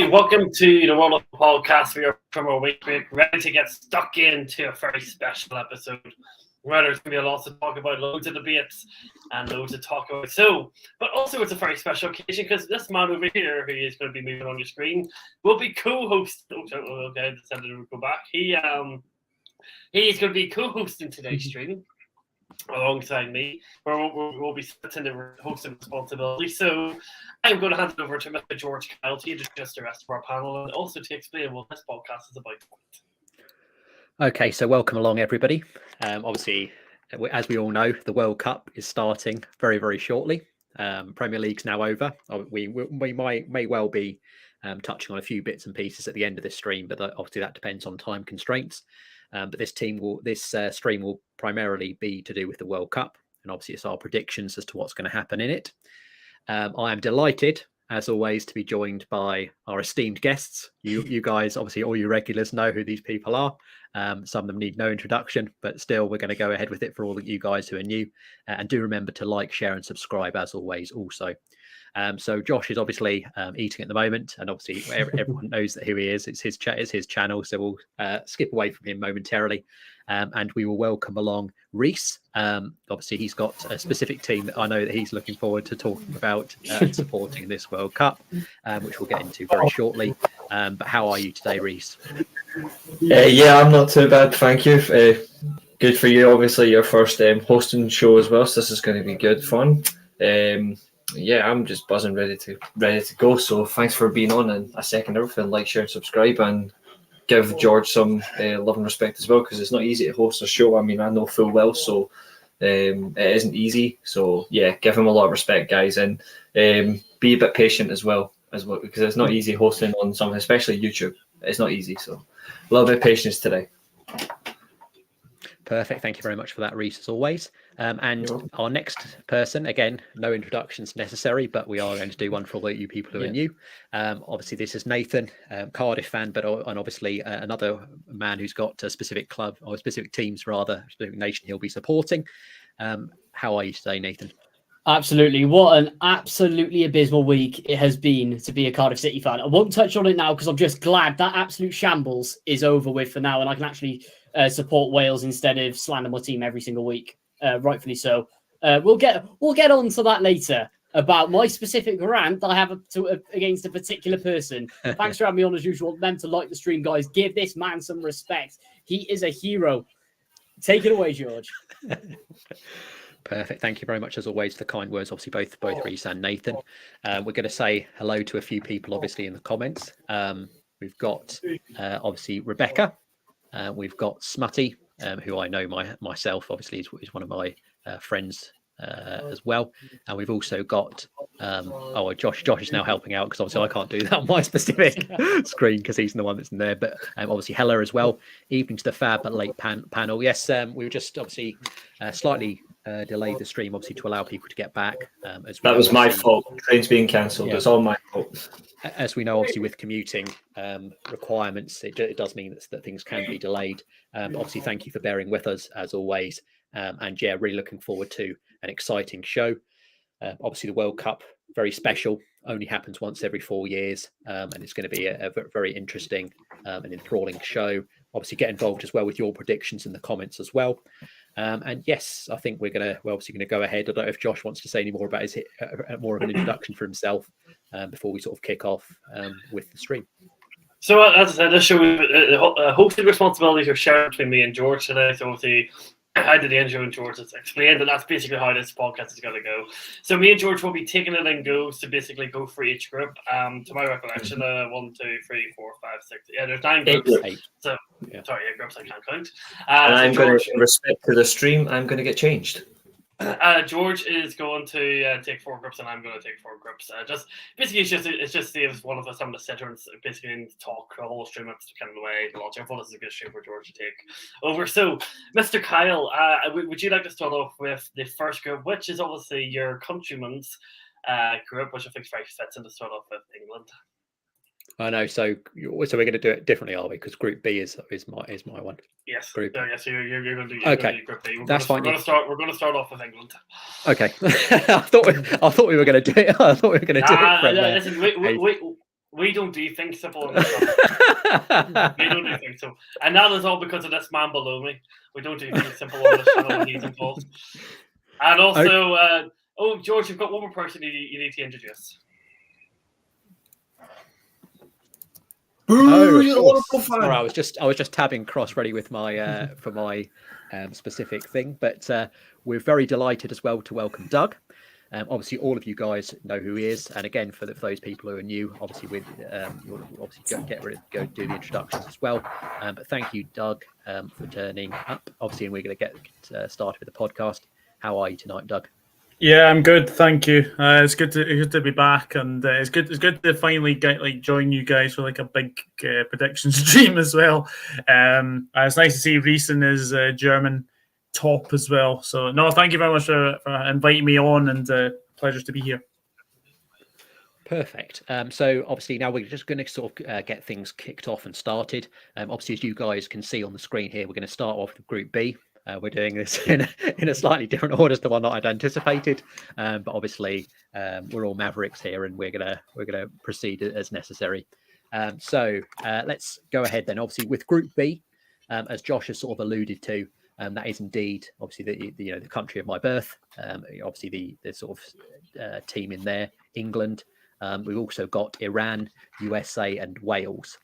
welcome to the World of Podcast. We are from our week break, ready to get stuck into a very special episode. Where there's going to be a lot to talk about, loads of debates, and loads to talk about. But also it's a very special occasion because this man over here, who is going to be moving on your screen, will be co-hosting. Okay, decided to go back. He is going to be co-hosting today's stream alongside me, where we'll be splitting the hosting responsibility. So I'm going to hand it over to Mr. George Kyle to introduce the rest of our panel and also to explain what this podcast is about. Okay, so welcome along, everybody. Obviously, as we all know, the World Cup is starting very, very shortly. Premier League's now over. We may well be touching on a few bits and pieces at the end of this stream, but obviously that depends on time constraints. But this stream will primarily be to do with the World Cup, and obviously it's our predictions as to what's going to happen in it. I am delighted, as always, to be joined by our esteemed guests. You guys, obviously, all you regulars know who these people are. Some of them need no introduction, but still, we're going to go ahead with it for all of you guys who are new. And do remember to like, share, and subscribe, as always, also. So Josh is obviously eating at the moment, and obviously everyone knows that who he is. It's his channel, so we'll skip away from him momentarily, and we will welcome along Reese. Obviously, he's got a specific team that I know that he's looking forward to talking about and supporting this World Cup, which we'll get into very shortly. But how are you today, Reese? Yeah, I'm not too bad, thank you. Good for you, obviously, your first hosting show as well, so this is going to be good fun. Yeah, I'm just buzzing, ready to go. So thanks for being on, and I second everything. Like, share, and subscribe, and give George some love and respect as well, because it's not easy to host a show. I mean, I know full well, so it isn't easy. So yeah, give him a lot of respect, guys, and be a bit patient as well, because it's not easy hosting on something, especially YouTube. It's not easy, so a little bit of patience today. Perfect. Thank you very much for that, Reese, as always. And our next person, again, no introductions necessary, but we are going to do one for all you people who are new. Obviously, this is Nathan, Cardiff fan, and obviously another man who's got a specific club, or specific teams, rather, specific nation he'll be supporting. How are you today, Nathan? Absolutely. What an absolutely abysmal week it has been to be a Cardiff City fan. I won't touch on it now because I'm just glad that absolute shambles is over with for now, and I can actually support Wales instead of slander my team every single week. Rightfully so. We'll get on to that later about my specific rant that I have against a particular person. Thanks for having me on as usual. Remember to like the stream, guys. Give this man some respect. He is a hero. Take it away, George. Perfect. Thank you very much, as always, for the kind words. Obviously, both Reese and Nathan. We're going to say hello to a few people, obviously, in the comments. We've got obviously Rebecca. We've got Smutty, who I know myself, obviously, is one of my friends as well. And we've also got Josh. Josh is now helping out because obviously I can't do that on my specific screen because he's the one that's in there. But obviously Hella as well. Evening to the fab but late panel. Yes, we were just obviously slightly delayed the stream, obviously, to allow people to get back. That was my fault. Train's being cancelled. It's all my fault. As we know, obviously, with commuting requirements, it does mean that things can be delayed. Obviously, thank you for bearing with us, as always. And yeah, really looking forward to an exciting show. Obviously, the World Cup, very special, only happens once every 4 years. And it's going to be a very interesting and enthralling show. Obviously, get involved as well with your predictions in the comments as well. And yes, I think we're obviously going to go ahead. I don't know if Josh wants to say any more about more of an introduction for himself before we sort of kick off with the stream. So as I said, this show, hosting responsibilities are shared between me and George today. So obviously, I did the intro and George has explained, and that's basically how this podcast is going to go. So me and George will be taking it in goes to basically go for each group. To my recollection, 1, 2, 3, 4, 5, 6. Yeah, there's 9 groups. 8. So sorry, 8 groups I can't count. And I'm going to, in respect to the stream, I'm going to get changed. George is going to take 4 groups, and I'm going to take 4 groups. It just saves one of us having to sit here and basically talk the whole stream. That's kind of the way the logic. I thought this is a good stream for George to take over. So, Mr. Kyle, would you like to start off with the first group, which is obviously your countryman's group, which I think very fits in to start off with England. I know. So we're going to do it differently, are we? Because Group B is my one. Yes. Group. So you're going to do Group B. That's fine. We're going to start off with England. Okay. I thought we were going to do it. I thought we were going to do it. Listen, We don't do things simple enough. We don't do things so. And that is all because of this man below me. We don't do things simple on this channel when he's involved. And also, George, you've got one more person you need to introduce. Sorry, I was just tabbing cross ready with my for my specific thing, but we're very delighted as well to welcome Doug. Obviously, all of you guys know who he is, and again, for those people who are new, obviously you'll obviously go do the introductions as well. But thank you, Doug, for turning up. Obviously, and we're going to get started with the podcast. How are you tonight, Doug? Yeah, I'm good, thank you. It's good to be back, and it's good to finally join you guys for like a big prediction stream as well. It's nice to see Reese in his German top as well. So no, thank you very much for inviting me on, and pleasure to be here. Perfect. So obviously now we're just going to sort of get things kicked off and started. Obviously, as you guys can see on the screen here, we're going to start off with Group B. We're doing this in a slightly different order to the one that I'd anticipated, but obviously we're all mavericks here, and we're gonna proceed as necessary. So let's go ahead then. Obviously, with Group B, as Josh has sort of alluded to, that is indeed obviously the country of my birth. Obviously the sort of team in there, England. We've also got Iran, USA, and Wales.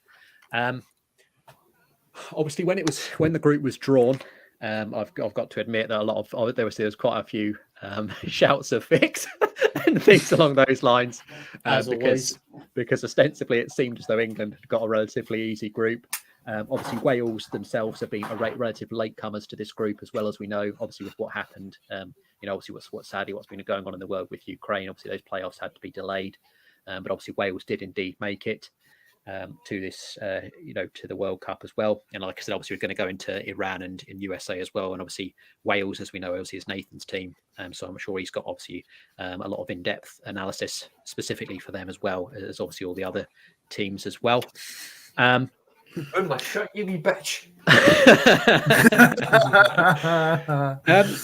Obviously, when the group was drawn. I've got to admit that there was quite a few shouts of fix and things along those lines, because ostensibly it seemed as though England had got a relatively easy group. Obviously, Wales themselves have been relative latecomers to this group, as well as we know. Obviously, with what happened, obviously what's been going on in the world with Ukraine. Obviously, those playoffs had to be delayed, but obviously Wales did indeed make it. To this, to the World Cup as well. And like I said, obviously we're going to go into Iran and in USA as well. And obviously Wales, as we know, obviously is Nathan's team. So I'm sure he's got obviously a lot of in-depth analysis specifically for them as well as obviously all the other teams as well. Oh my shirt, you be bitch.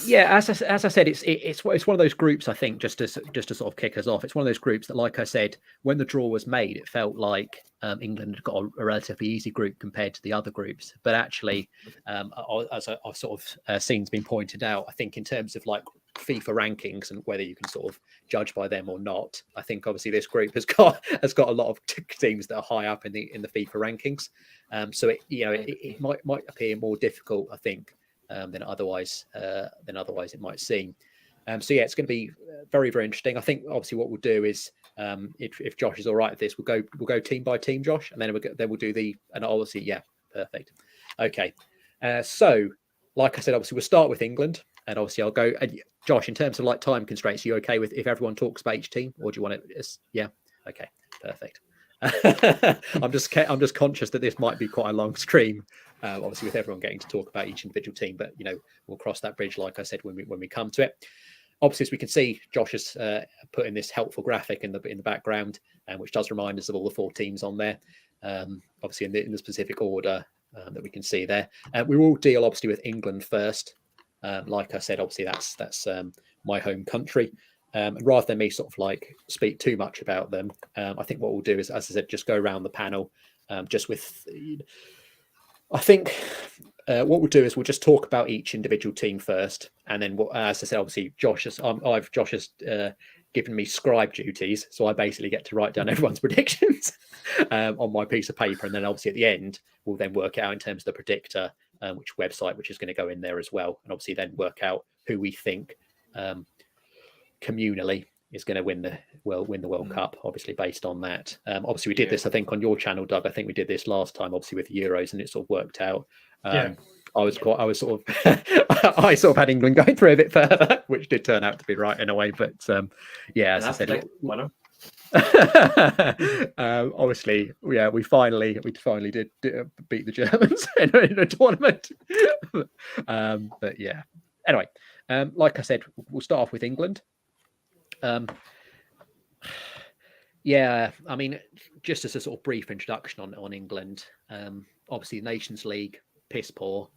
Yeah, as I said, it's one of those groups. I think just to sort of kick us off, it's one of those groups that, like I said, when the draw was made, it felt like England had got a relatively easy group compared to the other groups. But actually, as I've sort of seen has been pointed out, I think in terms of like FIFA rankings and whether you can sort of judge by them or not, I think obviously this group has got a lot of teams that are high up in the FIFA rankings. So it might appear more difficult, I think, than otherwise it might seem. So yeah, it's going to be very, very interesting. I think obviously what we'll do is, if Josh is all right with this, we'll go team by team, Josh, and then we'll do and obviously perfect. Okay, so like I said, obviously we'll start with England, and obviously I'll go. Josh, in terms of like time constraints, are you okay with if everyone talks about each team, or do you want to? Yeah, okay, perfect. I'm just conscious that this might be quite a long stream, obviously with everyone getting to talk about each individual team, but we'll cross that bridge, like I said, when we come to it. Obviously, as we can see, Josh has put in this helpful graphic in the background, which does remind us of all the 4 teams on there, obviously in the specific order that we can see there. We will deal obviously with England first. Like I said, obviously that's my home country. And rather than me sort of like speak too much about them, I think what we'll do is, as I said, just go around the panel, just with. I think what we'll do is we'll just talk about each individual team first, and then, as I said, obviously Josh has given me scribe duties, so I basically get to write down everyone's predictions on my piece of paper, and then obviously at the end we'll then work out in terms of the predictor, which website which is going to go in there as well, and obviously then work out who we think. Communally is going to win the World Cup, obviously based on that. Obviously we did this, I think, on your channel, Doug. I think we did this last time, obviously with the Euros, and it sort of worked out. I sort of had England going through a bit further, which did turn out to be right in a way. But as I said, obviously, we finally did beat the Germans in a tournament. But yeah, anyway, like I said, we'll start off with England. I mean, just as a sort of brief introduction on England, obviously the Nations League, piss poor,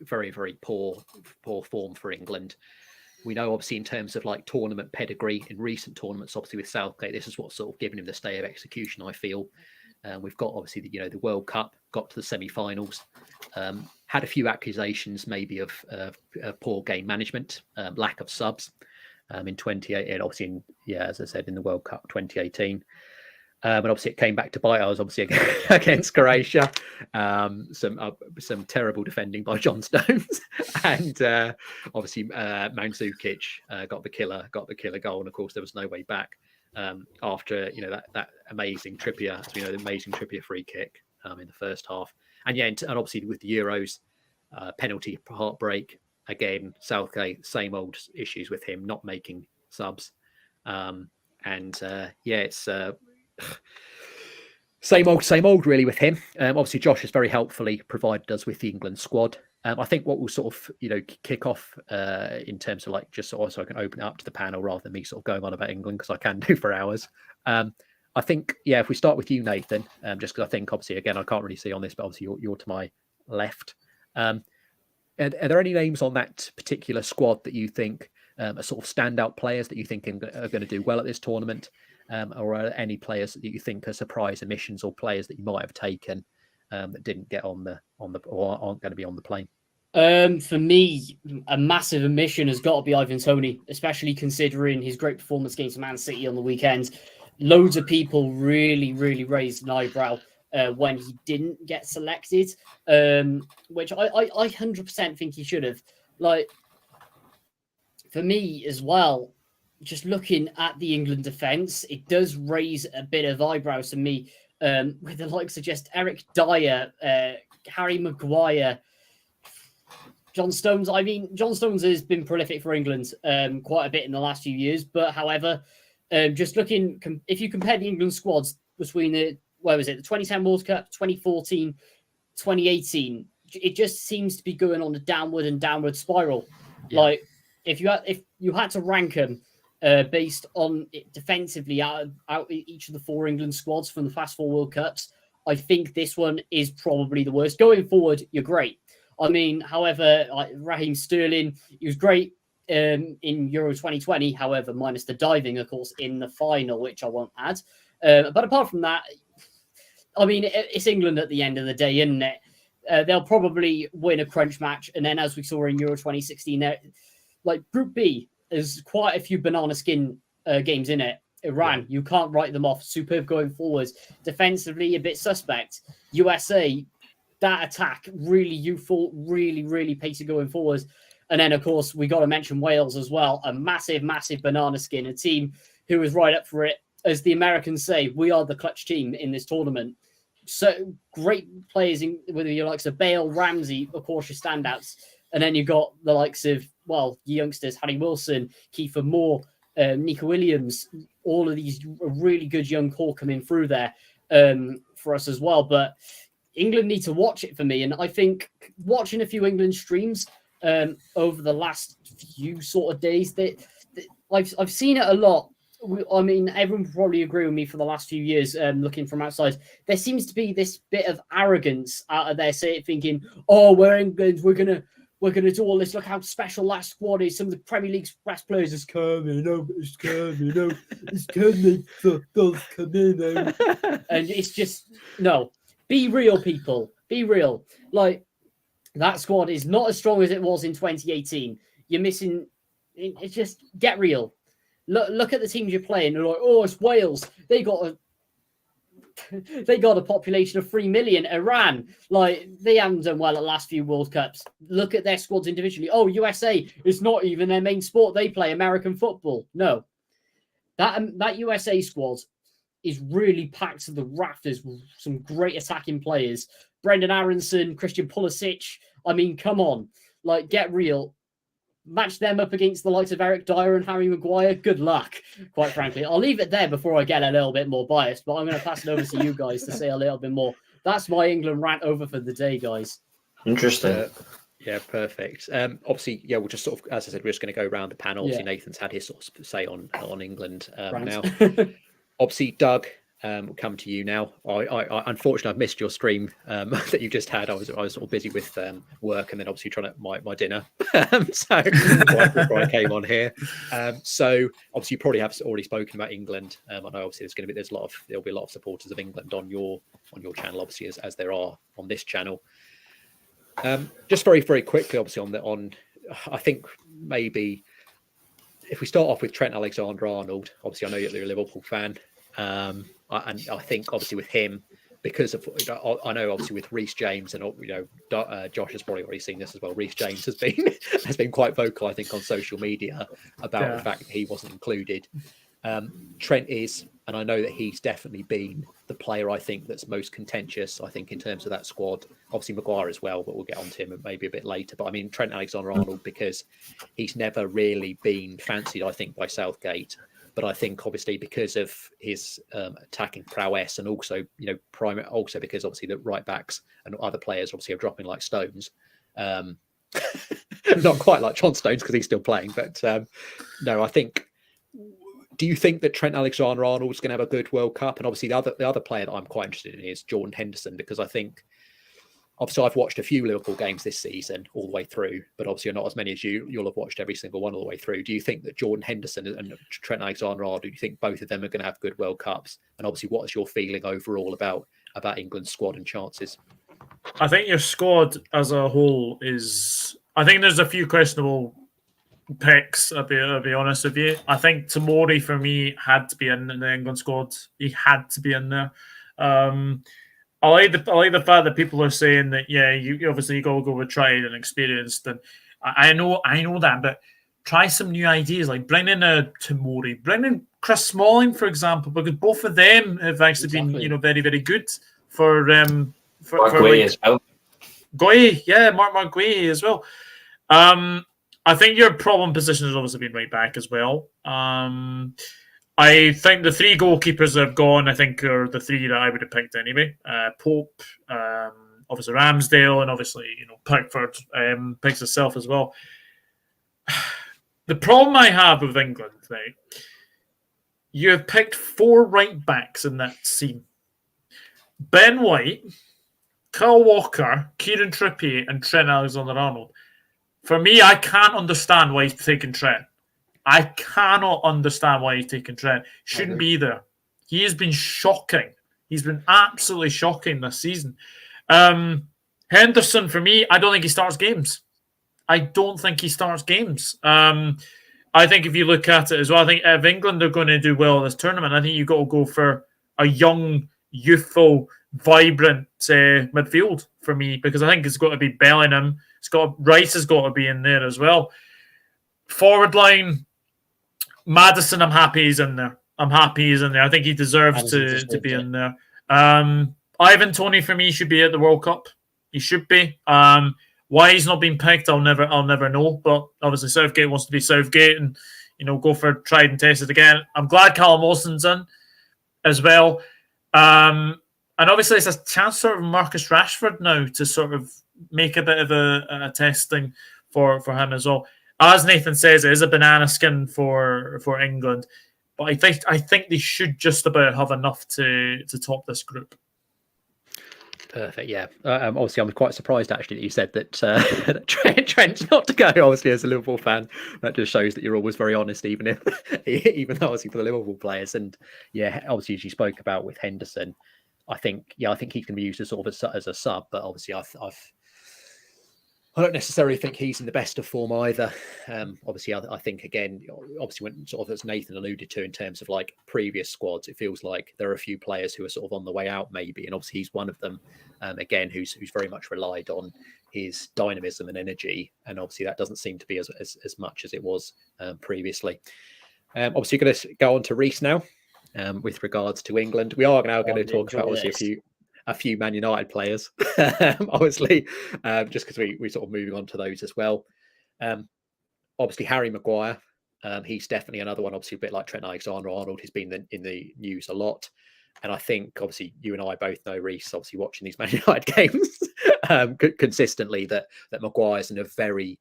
very, very poor form for England. we know obviously in terms of like tournament pedigree in recent tournaments, obviously with Southgate, this is what's sort of given him the stay of execution, I feel. We've got obviously the World Cup, got to the semi-finals, had a few accusations maybe of poor game management, lack of subs in 2018, obviously as I said, in the World Cup 2018. But obviously it came back to bite. I was obviously against Croatia. Some terrible defending by John Stones, and obviously Mandzukic got the killer goal, and of course there was no way back after that amazing Trippier, as we know, the amazing Trippier free kick in the first half, and obviously with the Euros penalty heartbreak again. Southgate, same old issues with him not making subs, it's. Same old really with him. Obviously Josh has very helpfully provided us with the England squad. I think what will sort of kick off in terms of like just so I can open it up to the panel rather than me sort of going on about England, because I can do for hours. I think if we start with you, Nathan, just because I think obviously again I can't really see on this, but obviously you're to my left. Are there any names on that particular squad that you think are sort of standout players that you think are going to do well at this tournament? Or are any players that you think are surprise omissions, or players that you might have taken that didn't get on the or aren't going to be on the plane? For me, a massive omission has got to be Ivan Toney, especially considering his great performance against Man City on the weekend. Loads of people really raised an eyebrow when he didn't get selected, which I 100% think he should have. Like, for me as well, just looking at the England defence, it does raise a bit of eyebrows to me, with the likes of just Eric Dyer, Harry Maguire, John Stones. I mean, John Stones has been prolific for England quite a bit in the last few years, but however, just looking, if you compare the England squads between the 2010 World Cup, 2014, 2018, it just seems to be going on a downward spiral. Yeah. Like, if you had to rank them based on it defensively out each of the four England squads from the past four World Cups, I think this one is probably the worst. Going forward, you're great. I mean, however, like Raheem Sterling, he was great in Euro 2020, however, minus the diving, of course, in the final, which I won't add. But apart from that, I mean, it's England at the end of the day, isn't it? They'll probably win a crunch match. And then, as we saw in Euro 2016, like Group B, there's quite a few banana skin games in it. Iran, you can't write them off. Superb going forwards. Defensively, a bit suspect. USA, that attack, really youthful, really pacey going forwards. And then, of course, we got to mention Wales as well. A massive banana skin. A team who is right up for it. As the Americans say, we are the clutch team in this tournament. So great players, with the likes of Bale, Ramsey, of course, your standouts. And then you got the likes of, youngsters, Harry Wilson, Kiefer Moore, Nico Williams, all of these really good young core coming through there for us as well. But England need to watch it for me. And I think watching a few England streams over the last few sort of days, that I've seen it a lot. I mean, everyone will probably agree with me for the last few years, looking from outside. There seems to be this bit of arrogance out of there, thinking, "Oh, we're England. We're gonna do all this. Look how special that squad is. Some of the Premier League's best players is coming. It's coming. Does come in." And it's just no. Be real, people. Be real. Like, that squad is not as strong as it was in 2018. You're missing. It's just get real. Look at the teams you're playing. They're like, oh, it's Wales. They got a population of 3 million. Iran, like, they haven't done well at the last few World Cups. Look at their squads individually. Oh, USA, it's not even their main sport. They play American football. No, that USA squad is really packed to the rafters with some great attacking players. Brendan Aronson, Christian Pulisic. I mean, come on, like, get real. Match them up against the likes of Eric Dyer and Harry Maguire. Good luck, quite frankly. I'll leave it there before I get a little bit more biased, but I'm going to pass it over to you guys to say a little bit more. That's my England rant over for the day, guys. Interesting. Yeah, perfect. Obviously, we'll just sort of, as I said, we're just going to go around the panel. Obviously, Nathan's had his sort of say on England now. Obviously, Doug, We'll come to you now. I unfortunately I've missed your stream that you just had. I was sort of busy with work and then obviously trying to my dinner. So before I came on here. So obviously you probably have already spoken about England. I know obviously there'll be a lot of supporters of England on your channel, obviously as there are on this channel. Just very very quickly, obviously I think maybe if we start off with Trent Alexander-Arnold. Obviously I know you're a Liverpool fan. And I think obviously with him, because of I know obviously with Reece James and Josh has probably already seen this as well. Reece James has been quite vocal, I think, on social media about the fact that he wasn't included. Trent is, and I know that he's definitely been the player I think that's most contentious. I think in terms of that squad, obviously Maguire as well, but we'll get on to him maybe a bit later. But I mean Trent Alexander-Arnold because he's never really been fancied, I think, by Southgate. But I think obviously because of his attacking prowess and also, also because obviously the right backs and other players obviously are dropping like stones. Not quite like John Stones because he's still playing. But no, I think, do you think that Trent Alexander-Arnold is going to have a good World Cup? And obviously the other player that I'm quite interested in is Jordan Henderson, because I think, obviously, I've watched a few Liverpool games this season all the way through, but obviously not as many as you. You'll have watched every single one all the way through. Do you think that Jordan Henderson and Trent Alexander-Arnold, do you think both of them are going to have good World Cups? And obviously, what is your feeling overall about England's squad and chances? I think your squad as a whole is... I think there's a few questionable picks, I'll be honest with you. I think Tomori, for me, had to be in the England squad. He had to be in there. I like the fact that people are saying that you obviously got to go with tried and experienced, and I know that, but try some new ideas like bring in a Tomori, bring in Chris Smalling, for example, because both of them have actually been very very good for Gueye as well. Mark Gueye as well. I think your problem position has obviously been right back as well. I think the three goalkeepers that have gone, I think, are the three that I would have picked anyway. Pope, obviously Ramsdale, and obviously Pickford picks himself as well. The problem I have with England, right? You have picked 4 right backs in that team: Ben White, Kyle Walker, Kieran Trippier, and Trent Alexander-Arnold. For me, I can't understand why he's taking Trent. I cannot understand why he's taking Trent. Shouldn't be there. He has been shocking. He's been absolutely shocking this season. Henderson, for me, I don't think he starts games. I think if you look at it as well, I think if England are going to do well in this tournament, I think you've got to go for a young, youthful, vibrant midfield for me, because I think it's got to be Bellingham. Rice has got to be in there as well. Forward line, Maddison, I'm happy he's in there. I think he deserves to be in there. Ivan Toney, for me, should be at the World Cup. He should be. Why he's not been picked, I'll never know. But obviously Southgate wants to be Southgate and go for tried and tested again. I'm glad Callum Wilson's in as well. And obviously it's a chance sort of Marcus Rashford now to sort of make a bit of a testing for him as well. As Nathan says, it is a banana skin for England, but I think they should just about have enough to top this group. Perfect. Yeah. Obviously, I'm quite surprised actually that you said that Trent's not to go. Obviously, as a Liverpool fan, that just shows that you're always very honest, even though obviously for the Liverpool players. And yeah, obviously as you spoke about with Henderson, I think he can be used as sort of as a sub, but obviously I don't necessarily think he's in the best of form either. Obviously, I think, again, obviously, when sort of as Nathan alluded to in terms of like previous squads, it feels like there are a few players who are sort of on the way out, maybe. And obviously, he's one of them, again, who's very much relied on his dynamism and energy. And obviously, that doesn't seem to be as much as it was previously. Obviously, going to go on to Reece now with regards to England. We are now going to talk about obviously a few Man United players, obviously, just because we sort of moving on to those as well. Obviously, Harry Maguire, he's definitely another one, obviously, a bit like Trent Alexander-Arnold, who's been in the news a lot. And I think, obviously, you and I both know, Reece, obviously watching these Man United games consistently, that Maguire's in a very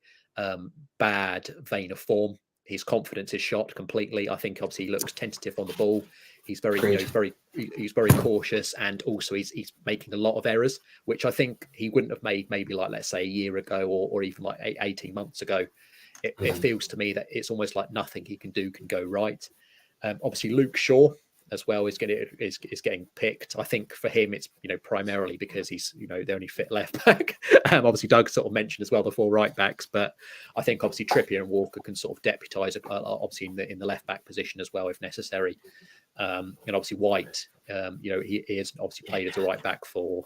bad vein of form. His confidence is shot completely. I think, obviously, he looks tentative on the ball. he's very, you know, he's very cautious, and also he's making a lot of errors, which I think he wouldn't have made maybe like, let's say, a year ago or even like 18 months ago. It feels to me that it's almost like nothing he can do can go right. Obviously, Luke Shaw as well is getting picked. I think for him, it's, you know, primarily because he's, you know, the only fit left back. Obviously, Doug sort of mentioned as well the 4 right backs, but I think obviously Trippier and Walker can sort of deputise obviously in the left back position as well if necessary. And obviously White, you know, he is obviously played as a right back for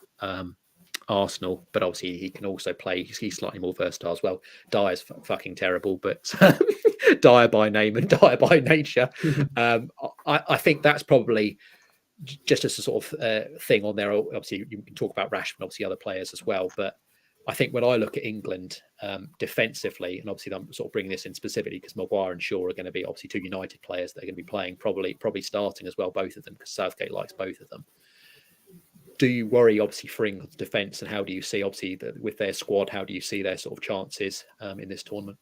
Arsenal, but obviously he can also play. He's slightly more versatile as well. Dyer's fucking terrible, but Dyer by name and Dyer by nature. I think that's probably just as a sort of thing on there. Obviously, you can talk about Rashford, obviously other players as well, but I think when I look at England defensively, and obviously I'm sort of bringing this in specifically because Maguire and Shaw are going to be obviously 2 United players that are going to be playing, probably starting as well, both of them, because Southgate likes both of them. Do you worry, obviously, for England's defence, and how do you see, obviously, with their squad, how do you see their sort of chances in this tournament?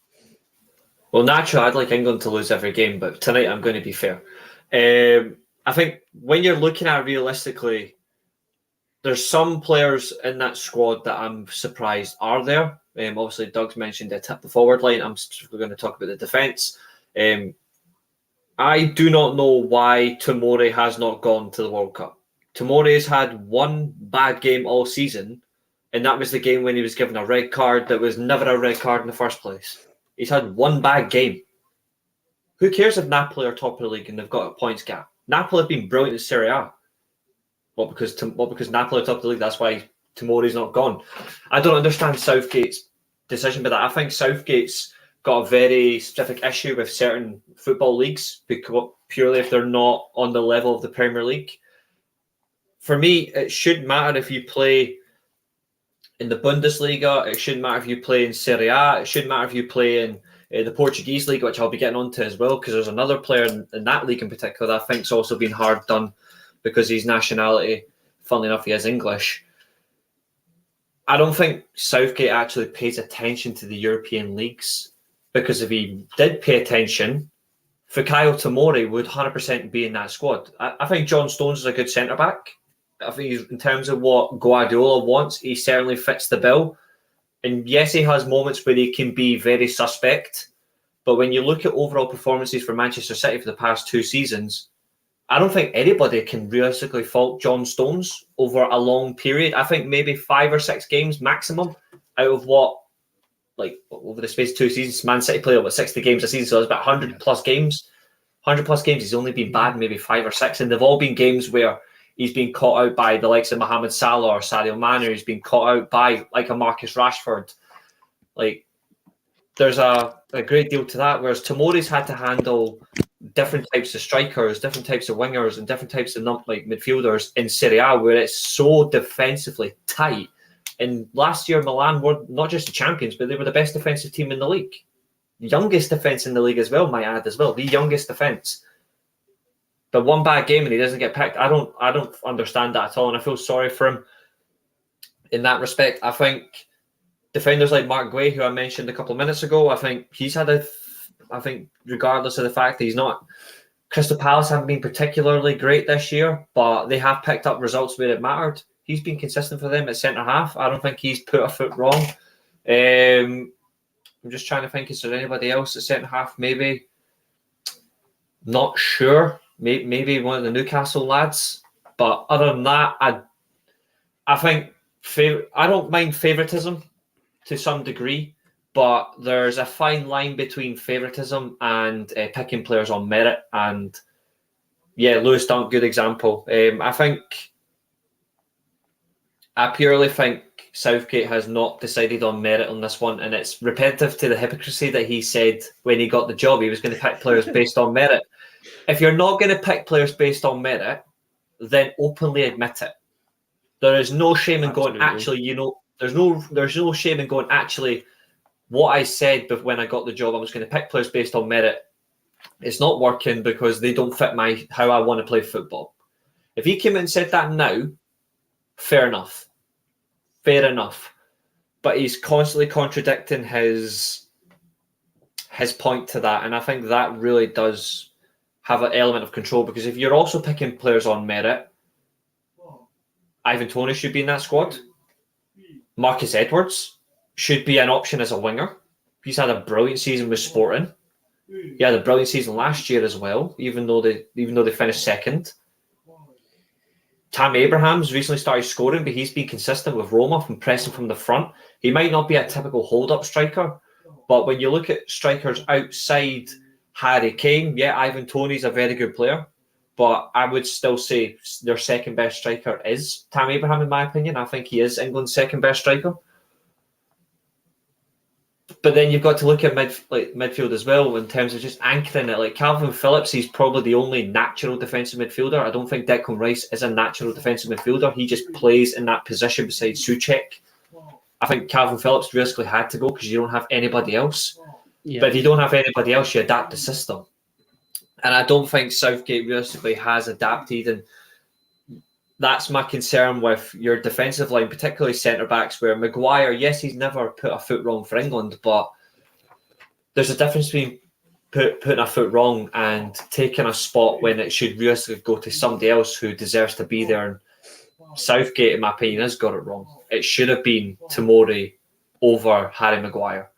Well, naturally, I'd like England to lose every game, but tonight I'm going to be fair. I think when you're looking at it realistically, there's some players in that squad that I'm surprised are there. Obviously, Doug's mentioned the forward line. I'm going to talk about the defence. I do not know why Tomori has not gone to the World Cup. Tomori has had one bad game all season, and that was the game when he was given a red card that was never a red card in the first place. He's had one bad game. Who cares if Napoli are top of the league and they've got a points gap? Napoli have been brilliant in Serie A. Well, because Napoli are top of the league, that's why Tomori's not gone. I don't understand Southgate's decision by that. I think Southgate's got a very specific issue with certain football leagues, because purely if they're not on the level of the Premier League. For me, it shouldn't matter if you play in the Bundesliga. It shouldn't matter if you play in Serie A. It shouldn't matter if you play in the Portuguese league, which I'll be getting onto as well, because there's another player in that league in particular that I think's also been hard done because his nationality, funnily enough, he is English. I don't think Southgate actually pays attention to the European leagues, because if he did pay attention, Fikayo Tomori would 100% be in that squad. I think John Stones is a good centre-back. I think in terms of what Guardiola wants, he certainly fits the bill. And yes, he has moments where he can be very suspect. But when you look at overall performances for Manchester City for the past 2 seasons, I don't think anybody can realistically fault John Stones over a long period. I think maybe 5 or 6 games maximum out of what, like, over the space of 2 seasons, Man City play over 60 games a season, so it's about 100 plus games. 100 plus games, he's only been bad maybe 5 or 6, and they've all been games where he's been caught out by the likes of Mohamed Salah or Sadio Mane. He's been caught out by like a Marcus Rashford. Like, there's a great deal to that, whereas Tomori's had to handle different types of strikers, different types of wingers, and different types of midfielders in Serie A, where it's so defensively tight. And last year, Milan were not just the champions, but they were the best defensive team in the league. Youngest defence in the league as well, might add as well. The youngest defence. But one bad game and he doesn't get picked. I don't understand that at all, and I feel sorry for him in that respect. I think defenders like Mark Guay, who I mentioned a couple of minutes ago, I think he's had I think regardless of the fact that he's not, Crystal Palace haven't been particularly great this year, but they have picked up results where it mattered. He's been consistent for them at centre-half. I don't think he's put a foot wrong. I'm just trying to think, is there anybody else at centre-half? Maybe. Not sure. Maybe one of the Newcastle lads. But other than that, I think I don't mind favouritism to some degree, but there's a fine line between favouritism and picking players on merit. And yeah, Lewis Dunk, good example. I purely think Southgate has not decided on merit on this one, and it's repetitive to the hypocrisy that he said when he got the job he was going to pick players based on merit. If you're not going to pick players based on merit, then openly admit it. There is no shame in going, actually, there's no shame in going, actually, what I said when I got the job, I was going to pick players based on merit. It's not working because they don't fit how I want to play football. If he came in and said that now, fair enough. But he's constantly contradicting his point to that, and I think that really does have an element of control, because if you're also picking players on merit, Ivan Toney should be in that squad. Marcus Edwards should be an option as a winger. He's had a brilliant season with Sporting. He had a brilliant season last year as well, even though they finished second. Tam Abraham's recently started scoring, but he's been consistent with Roma from pressing from the front. He might not be a typical hold-up striker, but when you look at strikers outside Harry Kane, yeah, Ivan Toney's a very good player, but I would still say their second best striker is Tam Abraham, in my opinion. I think he is England's second best striker. But then you've got to look at midfield as well in terms of just anchoring it. Like Calvin Phillips, he's probably the only natural defensive midfielder. I don't think Declan Rice is a natural defensive midfielder. He just plays in that position beside Souček. I think Calvin Phillips realistically had to go because you don't have anybody else. Yeah. But if you don't have anybody else, you adapt the system. And I don't think Southgate realistically has adapted. And that's my concern with your defensive line, particularly centre-backs, where Maguire, yes, he's never put a foot wrong for England, but there's a difference between putting a foot wrong and taking a spot when it should realistically go to somebody else who deserves to be there. And Southgate, in my opinion, has got it wrong. It should have been Tomori over Harry Maguire.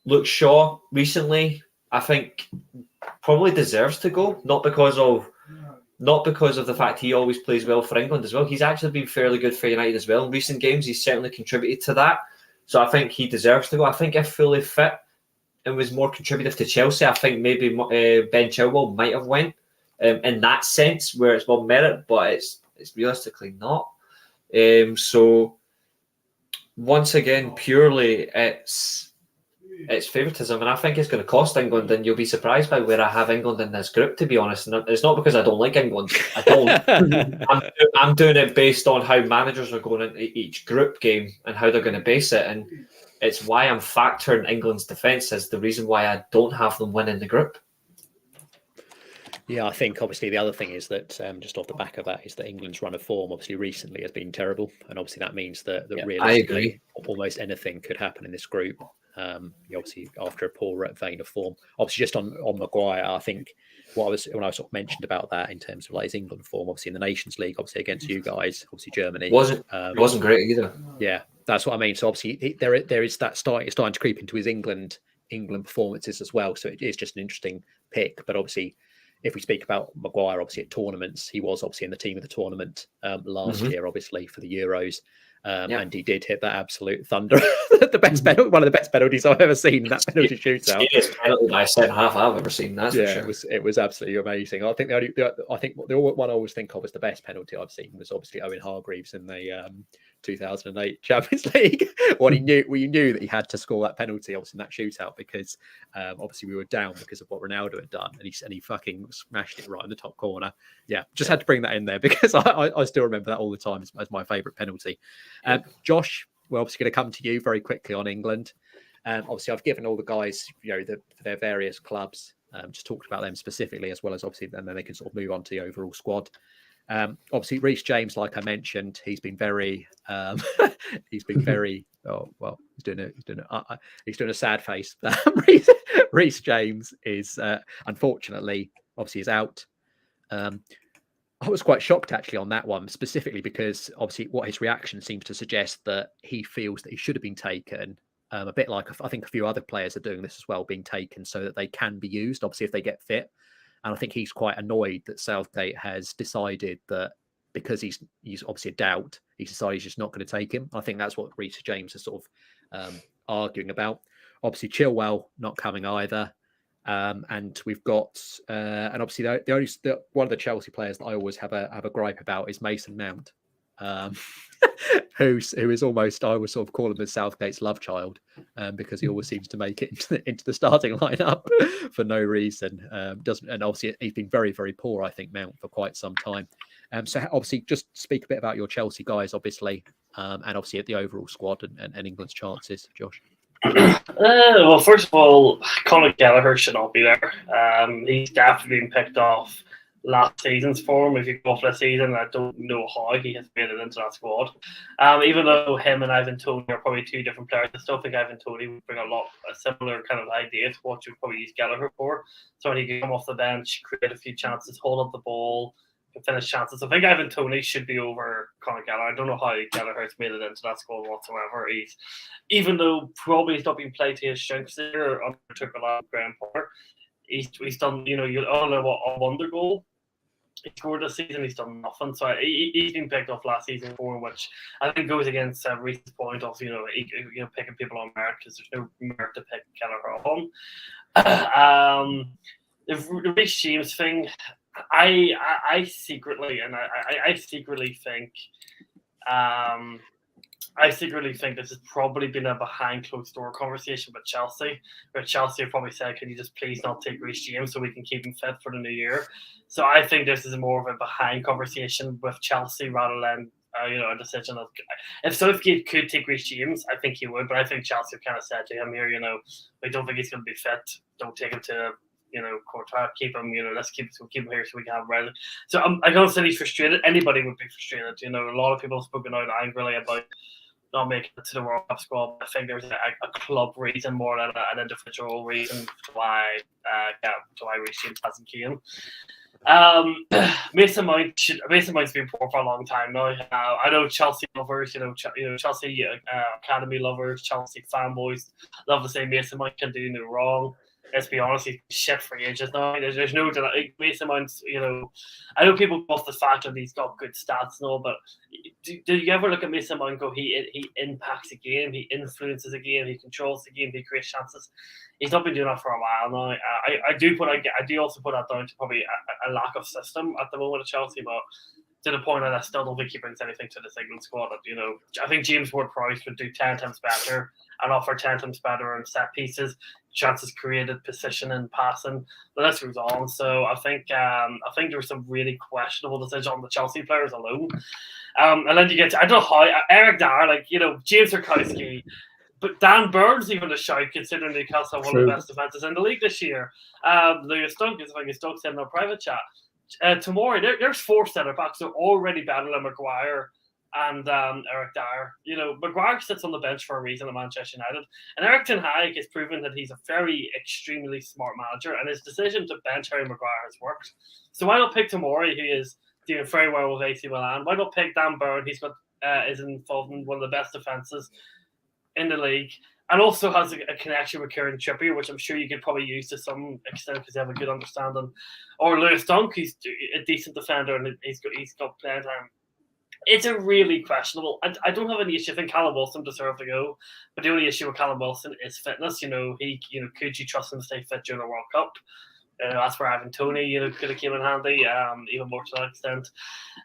Luke Shaw, recently, I think probably deserves to go, not because of the fact he always plays well for England as well. He's actually been fairly good for United as well. In recent games, he's certainly contributed to that. So I think he deserves to go. I think if fully fit and was more contributive to Chelsea, I think maybe Ben Chilwell might have went in that sense, where it's more merit, but it's realistically not. So once again, purely it's favouritism, and I think it's going to cost England, and you'll be surprised by where I have England in this group, to be honest. And it's not because I don't like England. I don't. I'm doing it based on how managers are going into each group game and how they're going to base it, and it's why I'm factoring England's defence as the reason why I don't have them winning the group. Yeah, I think obviously the other thing is that just off the back of that is that England's run of form obviously recently has been terrible, and obviously that means that realistically almost anything could happen in this group. Obviously after a poor vein of form. Obviously just on Maguire, I think when I sort of mentioned about that in terms of like his England form, obviously in the Nations League, obviously against you guys, obviously Germany wasn't great either. Yeah, that's what I mean. So obviously there is that starting to creep into his England performances as well. So it is just an interesting pick. But obviously, if we speak about Maguire, obviously at tournaments, he was obviously in the team of the tournament last year, obviously for the Euros. And he did hit that absolute thunder, the best penalty, one of the best penalties I've ever seen in that penalty shootout. It's penalty by centre half I've ever seen. That's for sure. It was absolutely amazing. I think the one I always think of as the best penalty I've seen was obviously Owen Hargreaves in the 2008 Champions League. You knew that he had to score that penalty, obviously in that shootout, because obviously we were down because of what Ronaldo had done, and he fucking smashed it right in the top corner. Yeah, just had to bring that in there because I still remember that all the time as my favourite penalty. Josh, we're obviously going to come to you very quickly on England. Obviously, I've given all the guys, their various clubs, just talked about them specifically, as well as obviously, and then they can sort of move on to the overall squad. Obviously, Reece James, like I mentioned, he's been very, he's doing a sad face. Reece James is unfortunately, obviously, is out. I was quite shocked actually on that one, specifically because obviously what his reaction seems to suggest that he feels that he should have been taken, a bit like I think a few other players are doing this as well, being taken so that they can be used, obviously if they get fit. And I think he's quite annoyed that Southgate has decided that because he's obviously a doubt, he's decided he's just not going to take him. I think that's what Reece James is sort of arguing about. Obviously Chilwell not coming either. And we've got, and obviously one of the Chelsea players that I always have a gripe about is Mason Mount, who is almost, I would sort of call him as Southgate's love child, because he always seems to make it into the starting lineup for no reason. And obviously he's been very, very poor, I think, Mount, for quite some time. So obviously just speak a bit about your Chelsea guys, obviously, and obviously at the overall squad and England's chances, Josh. Well, first of all, Conor Gallagher should not be there. He's definitely been picked off last season's form. If you go off this season, I don't know how he has made it into that squad. Even though him and Ivan Toney are probably two different players, I still think Ivan Toney would bring a similar kind of idea to what you would probably use Gallagher for. So when he can come off the bench, create a few chances, hold up the ball, can finish chances. I think Ivan Toney should be over Conor Gallagher. I don't know how Gallagher has made it into that squad whatsoever. Even though probably he's not been played to his strengths there, undertook a lot of Graham Potter. He's done, you all know what a wonder goal he scored this season. He's done nothing. So he's been picked off last season for, which I think goes against Reese's point of picking people on merit, because there's no merit to pick Gallagher on. The Reece James thing, I secretly think. I secretly think this has probably been a behind closed door conversation with Chelsea, where Chelsea have probably said, "Can you just please not take Reece James so we can keep him fit for the new year?" So I think this is more of a behind conversation with Chelsea rather than a decision of, if Southgate could take Reece James, I think he would, but I think Chelsea have kind of said to him here, we don't think he's going to be fit. Don't take him to Courtois, keep him, let's keep him here so we can have him ready. So I don't say he's frustrated. Anybody would be frustrated. A lot of people have spoken out angrily about not making it to the World Cup squad. I think there's a club reason more than an individual reason why Reece James hasn't came. Mason Mount's been poor for a long time now. I know Chelsea lovers, Chelsea academy lovers, Chelsea fanboys love to say Mason Mount can do no wrong. Let's be honest, he's shit for ages now. There's no Mason Mount's, I know people go off the fact that he's got good stats and all, but do you ever look at Mason Mount and go, he impacts the game, he influences the game, he controls the game, he creates chances? He's not been doing that for a while now. I do also put that down to probably a lack of system at the moment at Chelsea, but to the point that I still don't think he brings anything to this England squad. I think James Ward-Prowse would do 10 times better and offer 10 times better in set pieces, chances created, position and passing. The list goes on. So I think there was some really questionable decisions on the Chelsea players alone. And then you get to, I don't know how, Eric Dyer, James Tarkowski, but Dan Burns even a shout, considering Newcastle one of the best defences in the league this year. Lewis Dunk is Dunk said in a private chat. Tomorrow, there's four centre backs that are already better than Maguire and Eric Dyer. Maguire sits on the bench for a reason at Manchester United, and Eric Ten Hag has proven that he's a very extremely smart manager, and his decision to bench Harry Maguire has worked. So why not pick Tomori, who is doing very well with AC Milan? Why not pick Dan Burn? He's got is involved in one of the best defences in the league, and also has a connection with Kieran Trippier, which I'm sure you could probably use to some extent because they have a good understanding. Or Lewis Dunk, he's a decent defender and he's got playing time. It's a really questionable. I don't have any issue. I think Callum Wilson deserved to go, but the only issue with Callum Wilson is fitness. Could you trust him to stay fit during the World Cup? That's where Ivan Toney, could have came in handy, even more to that extent.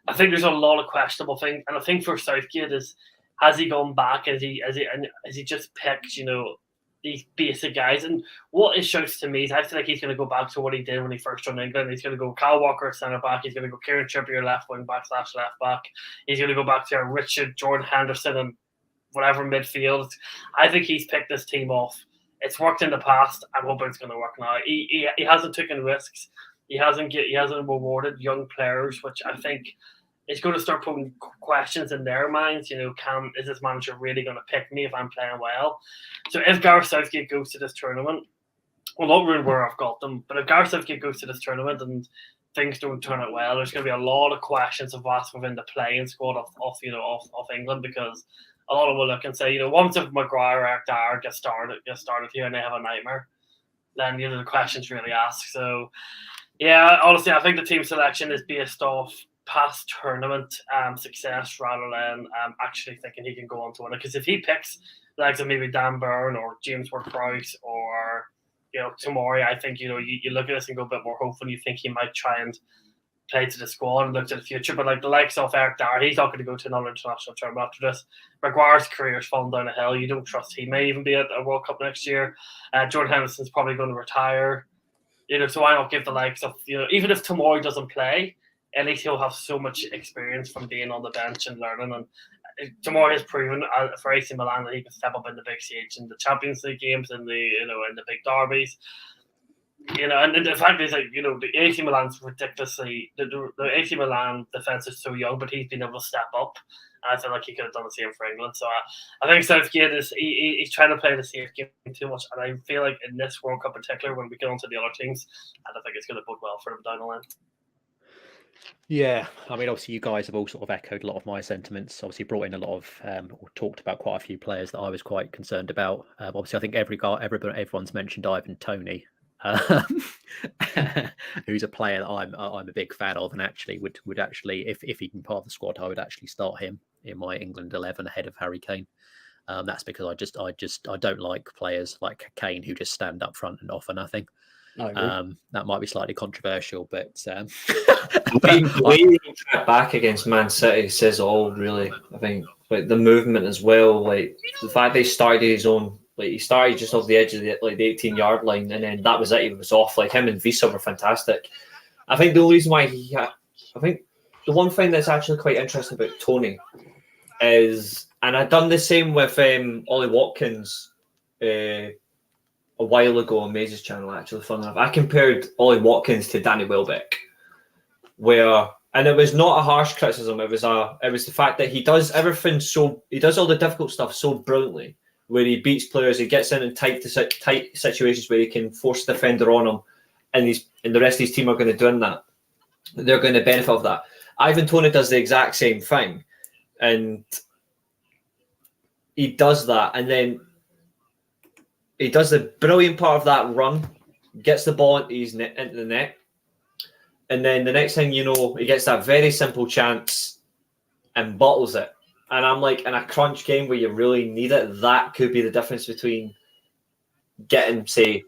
I think there's a lot of questionable things, and I think for Southgate has he gone back? Has he just picked, these basic guys? And what it shows to me is I feel like he's going to go back to what he did when he first joined England. He's going to go Kyle Walker centre back. He's going to go Kieran Trippier left wing back / left back. He's going to go back to Richard, Jordan Henderson, and whatever midfield. I think he's picked this team off. It's worked in the past. I'm hoping it's going to work now. He hasn't taken risks. He hasn't rewarded young players, which I think it's going to start putting questions in their minds. Is this manager really going to pick me if I'm playing well? So if Gareth Southgate goes to this tournament, well, not ruin where I've got them, but if Gareth Southgate goes to this tournament and things don't turn out well, there's going to be a lot of questions of asked within the playing squad of England, because a lot of them will look and say, once if Maguire or Dyer get started here and they have a nightmare, then the questions really asked. So yeah, honestly, I think the team selection is based off past tournament success rather than actually thinking he can go on to win it. Because if he picks the likes of maybe Dan Burn or James Ward-Prowse or Tomori, I think you look at this and go a bit more hopeful. You think he might try and play to the squad and look to the future. But the likes of Eric Dyer, he's not going to go to another international tournament after this. Maguire's career is falling down a hill. You don't trust he may even be at a World Cup next year. Jordan Henderson's probably going to retire. So why not give the likes of even if Tomori doesn't play, at least he'll have so much experience from being on the bench and learning. And Tomori has proven for AC Milan that he can step up in the big stage in the Champions League games and the in the big derbies. And the fact is, the AC Milan's ridiculously the AC Milan defense is so young, but he's been able to step up. And I feel like he could have done the same for England. So I think Southgate he's trying to play the safe game too much, and I feel like in this World Cup in particular, when we get onto the other teams, I don't think it's going to bode well for him down the line. Yeah, I mean, obviously, you guys have all sort of echoed a lot of my sentiments. Obviously, brought in a lot of, or talked about quite a few players that I was quite concerned about. Obviously, I think everyone's mentioned Ivan Toney, who's a player that I'm a big fan of, and actually would actually, if he can part of the squad, I would actually start him in my England 11 ahead of Harry Kane. That's because I don't like players like Kane who just stand up front and offer nothing. That might be slightly controversial, but the way he tracked back against Man City says all, really. I think like the movement as well, like the fact they started his own, like he started just off the edge of the 18-yard line, and then that was it. He was off. Like him and Visa were fantastic. I think the only reason why I think the one thing that's actually quite interesting about Tony is, and I'd done the same with Ollie Watkins a while ago on Maze's channel, actually, fun enough. I compared Ollie Watkins to Danny Welbeck, and it was not a harsh criticism. It was the fact that he does everything he does all the difficult stuff so brilliantly, where he beats players, he gets in tight situations where he can force the defender on him, and the rest of his team are going to do that. They're going to benefit off that. Ivan Toney does the exact same thing, and he does that, and then he does the brilliant part of that run, gets the ball into the net, and then the next thing you know, he gets that very simple chance and bottles it. And I'm like, in a crunch game where you really need it, that could be the difference between getting, say,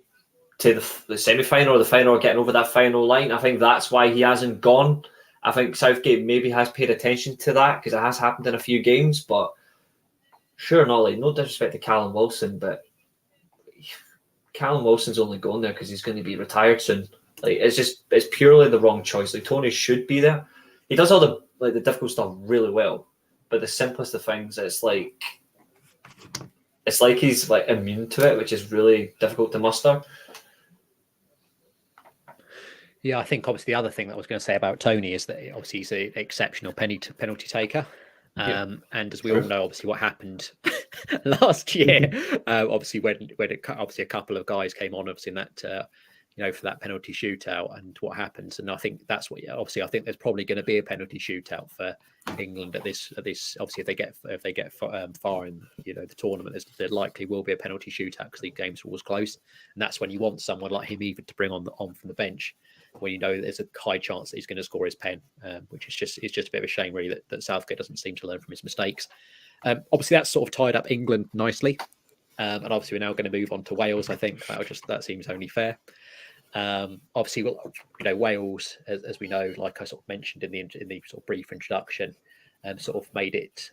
to the semi-final or the final, or getting over that final line. I think that's why he hasn't gone. I think Southgate maybe has paid attention to that because it has happened in a few games. But sure, no disrespect to Callum Wilson, but Callum Wilson's only going there because he's going to be retired soon. Like it's purely the wrong choice. Like Tony should be there. He does all the difficult stuff really well, but the simplest of things, it's like he's like immune to it, which is really difficult to muster. Yeah, I think obviously the other thing that I was going to say about Tony is that obviously he's an exceptional penalty taker. And as we all know, obviously what happened last year, obviously when a couple of guys came on, obviously in that for that penalty shootout, and what happens, and I think that's what. Obviously, I think there's probably going to be a penalty shootout for England at this. Obviously, if they get far in the tournament, there likely will be a penalty shootout because the games are always close, and that's when you want someone like him even to bring on from the bench, when you know there's a high chance that he's going to score his pen, which is just a bit of a shame really that Southgate doesn't seem to learn from his mistakes. Obviously, that's sort of tied up England nicely, and obviously we're now going to move on to Wales. I think that seems only fair. Obviously, Wales, as we know, like I sort of mentioned in the sort of brief introduction, sort of made it,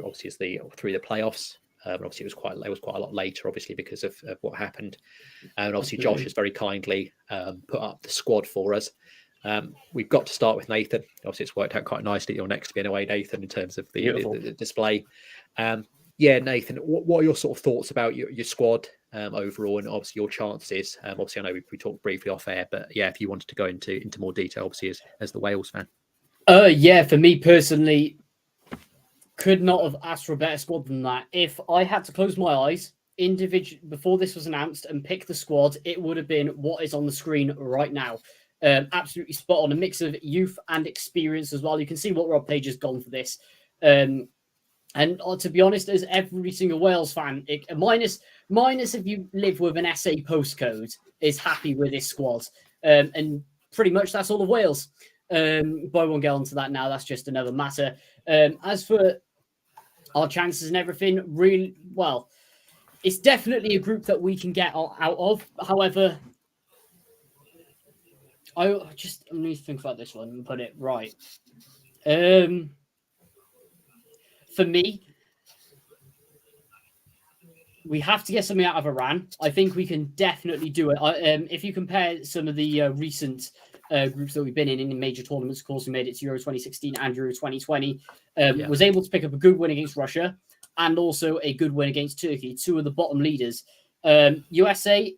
obviously through the playoffs. Obviously, it was quite a lot later, obviously because of what happened. And obviously, Josh has very kindly put up the squad for us. We've got to start with Nathan. Obviously, it's worked out quite nicely. You're next to me in a way, Nathan, in terms of the display. Nathan, what are your sort of thoughts about your squad overall, and obviously your chances? Obviously, I know we talked briefly off air, but if you wanted to go into more detail, obviously as the Wales fan. For me personally, could not have asked for a better squad than that. If I had to close my eyes before this was announced and pick the squad, it would have been what is on the screen right now. Absolutely spot on, a mix of youth and experience as well. You can see what Rob Page has gone for this. And to be honest, as every single Wales fan, minus if you live with an SA postcode, is happy with this squad. And pretty much that's all of Wales. But I won't get onto that now. That's just another matter. As for our chances and everything, really, well, it's definitely a group that we can get out of. However, I need to think about this one and put it right. For me, we have to get something out of Iran. I think we can definitely do it. If you compare some of the recent groups that we've been in major tournaments, of course, we made it to Euro 2016 and Euro 2020, was able to pick up a good win against Russia and also a good win against Turkey, two of the bottom leaders. USA,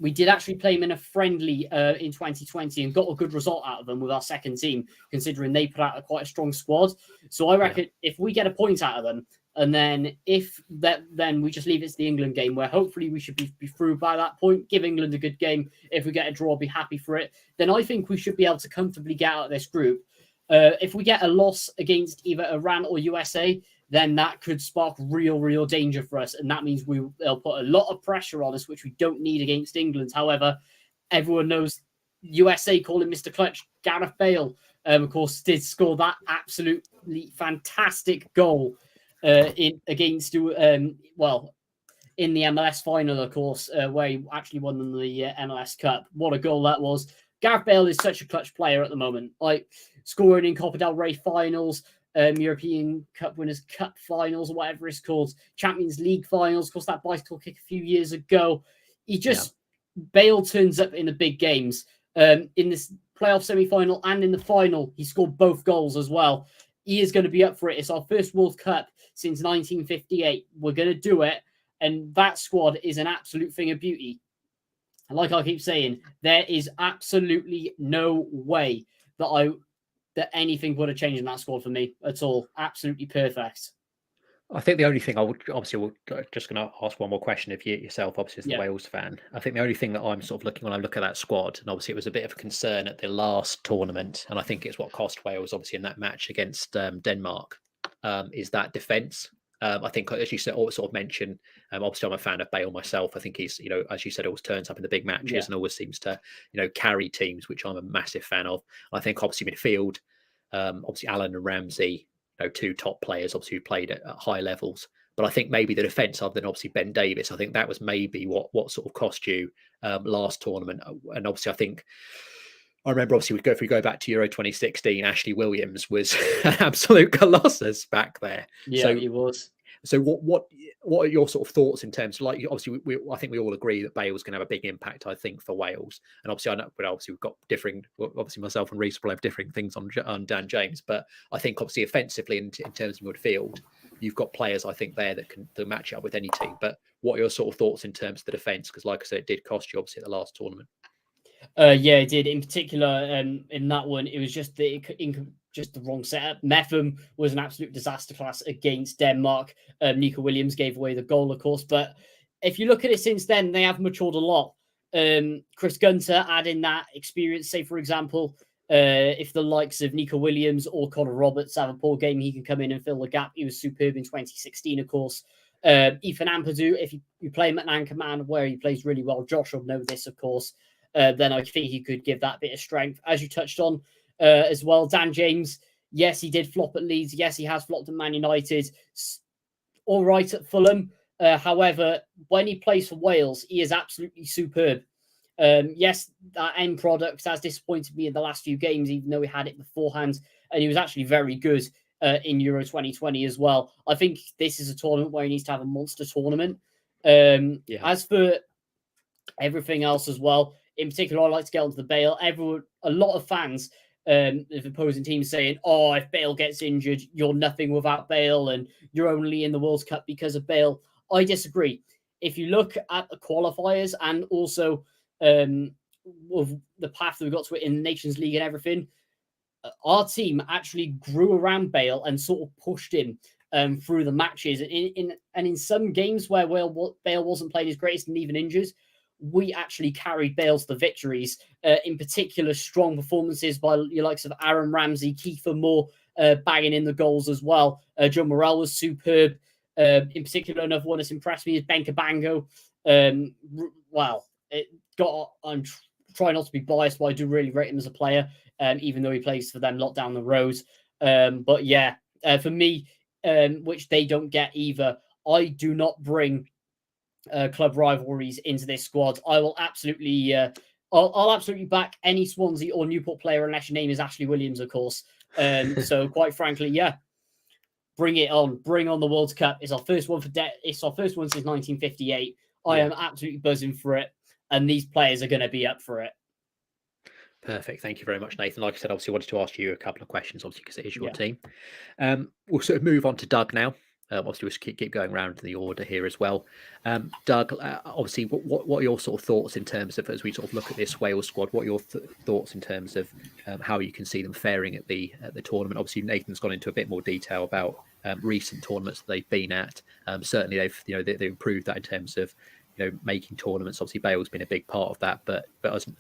we did actually play them in a friendly in 2020 and got a good result out of them with our second team, considering they put out quite a strong squad. So I reckon if we get a point out of them, and then then we just leave it to the England game, where hopefully we should be through by that point. Give England a good game. If we get a draw, I'll be happy for it. Then I think we should be able to comfortably get out of this group. If we get a loss against either Iran or USA, then that could spark real danger for us. And that means they'll put a lot of pressure on us, which we don't need against England. However, everyone knows USA calling Mr. Clutch, Gareth Bale, of course, did score that absolutely fantastic goal in the MLS final, of course, where he actually won them the MLS Cup. What a goal that was. Gareth Bale is such a clutch player at the moment, like scoring in Copa del Rey finals, European Cup Winners' Cup finals, or whatever it's called, Champions League finals. Of course, that bicycle kick a few years ago. Bale turns up in the big games. In this playoff semi-final and in the final, he scored both goals as well. He is going to be up for it. It's our first World Cup since 1958. We're going to do it. And that squad is an absolute thing of beauty. And like I keep saying, there is absolutely no way that anything would have changed in that squad for me at all. Absolutely perfect. I think the only thing we're just going to ask one more question of you yourself, obviously, as the Wales fan. I think the only thing that I'm sort of looking when I look at that squad, and obviously it was a bit of a concern at the last tournament, and I think it's what cost Wales, obviously, in that match against Denmark, is that defence. I think, as you said, sort of mentioned, obviously I'm a fan of Bale myself. I think he's, as you said, always turns up in the big matches and always seems to, carry teams, which I'm a massive fan of. I think obviously midfield, obviously Alan and Ramsey, two top players, obviously who played at high levels. But I think maybe the defence, other than obviously Ben Davies, I think that was maybe what sort of cost you last tournament. And obviously I remember, obviously, if we go back to Euro 2016, Ashley Williams was an absolute colossus back there. Yeah, so, he was. So what are your sort of thoughts in terms of, like, obviously I think we all agree that Bale's going to have a big impact, I think, for Wales. And obviously I know, but obviously we've got differing, obviously myself and Reece will have differing things on Dan James, but I think obviously offensively in terms of midfield, you've got players I think there that can match up with any team. But what are your sort of thoughts in terms of the defence? Because like I said, it did cost you obviously at the last tournament. Yeah, it did. In particular, in that one, it was just the wrong setup. Metham was an absolute disaster class against Denmark. Nico Williams gave away the goal, of course. But if you look at it since then, they have matured a lot. Chris Gunter adding that experience, say, for example, if the likes of Nico Williams or Connor Roberts have a poor game, he can come in and fill the gap. He was superb in 2016, of course. Ethan Ampadu, if you play him at an anchor man where he plays really well, Josh will know this, of course. Then I think he could give that bit of strength. As you touched on as well, Dan James, yes, he did flop at Leeds. Yes, he has flopped at Man United. All right at Fulham. However, when he plays for Wales, he is absolutely superb. Yes, that end product has disappointed me in the last few games, even though he had it beforehand. And he was actually very good in Euro 2020 as well. I think this is a tournament where he needs to have a monster tournament. As for everything else as well, in particular, I like to get onto the Bale. A lot of fans of opposing teams saying, "Oh, if Bale gets injured, you're nothing without Bale, and you're only in the World Cup because of Bale." I disagree. If you look at the qualifiers and also with the path that we got to it in the Nations League and everything, our team actually grew around Bale and sort of pushed him through the matches. In some games where Bale wasn't playing his greatest and even injured, we actually carried Bale to the victories, in particular strong performances by your likes of Aaron Ramsey, Kiefer Moore bagging in the goals as well. Joe Morel was superb. In particular, another one that's impressed me is Ben Cabango. I'm trying not to be biased, but I do really rate him as a player, even though he plays for them a lot down the road. But yeah, for me, which they don't get either, I do not bring club rivalries into this squad. I will absolutely, I'll absolutely back any Swansea or Newport player unless your name is Ashley Williams, of course. So quite frankly, yeah, bring it on. Bring on the World Cup. It's our first one it's our first one since 1958. I am absolutely buzzing for it, and these players are going to be up for it. Perfect. Thank you very much, Nathan. Like I said, obviously, I wanted to ask you a couple of questions, obviously, because it is your team. We'll sort of move on to Doug now. Obviously, we'll keep going around in the order here as well. Doug, obviously, what are your sort of thoughts in terms of, as we sort of look at this Wales squad, what are your thoughts in terms of how you can see them faring at the tournament? Obviously, Nathan's gone into a bit more detail about recent tournaments that they've been at. Certainly, they've improved that in terms of making tournaments. Obviously, Bale's been a big part of that, but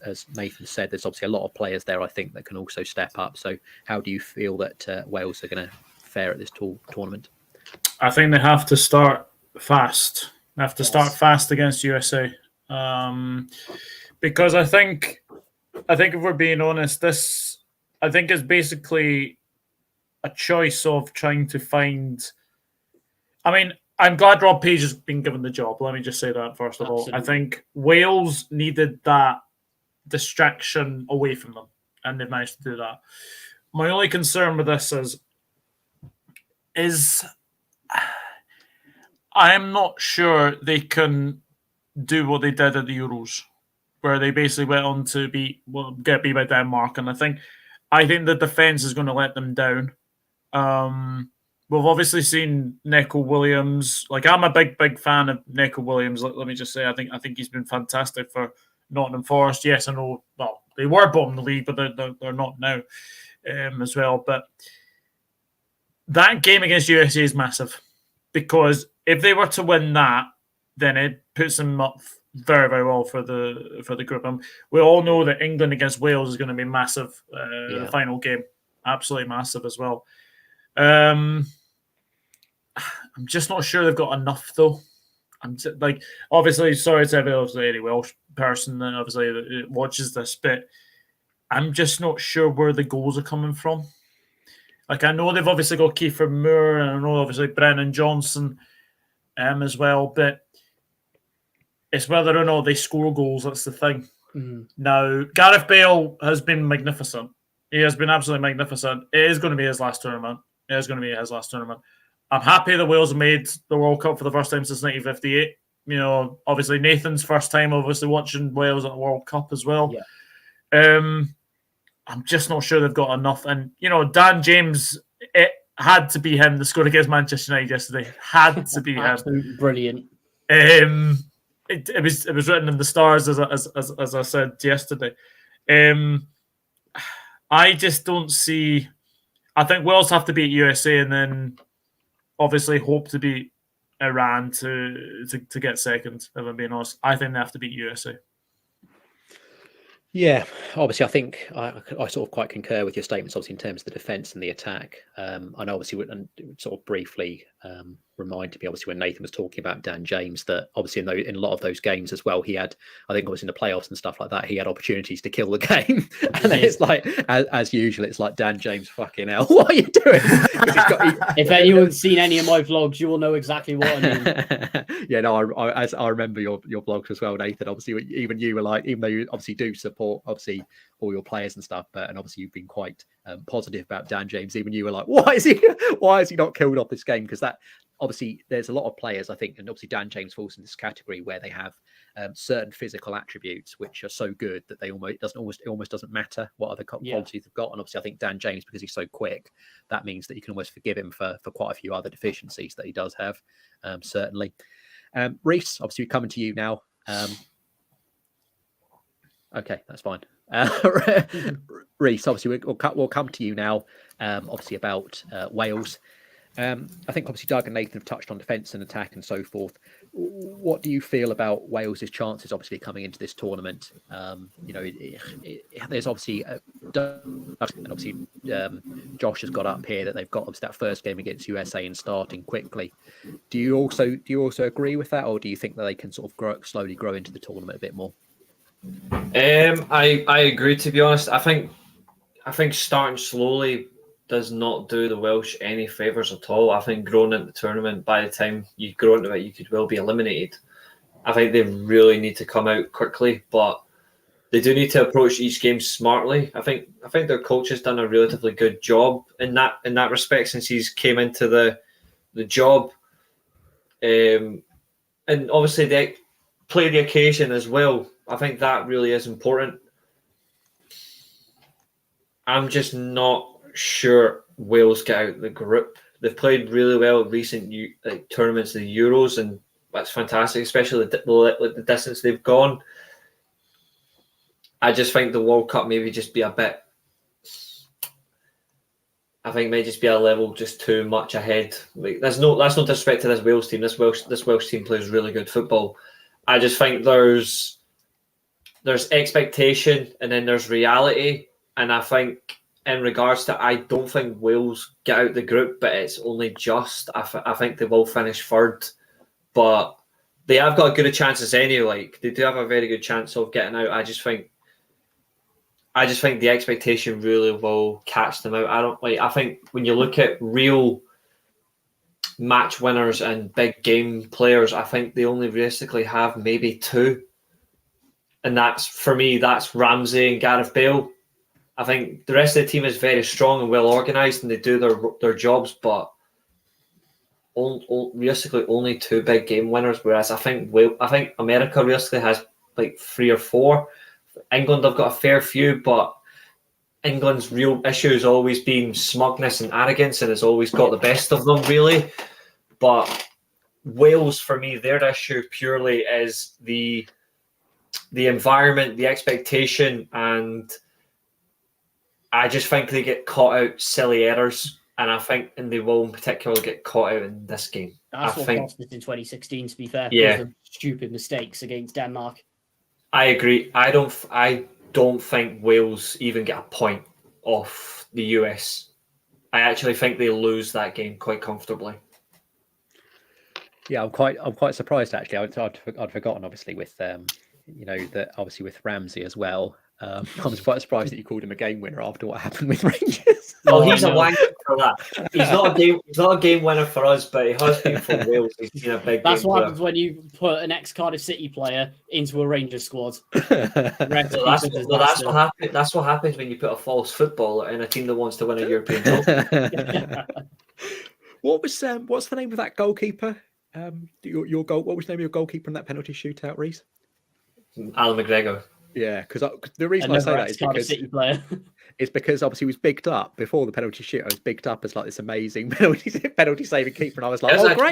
as Nathan said, there's obviously a lot of players there, I think, that can also step up. So, how do you feel that Wales are going to fare at this tournament? I think they have to start fast. They have to start fast against USA, because I think if we're being honest, this I think is basically a choice of trying to find. I mean, I'm glad Rob Page has been given the job. Let me just say that first of all. I think Wales needed that distraction away from them, and they've managed to do that. My only concern with this is I'm not sure they can do what they did at the Euros, where they basically went on to get beat by Denmark, and I think the defense is going to let them down. We've obviously seen Neco Williams. Like, I'm a big fan of Neco Williams. Let me just say, I think he's been fantastic for Nottingham Forest. Yes, I know. Well, they were bottom of the league, but they're not now as well. But that game against USA is massive, because if they were to win that, then it puts them up very, very well for the group. And we all know that England against Wales is going to be massive. The final game, absolutely massive as well. I'm just not sure they've got enough, though. Obviously, sorry to any Welsh person that obviously watches this, but I'm just not sure where the goals are coming from. Like, I know they've obviously got Kiefer Moore, and I know obviously Brennan Johnson as well, but it's whether or not they score goals. That's the thing. Now, Gareth Bale has been magnificent. He has been absolutely magnificent. It is going to be his last tournament. I'm happy that Wales made the World Cup for the first time since 1958. Obviously Nathan's first time watching Wales at the World Cup as well. I'm just not sure they've got enough. And, Dan James, it had to be him that scored against Manchester United yesterday. Had to be him. Absolutely brilliant. It was written in the stars, as I said yesterday. I just don't see. I think Wales have to beat USA and then obviously hope to beat Iran to get second. If I'm being honest, I think they have to beat USA. Yeah, obviously, I think I sort of quite concur with your statements, obviously, in terms of the defence and the attack. I know, obviously, and sort of briefly reminded me, obviously, when Nathan was talking about Dan James, that obviously in a lot of those games as well, he had, I think, obviously in the playoffs and stuff like that, he had opportunities to kill the game. And then it's like, as usual, it's like, Dan James, fucking hell, what are you doing? If anyone's seen any of my vlogs, you will know exactly what I mean. Yeah, no, I remember your vlogs as well, Nathan. Obviously, even you were like, even though you obviously do support obviously all your players and stuff, and obviously you've been quite positive about Dan James. Even you were like, why is he not killed off this game? Because that obviously there's a lot of players, I think, and obviously Dan James falls in this category where they have certain physical attributes which are so good that it almost doesn't matter what other qualities they've got. And obviously I think Dan James, because he's so quick, that means that you can almost forgive him for quite a few other deficiencies that he does have. Certainly. Reese, obviously we're coming to you now. Okay, that's fine. Reese, obviously we'll come to you now. Obviously about Wales. I think obviously Doug and Nathan have touched on defence and attack and so forth. What do you feel about Wales's chances, obviously coming into this tournament? There's obviously Josh has got up here that they've got obviously that first game against USA and starting quickly. Do you also agree with that, or do you think that they can sort of slowly grow into the tournament a bit more? I agree, to be honest. I think starting slowly does not do the Welsh any favours at all. I think growing into the tournament, by the time you grow into it, you could well be eliminated. I think they really need to come out quickly, but they do need to approach each game smartly. I think their coach has done a relatively good job in that respect since he's came into the job. And obviously they play the occasion as well. I think that really is important. I'm just not sure Wales get out the group. they've played really well in recent tournaments, the Euros, and that's fantastic, especially the distance they've gone. I just think the World Cup maybe just be a bit. I think it may just be a level just too much ahead. Like that's no disrespect to this Wales team. This Welsh team plays really good football. I just think there's expectation and then there's reality, and I think in regards to, I don't think Wales get out the group, but it's only just. I think they will finish third, but they have got good chances anyway. Like they do have a very good chance of getting out. I just think the expectation really will catch them out. I think when you look at real match winners and big game players, I think they only realistically have maybe two, and that's Ramsey and Gareth Bale. I think the rest of the team is very strong and well organised, and they do their jobs, but realistically only two big game winners. Whereas I think America realistically has like 3 or 4. England have got a fair few, but England's real issue has always been smugness and arrogance, and has always got the best of them, really. But Wales, for me, their issue purely is the environment, the expectation, and I just think they get caught out silly errors, and they will in particular get caught out in this game. That's what cost us in 2016, to be fair. Yeah. Because of stupid mistakes against Denmark. I agree. I don't think Wales even get a point off the US. I actually think they lose that game quite comfortably. Yeah, I'm quite surprised actually. I'd forgotten, obviously, with that obviously with Ramsey as well. I was quite surprised that you called him a game winner after what happened with Rangers. Oh, he's a wanker for that. He's not a game winner for us, but he has been for Wales. He's been a big. That's game what player. happens when you put an ex-Cardiff City player into a Rangers squad. That's what happens. That's what happens when you put a false footballer in a team that wants to win a European trophy. What's the name of that goalkeeper? Your goal. What was the name of your goalkeeper in that penalty shootout, Reese? Alan McGregor. Yeah, because the reason I say that is because City player. It's because obviously he was bigged up before the penalty shootout. He was bigged up as like this amazing penalty saving keeper, and I was like, oh great,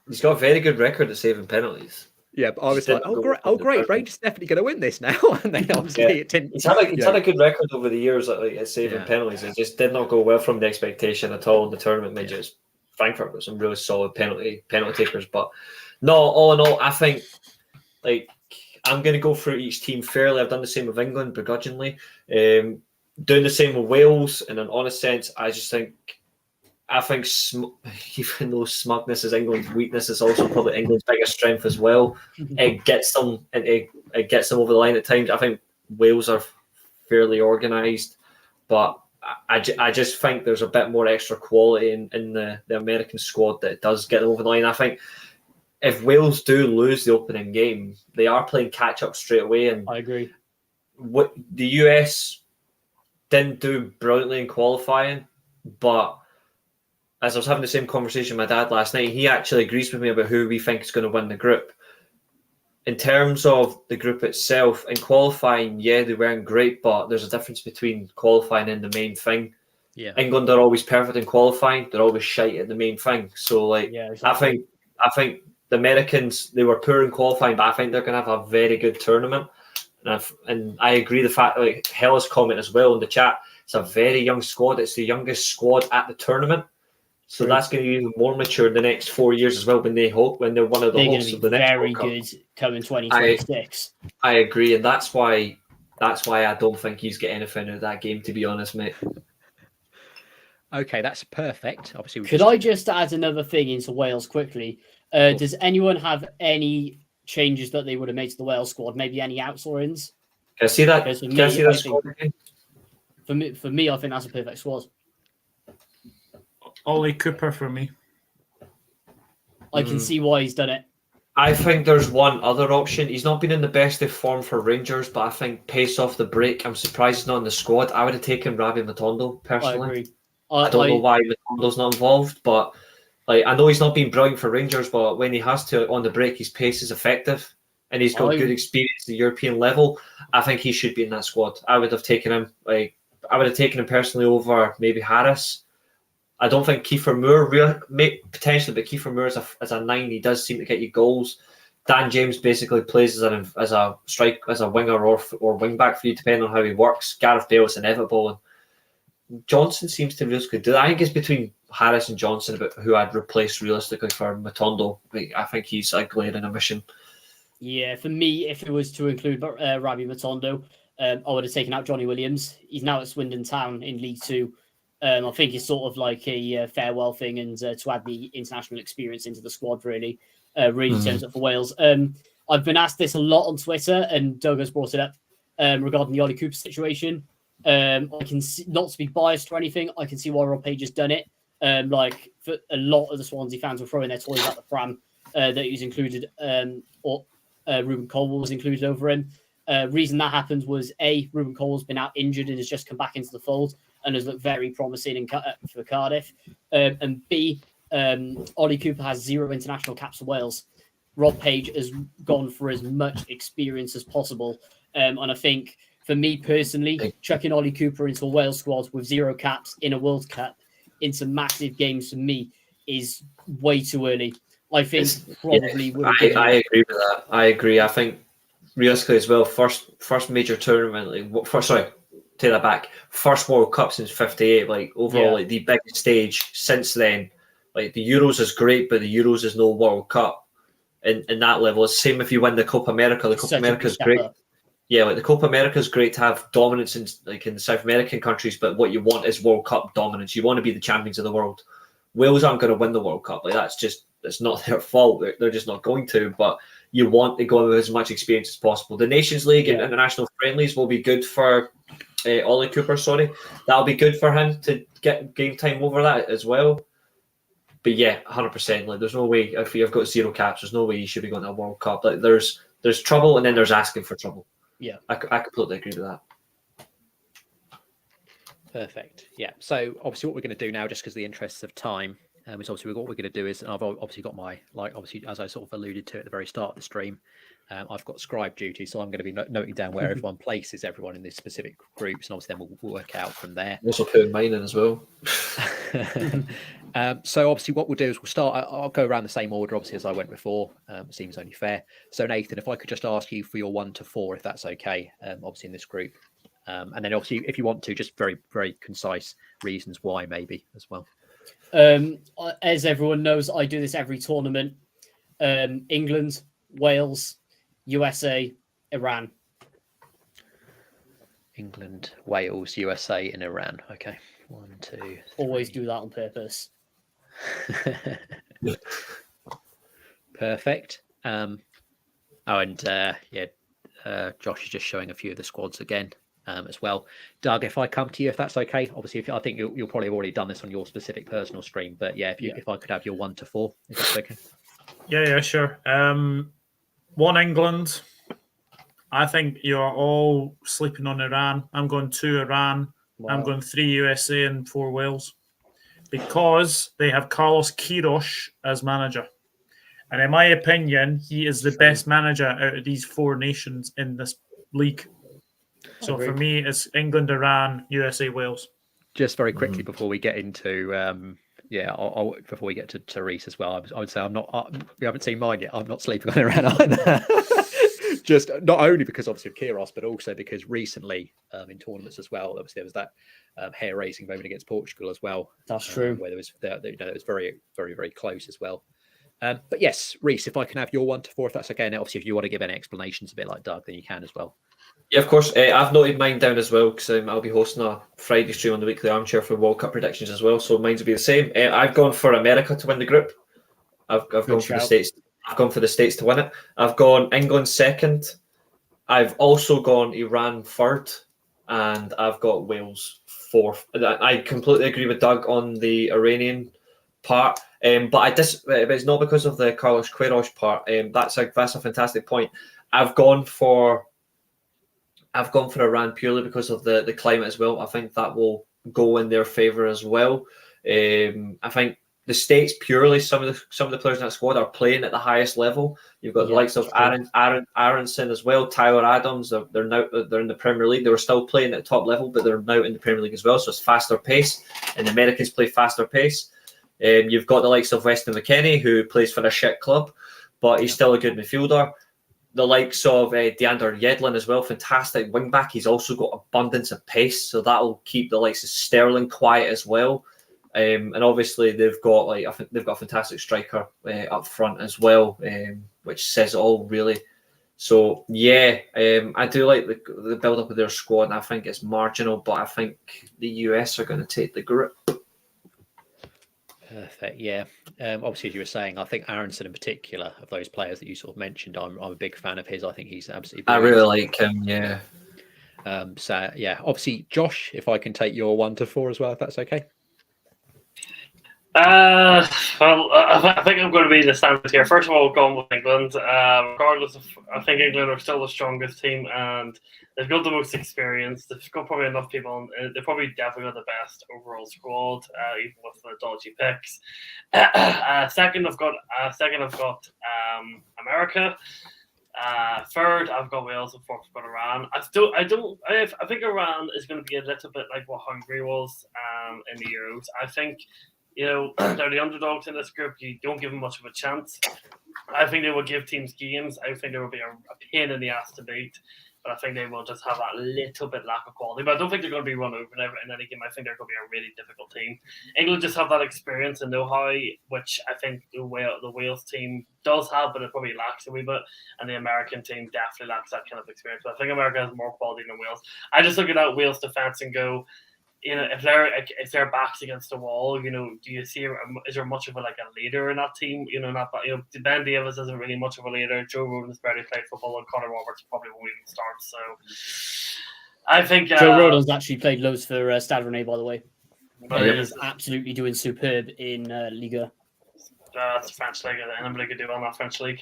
he's got a very good record at saving penalties. Yeah, but I was like, oh great, Rangers definitely going to win this now. And then obviously it didn't. He's had a good record over the years at saving penalties. It just did not go well from the expectation at all in the tournament. Midgets. Frankfurt got some really solid penalty takers, but no, all in all, I think I'm going to go through each team fairly. I've done the same with England begrudgingly. Doing the same with Wales in an honest sense. I think even though smugness is England's weakness, is also probably England's biggest strength as well. It gets them over the line at times. I think Wales are fairly organised, but I just think there's a bit more extra quality in the American squad that does get them over the line. I think if Wales do lose the opening game, they are playing catch up straight away. And I agree. What the US didn't do brilliantly in qualifying, but as I was having the same conversation with my dad last night, he actually agrees with me about who we think is going to win the group. In terms of the group itself, in qualifying, yeah, they weren't great, but there's a difference between qualifying and the main thing. Yeah. England are always perfect in qualifying; they're always shite at the main thing. So, exactly. I think the Americans, they were poor in qualifying, but I think they're going to have a very good tournament. And I agree the fact, like Hella's comment as well in the chat, it's a very young squad. It's the youngest squad at the tournament. So that's going to be even more mature in the next 4 years as well when they're one of the hosts of the next very good coming 2026. I agree, and that's why I don't think he's getting anything out of that game, to be honest, mate. Okay, that's perfect. Obviously, Could I just add another thing into Wales quickly? Does anyone have any changes that they would have made to the Wales squad? Maybe any outs or ins? Can I see that? Can I see that squad again? For me, I think that's a perfect squad. Ollie Cooper for me. I can see why he's done it. I think there's one other option. He's not been in the best of form for Rangers, but I think pace off the break. I'm surprised he's not in the squad. I would have taken Ravi Matondo personally. I agree. I don't know why Matondo's not involved, but I know he's not been brilliant for Rangers, but when he has to on the break, his pace is effective, and he's got good experience at the European level. I think he should be in that squad. I would have taken him. I would have taken him personally over maybe Harris. I don't think Kiefer Moore potentially, but Kiefer Moore as a 9, he does seem to get you goals. Dan James basically plays as a winger or wing back for you, depending on how he works. Gareth Bale is inevitable, and Johnson seems to really good. I think it's between Harris and Johnson about who I'd replace realistically for Matondo. I think he's a glaring omission. Yeah, for me, if it was to include Rabbi Matondo, I would have taken out Johnny Williams. He's now at Swindon Town in League Two. I think it's sort of like a farewell thing, and to add the international experience into the squad really turns up for Wales. I've been asked this a lot on Twitter, and Doug has brought it up regarding the Ollie Cooper situation. I can see, not to be biased or anything, I can see why Rob Page has done it. Like for a lot of the Swansea fans were throwing their toys out the pram that he was included, or Ruben Colwell was included over him. Reason that happened was Ruben Colwell's been out injured and has just come back into the fold and has looked very promising for Cardiff. And B, Ollie Cooper has 0 international caps for Wales. Rob Page has gone for as much experience as possible. And I think for me personally, chucking Ollie Cooper into a Wales squad with 0 caps in a World Cup into massive games for me is way too early. I think probably would have been. I agree with that. I agree. I think realistically as well, first major tournament, take that back. First World Cup since '58, like overall, like the biggest stage since then. Like the Euros is great, but the Euros is no World Cup in that level. It's the same if you win the Copa America. The Copa America is great. Yeah, like the Copa America is great to have dominance in the South American countries, but what you want is World Cup dominance. You want to be the champions of the world. Wales aren't going to win the World Cup. Like it's not their fault. They're just not going to. But you want to go with as much experience as possible. The Nations League and international friendlies will be good for Ollie Cooper. That'll be good for him to get game time over that as well. But yeah, 100%. Like, there's no way if you've got 0 caps, there's no way you should be going to a World Cup. Like, there's trouble, and then there's asking for trouble. Yeah, I completely agree with that. Perfect. Yeah. So obviously, what we're going to do now, just because of the interests of time, is obviously what we're going to do is, and I've obviously got my obviously as I sort of alluded to at the very start of the stream, I've got scribe duty, so I'm going to be noting down where everyone places everyone in these specific groups, and obviously then we'll work out from there. I'm also putting mine in as well. So obviously what we'll do is we'll start. I'll go around the same order, obviously, as I went before. Seems only fair. So Nathan, if I could just ask you for your 1 to 4, if that's okay, obviously in this group, and then obviously if you want to, just very, very concise reasons why, maybe as well. As everyone knows, I do this every tournament. England, Wales, USA, Iran. England, Wales, USA, and Iran. Okay, 1, 2, 3. Always do that on purpose. Perfect. Josh is just showing a few of the squads again as well. Doug, if I come to you, if that's okay. Obviously, I think you'll probably have already done this on your specific personal stream, but yeah, if I could have your 1 to 4, if that's okay. Yeah, sure. 1 England. I think you're all sleeping on Iran. I'm going 2 Iran. Wow. I'm going 3 USA and 4 Wales, because they have Carlos Queiroz as manager. And in my opinion, he is the best manager out of these 4 nations in this league. So for me, it's England, Iran, USA, Wales. Just very quickly before we get into before we get to Therese as well, I would say we haven't seen mine yet. I'm not sleeping on Iran either. Just not only because obviously of Queiroz, but also because recently in tournaments as well, obviously there was that hair raising moment against Portugal as well. That's true. Where there was it was very, very, very close as well. But yes, Reese, if I can have your 1 to 4, if that's okay. Now, obviously, if you want to give any explanations a bit like Doug, then you can as well. Yeah, of course. I've noted mine down as well, because I'll be hosting a Friday stream on the Weekly Armchair for World Cup predictions as well. So mine's will be the same. I've gone for America to win the group. I've gone for the States. I've gone for the States to win it. I've gone England second. I've also gone Iran third, and I've got Wales fourth. I completely agree with Doug on the Iranian part, but it's not because of the Carlos Queiroz part. That's a fantastic point. I've gone for Iran purely because of the climate as well. I think that will go in their favour as well. I think the States purely, some of the players in that squad are playing at the highest level. You've got the likes of Aronson as well, Tyler Adams. They're in the Premier League. They were still playing at top level, but they're now in the Premier League as well. So it's faster pace, and the Americans play faster pace. You've got the likes of Weston McKennie, who plays for a shit club, but he's still a good midfielder. The likes of Deander Yedlin as well, fantastic wing back. He's also got abundance of pace, so that'll keep the likes of Sterling quiet as well. And obviously they've got a fantastic striker up front as well, which says it all really. So yeah, I do like the build up of their squad, and I think it's marginal, but I think the US are going to take the group. Perfect. Yeah. Obviously, as you were saying, I think Aronson in particular, of those players that you sort of mentioned, I'm a big fan of his. I think he's absolutely brilliant. I really like him. Yeah. So yeah, obviously, Josh, if I can take your 1 to 4 as well, if that's okay. I think I'm going to be the standard here. First of all, going with England. Regardless of, I think England are still the strongest team, and they've got the most experience. They've got probably enough people. They're probably definitely got the best overall squad, even with the dodgy picks. Second, I've got America. Third, I've got Wales, and fourth, I've got Iran. I think Iran is going to be a little bit like what Hungary was in the Euros. I think, they're the underdogs in this group. You don't give them much of a chance. I think they will give teams games. I think there will be a pain in the ass to beat. But I think they will just have that little bit lack of quality. But I don't think they're going to be run over in any game. I think they're going to be a really difficult team. England just have that experience and know-how, which I think the Wales team does have, but it probably lacks a wee bit. And the American team definitely lacks that kind of experience. But I think America has more quality than Wales. I just look at that Wales defence and go, if their backs against the wall, do you see, is there much of a leader in that team? Ben Davies isn't really much of a leader. Joe Rodon's barely played football, and Connor Roberts probably won't even start. So I think Joe Rodon's actually played loads for Stade Rennais, by the way. He is absolutely doing superb in Liga. That's French league, and I'm really good do on that French league.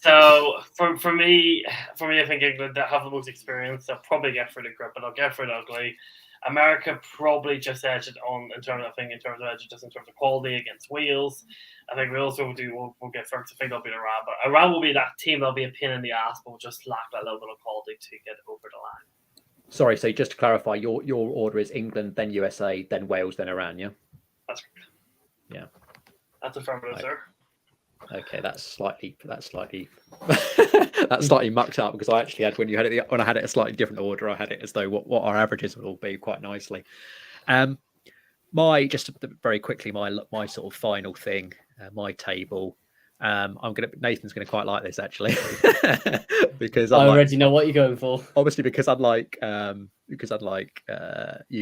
So for me, I think England have the most experience. They'll probably get through the group, but they'll get through it ugly. America probably just edged it on in terms of quality against Wales. I think Wales will get first. I think they'll beat Iran, but Iran will be that team. They'll be a pain in the ass, but will just lack that little bit of quality to get over the line. Sorry, so just to clarify, your order is England, then USA, then Wales, then Iran, yeah? That's correct. Yeah. That's affirmative, sir. Okay, that's slightly that's slightly mucked up, because I actually had when I had it a slightly different order, I had it as though what our averages would all be quite nicely. Very quickly, my sort of final thing, my table. Nathan's gonna quite like this actually, because I already know what you're going for. Obviously, because unlike you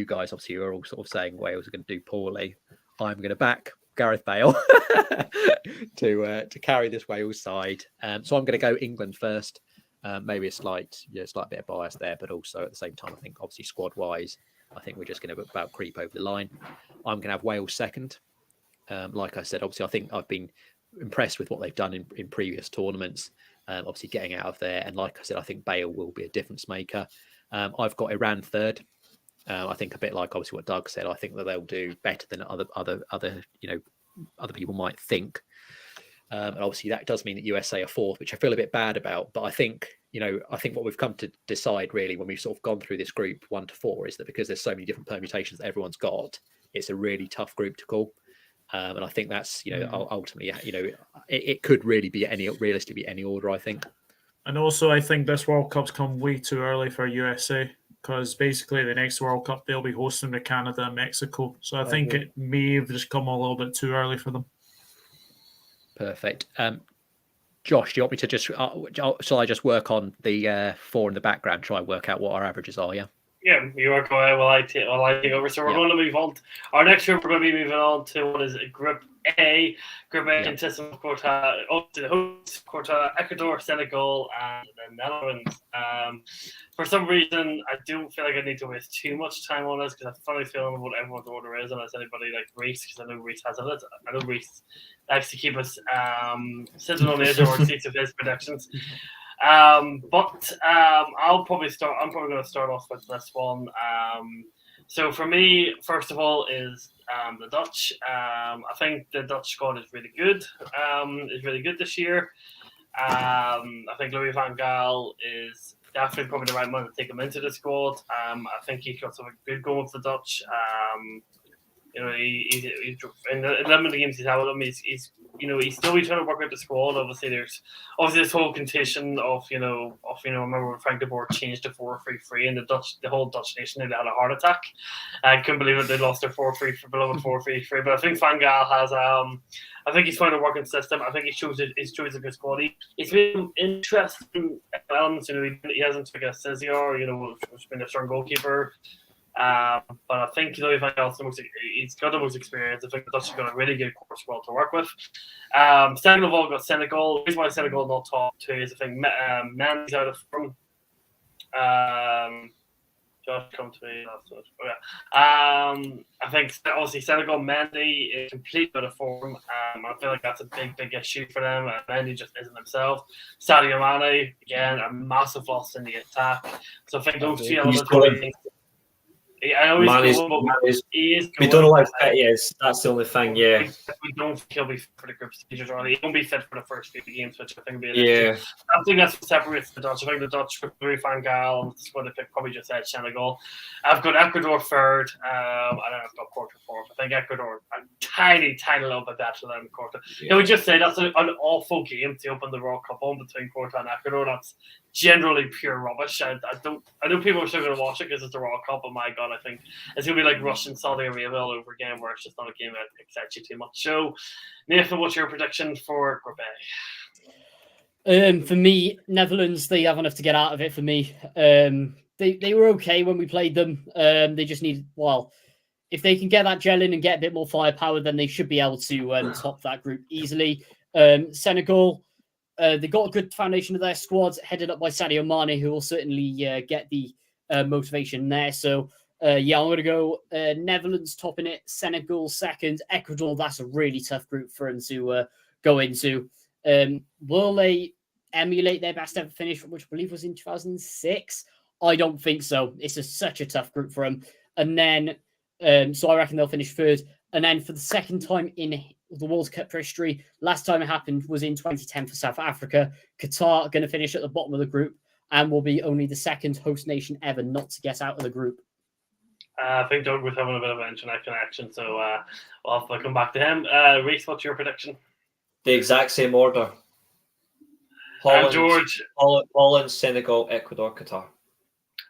guys, obviously you're all sort of saying Wales are going to do poorly. I'm going to back Gareth Bale to carry this Wales side. So I'm going to go England first. Maybe a slight bit of bias there, but also at the same time, I think obviously squad wise, I think we're just going to about creep over the line. I'm going to have Wales second. Like I said, obviously I think I've been impressed with what they've done in previous tournaments. Obviously getting out of there, and like I said, I think Bale will be a difference maker. I've got Iran third. I think a bit like obviously what Doug said. I think that they'll do better than other people might think. And obviously that does mean that USA are fourth, which I feel a bit bad about. But I think what we've come to decide really when we've sort of gone through this group 1 to 4 is that because there's so many different permutations that everyone's got, it's a really tough group to call. And I think that's ultimately it could really be realistically be any order, I think. And also I think this World Cup's come way too early for USA, because basically the next World Cup they'll be hosting to Canada and Mexico. So I think it may have just come a little bit too early for them. Perfect. Josh, do you want me to just shall I just work on the 4 in the background, try and work out what our averages are? Yeah, you work away while I take over. So we're going to move on. Our next group, we're going to be moving on to what is Group A. Group A consists of the host, Ecuador, Senegal, and the Netherlands. For some reason, I don't feel like I need to waste too much time on this, because I have a funny feeling what everyone's order is, unless anybody like Reese, because I know Reese has it. I know Reese likes to keep us sitting on the edge of our seats of his predictions. I'll probably start. I'm probably going to start off with this one. So for me, first of all, is the Dutch. I think the Dutch squad is really good. Is really good this year. I think Louis van Gaal is definitely probably the right man to take him into the squad. I think he's got some good going with the Dutch. He's in the limited games he's had with them. He's still trying to work with the squad. Obviously, there's this whole contention of remember when Frank de Boer changed to 4-3-3 and the whole Dutch nation had a heart attack. I couldn't believe it. They lost their 4-3 beloved 4-3-3. But I think Van Gaal has I think he's found a working system. I think he chose a good squad. He's been interesting elements. He hasn't took a Cesar, who's been a strong goalkeeper. But I think Louis van Gaal he's got the most experience. I think the Dutch have got a really good core squad to work with. Second of all, got Senegal. The reason why Senegal is not top two is I think Mendy's out of form. Josh, come to me. I think obviously Senegal, Mendy is completely out of form. I feel like that's a big issue for them. Mendy just isn't himself. Sadio Mane, again, a massive loss in the attack. So I think those two elements. I know he's going, but he is. We don't know how fit he is. That's the only thing. Yeah, we don't think he'll be fit for the group stages. Or he won't be fit for the first few games, which I think will be. Yeah, I think that's what separates the Dutch. I think the Dutch with Louis van Gaal, that's what they probably just said Senegal. I've got Ecuador third. I don't know if I've got Porto fourth. I think Ecuador a tiny little bit better than Porto. Yeah. We just say that's an awful game to open the World Cup on between Porto and Ecuador. That's generally pure rubbish. I know people are still going to watch it because it's the World Cup, but my God, I think it's going to be like Russia and Saudi Arabia all over again, where it's just not a game that excites you too much. So, Nathan, what's your prediction for Group A? For me, Netherlands, they have enough to get out of it for me. They were okay when we played them. They just need, if they can get that gel in and get a bit more firepower, then they should be able to top that group easily. Senegal, they got a good foundation of their squad, headed up by Sadio Mane, who will certainly get the motivation there. So, I'm going to go Netherlands topping it, Senegal second, Ecuador. That's a really tough group for them to go into. Will they emulate their best ever finish, which I believe was in 2006? I don't think so. It's such a tough group for them. And then, so I reckon they'll finish third. And then for the second time in the World Cup history, last time it happened was in 2010 for South Africa. Qatar are going to finish at the bottom of the group and will be only the second host nation ever not to get out of the group. I think Doug was having a bit of an internet connection, so we'll have to come back to him. Reese, what's your prediction? The exact same order. Holland, Senegal, Ecuador, Qatar.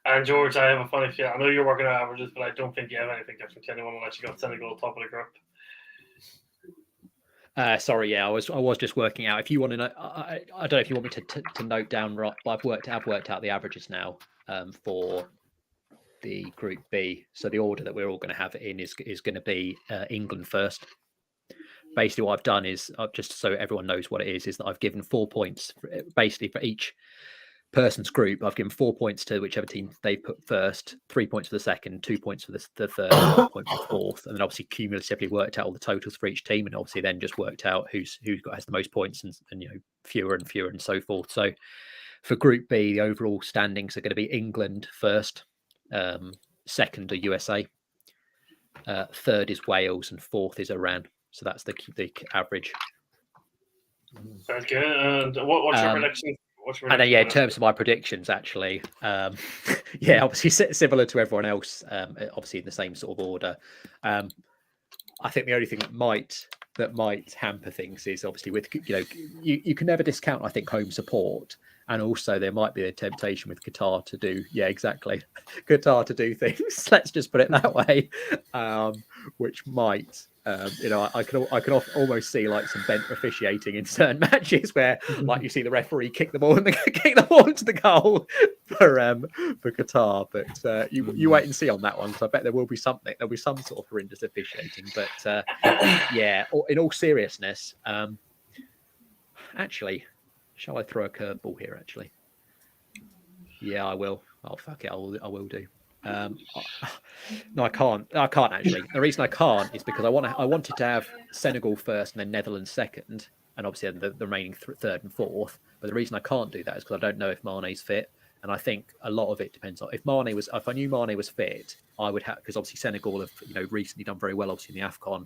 And George, I have a funny feeling. I know you're working on averages, but I don't think you have anything different to anyone unless you got Senegal top of the group. Sorry, I was just working out. If you want to know, I don't know if you want me to note down. Right, I've worked out the averages now for the Group B. So the order that we're all going to have it in is going to be England first. Basically, what I've done is, just so everyone knows what it is that I've given 4 points basically for each person's group. I've given 4 points to whichever team they put first, 3 points for the second, 2 points for the third, 1 point for the fourth, and then obviously cumulatively worked out all the totals for each team, and obviously then just worked out who's has the most points and fewer and so forth. So for Group B, the overall standings are going to be England first, second are USA, third is Wales, and fourth is Iran. So that's the average. Sounds good. And what's your prediction? And then, in terms of my predictions, actually, obviously similar to everyone else, obviously in the same sort of order. I think the only thing that might hamper things is obviously with you can never discount, I think, home support, and also there might be a temptation with Qatar to do Qatar to do things. Let's just put it that way, which might. I can almost see like some bent officiating in certain matches where, like, you see the referee kick the ball into the goal for Qatar. But you wait and see on that one. So I bet there will be something. There'll be some sort of horrendous officiating. But in all seriousness, actually, shall I throw a curveball here? Actually, yeah, I will. Oh fuck it, I will do. No, I can't actually. The reason I can't is because I wanted to have Senegal first and then Netherlands second, and obviously the remaining third and fourth. But the reason I can't do that is because I don't know if Mane's fit, And I think a lot of it depends on if I knew Mane was fit, I would have, because obviously Senegal have recently done very well, obviously in the AFCON,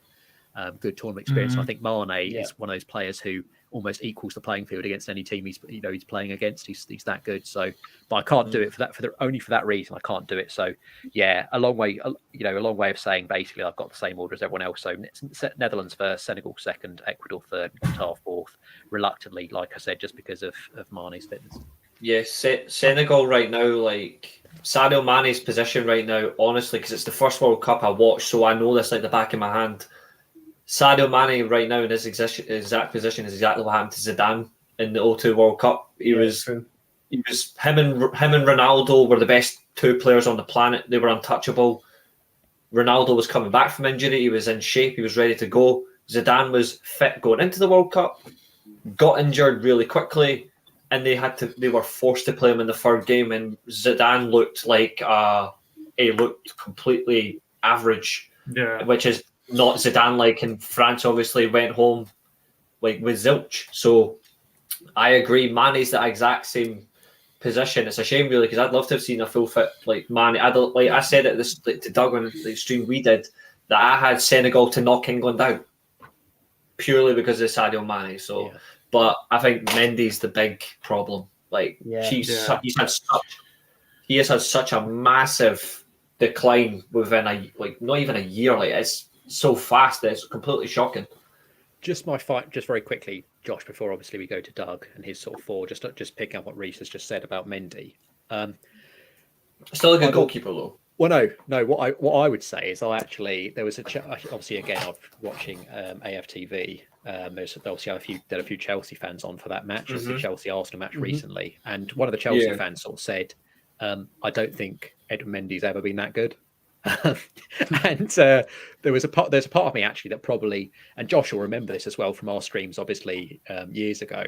good tournament experience. I think Mane is one of those players who almost equals the playing field against any team he's playing against. He's that good. So, but I can't do it only for that reason. I can't do it. So, yeah, a long way of saying basically I've got the same order as everyone else. So Netherlands first, Senegal second, Ecuador third, Qatar fourth. Reluctantly, like I said, just because of Mane's fitness. Yes, Senegal right now, like Sadio Mane's position right now, honestly, because it's the first World Cup I watched, so I know this like the back of my hand. Sadio Mane right now in his exact position is exactly what happened to Zidane in the 2002 World Cup. Him and Ronaldo were the best two players on the planet. They were untouchable. Ronaldo was coming back from injury. He was in shape. He was ready to go. Zidane was fit going into the World Cup, got injured really quickly, and they were forced to play him in the third game. And Zidane looked like he looked completely average, which is not Zidane like. And France obviously went home like with zilch. So I agree, Mane's the exact same position. It's a shame really, because I'd love to have seen a full fit like Mane. I said it to Doug on the stream we did, that I had Senegal to knock England out purely because of Sadio Mane. So but I think Mendy's the big problem. Like he has had such a massive decline within not even a year. Like it's so fast that it's completely shocking. Just very quickly, Josh, before obviously we go to Doug and his sort of four, just picking up what Reece has just said about Mendy. Still a good goalkeeper though. Well, no. What I would say is there was obviously again I'm watching AFTV. There's obviously there are a few Chelsea fans on for that match. It was the Chelsea Arsenal match recently, and one of the Chelsea fans sort of said, "I don't think Edmund Mendy's ever been that good." And there's a part of me actually that probably, and Josh will remember this as well from our streams, obviously years ago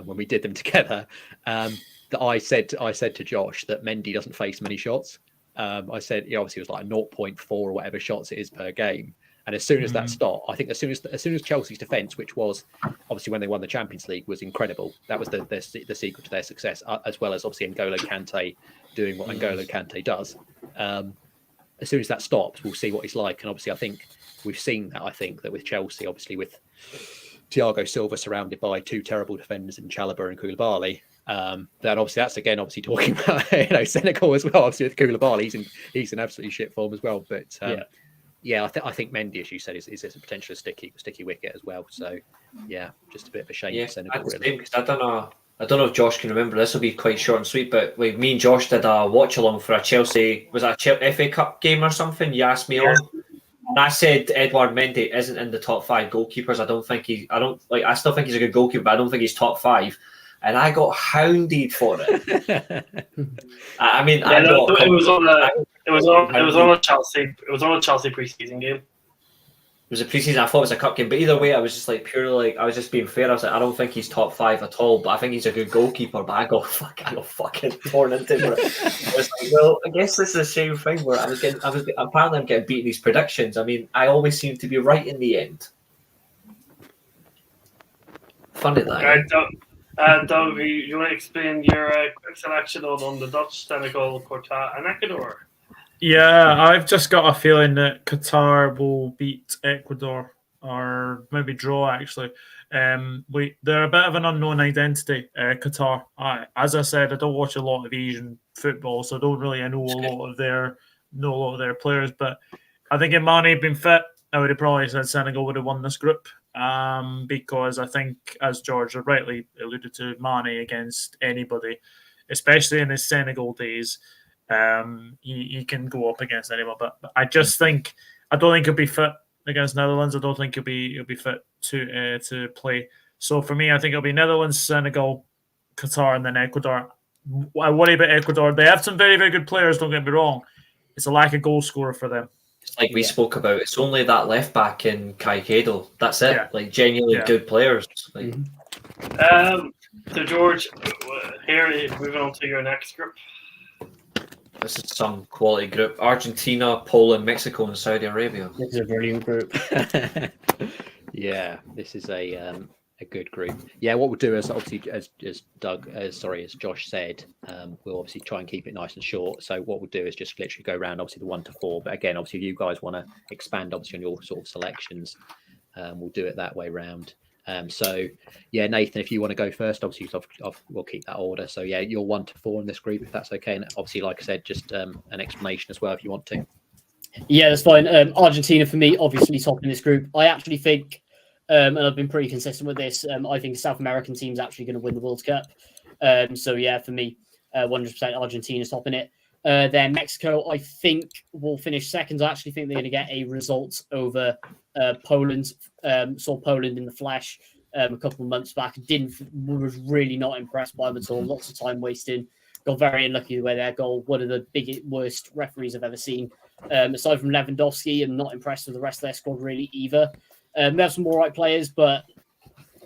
when we did them together. That I said to Josh that Mendy doesn't face many shots. I said obviously it was like 0.4 or whatever shots it is per game. And as soon as that stopped, I think as soon as Chelsea's defence, which was obviously when they won the Champions League, was incredible. That was the secret to their success, as well as obviously N'Golo Kante doing what N'Golo Kante does. As soon as that stops, we'll see what he's like. And obviously, I think we've seen that. I think that with Chelsea, obviously with Thiago Silva surrounded by two terrible defenders in Chalobah and Koulibaly. Then obviously that's again obviously talking about Senegal as well. Obviously with Koulibaly, he's in absolutely shit form as well. But I think Mendy, as you said, is a potential sticky wicket as well. So yeah, just a bit of a shame for Senegal. Really. I don't know if Josh can remember. This will be quite short and sweet. But like me and Josh did a watch along for a Chelsea. Was that a FA Cup game or something? You asked me on. And I said Edouard Mendy isn't in the top 5 goalkeepers. I still think he's a good goalkeeper, but I don't think he's top 5. And I got hounded for it. I mean, it was on a Chelsea preseason game. It was a preseason. I thought it was a cup game, but either way, I was just like purely I was just being fair. I was like, I don't think he's top 5 at all, but I think he's a good goalkeeper. But I got fucking torn into it. I was like, well, I guess this is the same thing where I'm getting beaten these predictions. I mean, I always seem to be right in the end. Funny that. Doug, you want to explain your quick selection on the Dutch, Senegal, Qatar, and Ecuador? Yeah, I've just got a feeling that Qatar will beat Ecuador, or maybe draw actually. They're a bit of an unknown identity, Qatar. As I said, I don't watch a lot of Asian football, so I don't really know a lot of their players. But I think if Mane had been fit, I would have probably said Senegal would have won this group. Because I think, as George rightly alluded to, Mane against anybody, especially in his Senegal days, he can go up against anyone. But I don't think he'll be fit against Netherlands. I don't think he'll be fit to play. So for me, I think it'll be Netherlands, Senegal, Qatar, and then Ecuador. I worry about Ecuador. They have some very, very good players, don't get me wrong. It's a lack of goal scorer for them. Like we spoke about, it's only that left back in Caicedo. That's it. Yeah. Like genuinely good players. Like. So George, here moving on to your next group. This is some quality group: Argentina, Poland, Mexico, and Saudi Arabia. This is a brilliant group. Yeah, this is a a good group. Yeah, what we'll do is obviously, as Josh said, we'll obviously try and keep it nice and short. So what we'll do is just literally go around obviously the 1 to 4. But again, obviously, if you guys want to expand obviously on your sort of selections, we'll do it that way round. So yeah, Nathan, if you want to go first, obviously we'll keep that order. So yeah, you're 1 to 4 in this group, if that's okay. And obviously, like I said, just an explanation as well if you want to. Yeah, that's fine. Argentina for me, obviously top in this group. I actually think, and I've been pretty consistent with this, I think South American team's actually going to win the World Cup. So yeah, for me, 100% Argentina's top in it. Then Mexico, I think, will finish second. I actually think they're going to get a result over Poland. Saw Poland in the flesh a couple of months back. Was really not impressed by them at all. Lots of time wasting. Got very unlucky the way their goal. One of the worst referees I've ever seen. Aside from Lewandowski, I'm not impressed with the rest of their squad really either. They have some all right players, but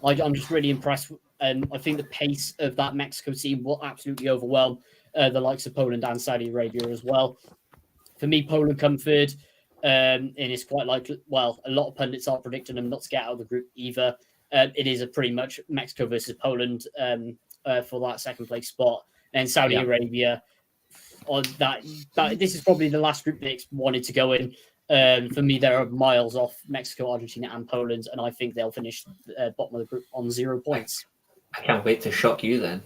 I'm just really impressed. And I think the pace of that Mexico team will absolutely overwhelm the likes of Poland and Saudi Arabia as well. For me, Poland come third. And it's quite likely, well, a lot of pundits are predicting them not to get out of the group either. It is a pretty much Mexico versus Poland for that second place spot. And Saudi Arabia, this is probably the last group they wanted to go in. For me, they're miles off Mexico, Argentina, and Poland, and I think they'll finish bottom of the group on 0 points. I can't wait to shock you then.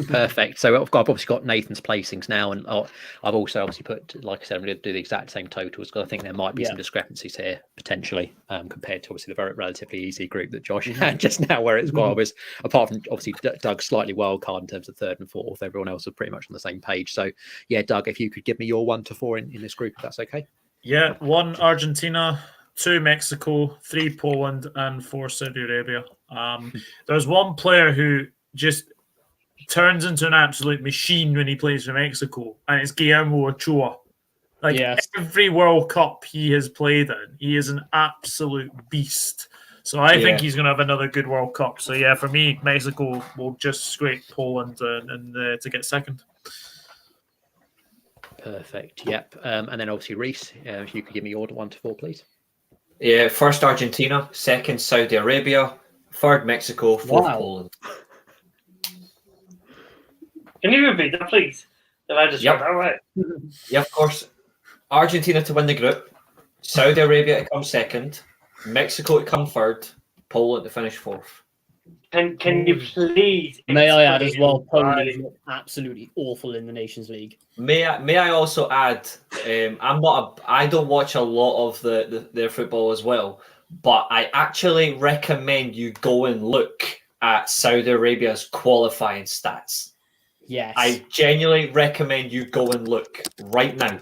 Perfect. So I've obviously got Nathan's placings now, and I've also obviously put, like I said, I'm going to do the exact same totals because I think there might be some discrepancies here potentially compared to obviously the very relatively easy group that Josh had just now, where it's was apart from obviously Doug slightly wild card in terms of third and fourth. Everyone else was pretty much on the same page. So yeah, Doug, if you could give me your 1 to 4 in this group, if that's okay. Yeah, 1 Argentina, 2 Mexico, 3 Poland, and 4 Saudi Arabia. There's one player who just turns into an absolute machine when he plays for Mexico, and it's Guillermo Ochoa. Every World Cup he has played in, he is an absolute beast. So I think he's going to have another good World Cup. So yeah, for me, Mexico will just scrape Poland and to get second. Perfect. Yep. And then obviously Reese, if you could give me your 1 to 4, please. Yeah, first Argentina, second Saudi Arabia, third Mexico, fourth Poland. Can you repeat that, please? Did I just heard that right? Yeah, of course. Argentina to win the group, Saudi Arabia to come second, Mexico to come third, Poland to finish fourth. Can you please? May I add as well, Poland is absolutely awful in the Nations League. May I also add? I don't watch a lot of their football as well, but I actually recommend you go and look at Saudi Arabia's qualifying stats. Yes. I genuinely recommend you go and look right now.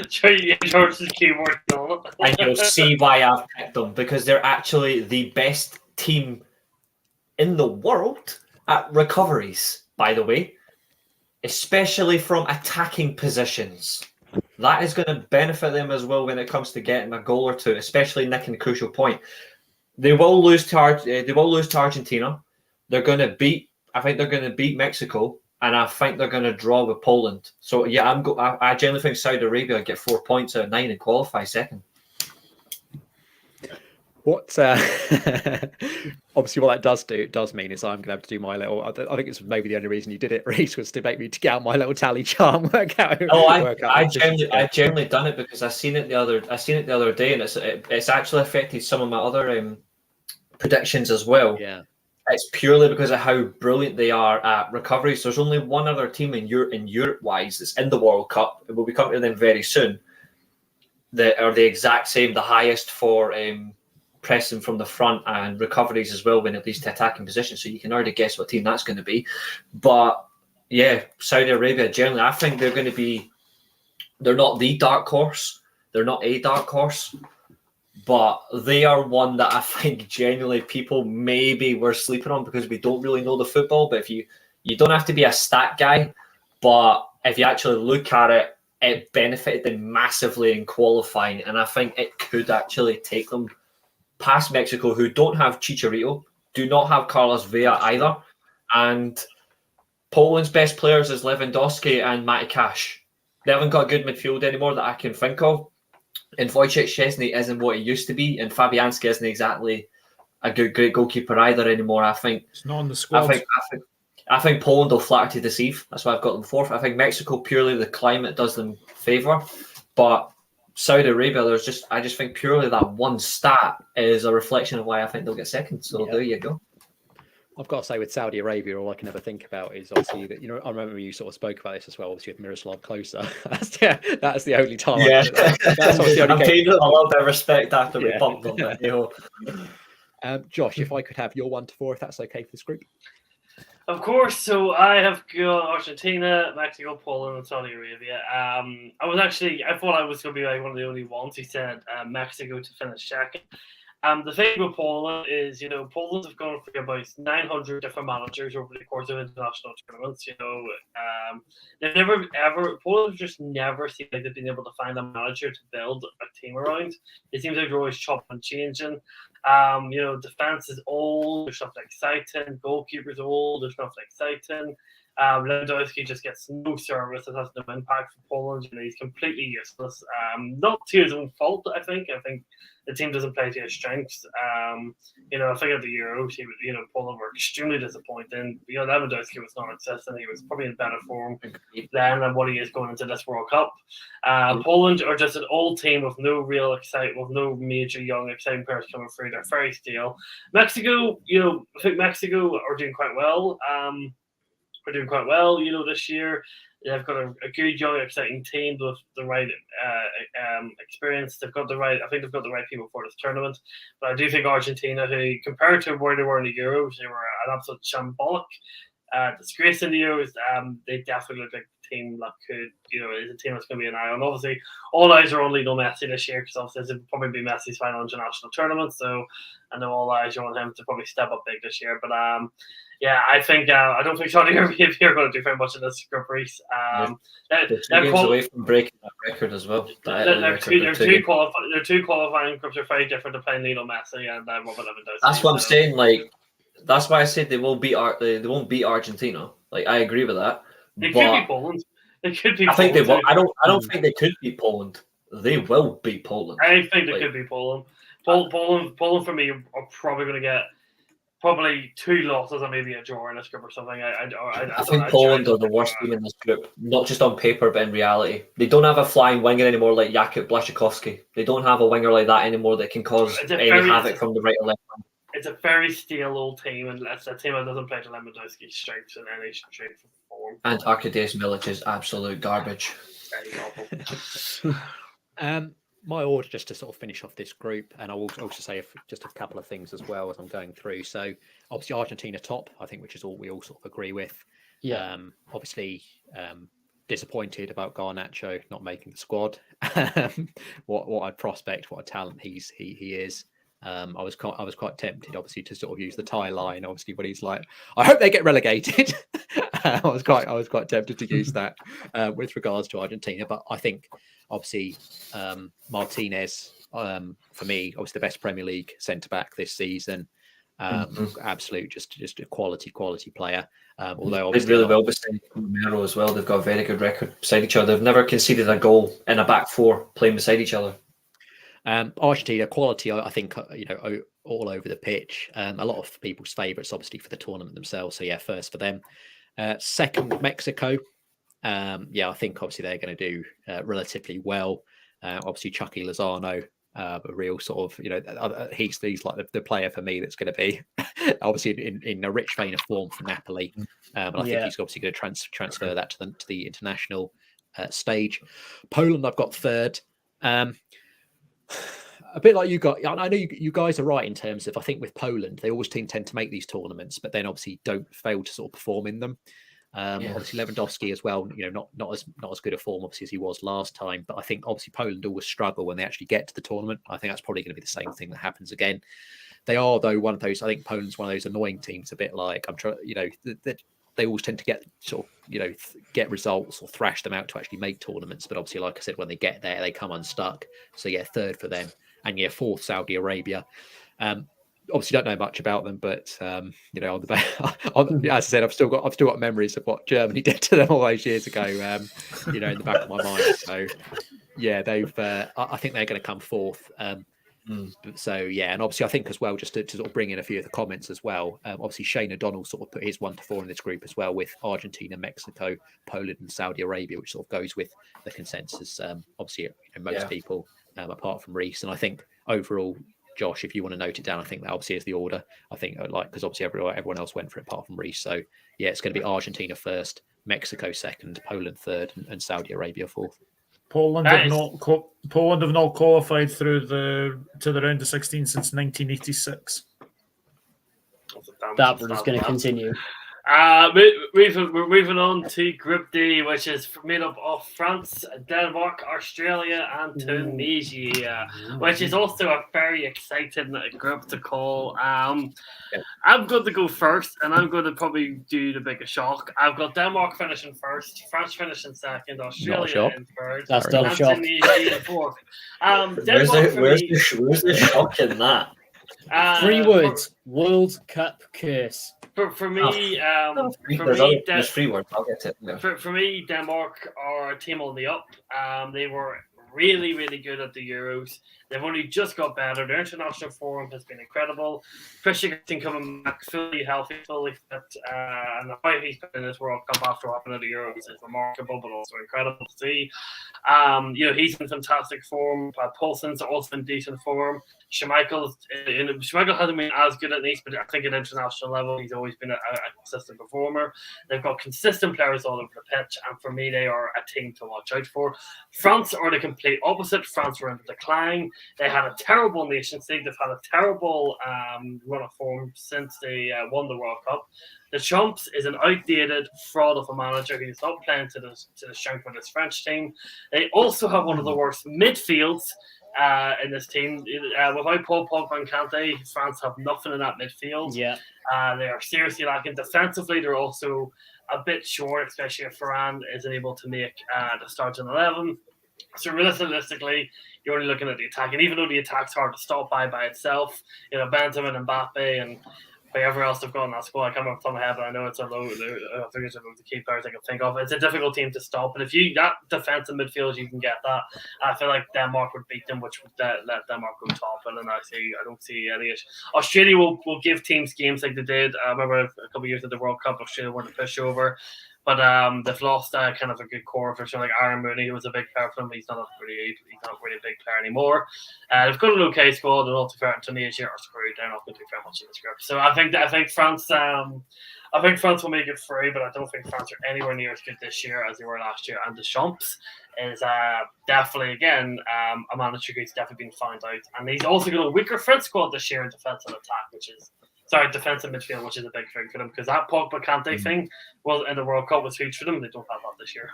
Show you George's keyboard. And you'll see why I've picked them, because they're actually the best team in the world at recoveries, by the way, especially from attacking positions. That is going to benefit them as well when it comes to getting a goal or two, especially nicking a crucial point. They will lose to Argentina. I think they're going to beat Mexico, and I think they're going to draw with Poland. So yeah, I generally think Saudi Arabia will get 4 points out of 9 and qualify second. What obviously what that does mean is I'm going to have to do my little. I think it's maybe the only reason you did it, Reese, was to make me to get out my little tally chart and work out. I generally done it because I seen it the other day, and it's actually affected some of my other predictions as well. Yeah. It's purely because of how brilliant they are at recovery. So there's only one other team in Europe-wise that's in the World Cup. We'll be coming to them very soon. That are the exact same, the highest for pressing from the front and recoveries as well when it leads to attacking position. So you can already guess what team that's going to be. But yeah, Saudi Arabia generally, I think they're going to be. They're not the dark horse. They're not a dark horse. But they are one that I think genuinely people maybe were sleeping on because we don't really know the football. But if you don't have to be a stat guy, but if you actually look at it, it benefited them massively in qualifying. And I think it could actually take them past Mexico, who don't have Chicharito, do not have Carlos Vela either. And Poland's best players is Lewandowski and Matty Cash. They haven't got a good midfield anymore that I can think of. And Wojciech Szczesny isn't what he used to be, and Fabianski isn't exactly a great goalkeeper either anymore. I think It's not on the squad. I think Poland will flatter to deceive. That's why I've got them fourth. I think Mexico, purely the climate does them favour, but Saudi Arabia, I just think purely that one stat is a reflection of why I think they'll get second. So there you go. I've got to say, with Saudi Arabia, all I can ever think about is obviously that, I remember you sort of spoke about this as well, obviously with Miroslav Klose. That's the only time. Yeah, that's obviously the only I'm paying them a lot of respect after we bumped them. Josh, if I could have your 1 to 4, if that's okay for this group. Of course. So I have got Argentina, Mexico, Poland, and Saudi Arabia. I thought I was going to be like one of the only ones who said Mexico to finish second. The thing with Poland is, Poland have gone through about 900 different managers over the course of international tournaments. They've Poland just never seemed like they've been able to find a manager to build a team around. It seems like they're always chopping and changing. Defense is old. There's nothing exciting. Goalkeeper's old. There's nothing exciting. Lewandowski just gets no service. It has no impact for Poland. He's completely useless. Not to his own fault, I think. I think the team doesn't play to his strengths. I think at the Euros, Poland were extremely disappointing. Lewandowski was non-existent. He was probably in better form then than what he is going into this World Cup. Poland are just an old team with no real excitement, with no major young exciting players coming through. They're very stale. Mexico, I think Mexico are doing quite well. This year. They've got a good, young, exciting team with the right experience. I think they've got the right people for this tournament. But I do think Argentina, who compared to where they were in the Euros, they were an absolute shambolic disgrace in the Euros. They definitely look like a team that could, is a team that's going to be an eye on. Obviously, all eyes are on Lionel Messi this year because obviously this will probably be Messi's final international tournament. So I know all eyes are on him to probably step up big this year. But I think I don't think Saudi Arabia are going to do very much in this group race. They're 2 games away from breaking that record as well. Their two qualifying groups are very different to playing Lionel Messi and Robert Lewandowski. That's what I'm saying. That's why I said they won't beat Argentina. I agree with that. They could be Poland. They could be. I think they will. I don't think they could beat Poland. They will beat Poland. I think they could beat Poland. Poland for me are probably going to get probably 2 losses and maybe a draw in this group or something. I think Poland are the worst team in this group, not just on paper but in reality. They don't have a flying winger anymore like Jakub Blaszczykowski. They don't have a winger like that anymore that can cause any havoc from the right or left hand. It's a very stale old team, and it's a team that doesn't play to Lewandowski's strengths in any shape or form. And Arkadiusz Milik is absolute garbage. My order, just to sort of finish off this group, and I will also say just a couple of things as well as I'm going through. So obviously Argentina top, I think, which is all we all sort of agree with. Yeah. Obviously, disappointed about Garnacho not making the squad. What a prospect, what a talent he is. I was quite tempted, obviously, to sort of use the tie line, obviously, when he's like, I hope they get relegated. I was quite tempted to use that with regards to Argentina, but I think obviously Martinez, for me, obviously the best Premier League centre back this season. Absolute, just a quality player. Although they've really well beside Romero as well. They've got a very good record beside each other. They've never conceded a goal in a back four playing beside each other. Argentina quality, I think, all over the pitch. A lot of people's favourites, obviously, for the tournament themselves. So yeah, first for them. Second, Mexico. I think obviously they're going to do relatively well. Obviously, Chucky Lozano, a real sort of, he's like the player for me that's going to be obviously in a rich vein of form for Napoli. And I think he's obviously going to transfer that to the international stage. Poland, I've got third. A bit like you got, I know you guys are right in terms of, I think with Poland, they always tend to make these tournaments, but then obviously don't fail to sort of perform in them. Obviously Lewandowski as well, not as good a form obviously as he was last time, but I think obviously Poland always struggle when they actually get to the tournament. I think that's probably going to be the same thing that happens again. They are, though, one of those, I think Poland's one of those annoying teams, a bit like, I'm trying, that they always tend to get sort of, get results or thrash them out to actually make tournaments. But obviously, like I said, when they get there, they come unstuck. So yeah, third for them. And yeah, fourth, Saudi Arabia. Obviously don't know much about them, but as I said, I've still got memories of what Germany did to them all those years ago, in the back of my mind. So yeah, I think they're going to come fourth. So yeah, and obviously I think as well, just to sort of bring in a few of the comments as well. Obviously Shane O'Donnell sort of put his 1-4 in this group as well, with Argentina, Mexico, Poland, and Saudi Arabia, which sort of goes with the consensus. Obviously, most people, apart from Reese, and I think overall, Josh, if you want to note it down, I think that obviously is the order. I think because obviously everyone else went for it apart from Reese. So yeah, it's going to be Argentina first, Mexico second, Poland third, and Saudi Arabia fourth. Poland have not qualified to the round of 16 since 1986. That was going to continue. We're moving on to Group D, which is made up of France, Denmark, Australia, and Tunisia, which is also a very exciting group to call. I'm going to go first, and I'm going to probably do the biggest shock. I've got Denmark finishing first, France finishing second, Australia in third, That's not a shock. Tunisia in fourth. Where's the shock in that? 3 words: World Cup curse. For me, there's 3 words. I'll get it. Yeah. For me, Denmark are a team on the up. They were really, really good at the Euros. They've only just got better. Their international form has been incredible. Christian coming back fully healthy, fully fit, and the way he's been in this World Cup after happening at the Euros is remarkable, but also incredible to see. He's in fantastic form. Poulsen's also in decent form. Schmeichel hasn't been as good at Nice, but I think at international level, he's always been a consistent performer. They've got consistent players all over the pitch, and for me, they are a team to watch out for. France are the complete opposite. France were in decline. They had a terrible Nations League. They've had a terrible run of form since they won the World Cup. The Champs is an outdated fraud of a manager who's not playing to the strength of this French team. They also have one of the worst midfields in this team. Without Paul Pogba and Kante, France have nothing in that midfield. Yeah, they are seriously lacking defensively. They're also a bit short, especially if Varane isn't able to make the starting 11. So realistically, you're only looking at the attack, and even though the attack's hard to stop by itself, Benzema and Mbappe and whoever else they've got in that squad, I can't remember off the top of my head, but I know it's a low. I think it's the key players I can think of. It's a difficult team to stop, but if that defensive midfield, you can get that. I feel like Denmark would beat them, which would let Denmark go top. And then I don't see any issue. Australia will give teams games like they did. I remember a couple of years at the World Cup, Australia weren't a pushover. But they've lost kind of a good core for someone like Aaron Mooney, who was a big player for them. He's not really a big player anymore. They've got an okay squad, and also fair Tunisia are screwed. They're not going to do very much in this group. So I think France. I think France will make it through, but I don't think France are anywhere near as good this year as they were last year. And Deschamps is definitely again a manager who's definitely been found out, and he's also got a weaker French squad this year in defense and attack, defensive midfield, which is a big thing for them, because that Pogba Kante thing in the World Cup was huge for them. They don't have that this year.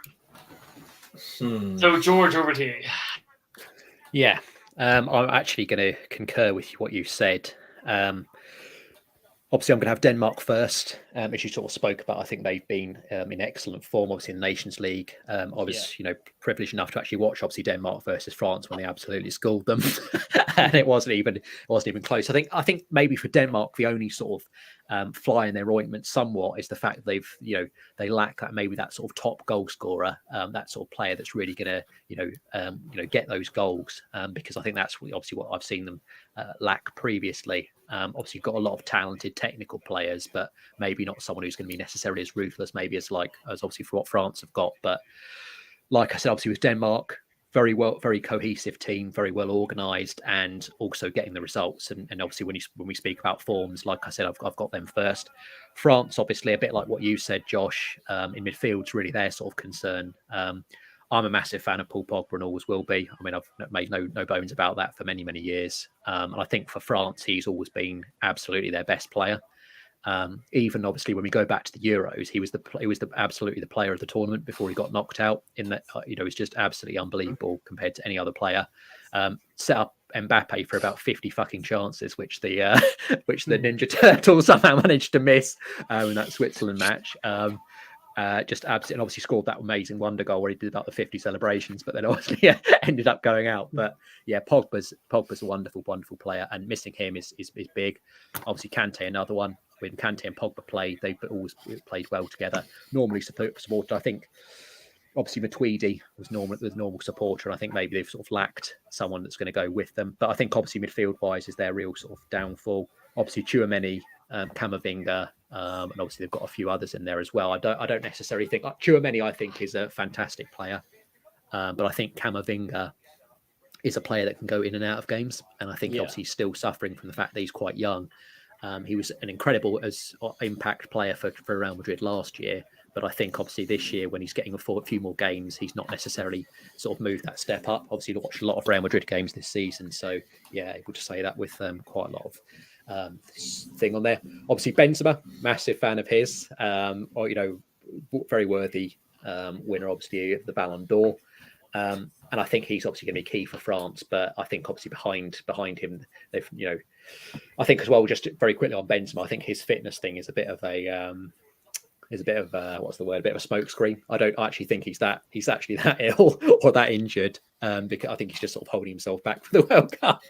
So, George, over to you. Yeah, I'm actually going to concur with what you said. Obviously, I'm going to have Denmark first, as you sort of spoke about. I think they've been in excellent form, obviously in the Nations League. I was, privileged enough to actually watch, obviously, Denmark versus France when they absolutely schooled them, and it wasn't even close. I think maybe for Denmark, the only sort of fly in their ointment somewhat is the fact that they lack that sort of top goal scorer, that sort of player that's really going to get those goals, because I think that's obviously what I've seen them lack previously. Obviously, you've got a lot of talented technical players, but maybe not someone who's going to be necessarily as ruthless, maybe as obviously for what France have got. But like I said, obviously with Denmark, very cohesive team, very well organised, and also getting the results. And obviously when we speak about forms, like I said, I've got them first. France, obviously, a bit like what you said, Josh, in midfield's really their sort of concern. I'm a massive fan of Paul Pogba and always will be. I mean, I've made no bones about that for many, many years. And I think for France, he's always been absolutely their best player. Even obviously when we go back to the Euros, he was absolutely the player of the tournament before he got knocked out. In that, it's just absolutely unbelievable compared to any other player. Set up Mbappe for about 50 fucking chances, which the Ninja Turtles somehow managed to miss in that Switzerland match. Just absolutely, and obviously scored that amazing wonder goal where he did about the 50 celebrations, but then obviously ended up going out. But yeah, Pogba's a wonderful, wonderful player, and missing him is big. Obviously, Kante, another one. When Kante and Pogba played, they've always played well together. Normally supported. I think obviously Matuidi was normal supporter. And I think maybe they've sort of lacked someone that's going to go with them. But I think obviously midfield-wise is their real sort of downfall. Obviously Tchouaméni, Camavinga, and obviously they've got a few others in there as well. I don't necessarily think Tchouaméni, I think, is a fantastic player, but I think Camavinga is a player that can go in and out of games, and I think obviously he's still suffering from the fact that he's quite young. He was an incredible impact player for Real Madrid last year, but I think obviously this year when he's getting a few more games, he's not necessarily sort of moved that step up. Obviously, I watched a lot of Real Madrid games this season, so yeah, able to say that with quite a lot of thing on there. Obviously, Benzema, massive fan of his, very worthy winner, obviously the Ballon d'Or, and I think he's obviously going to be key for France. But I think obviously behind him, they've I think as well. Just very quickly on Benzema, I think his fitness thing is a bit of a what's the word? A bit of a smokescreen. I don't actually think he's actually that ill or that injured. Because I think he's just sort of holding himself back for the World Cup.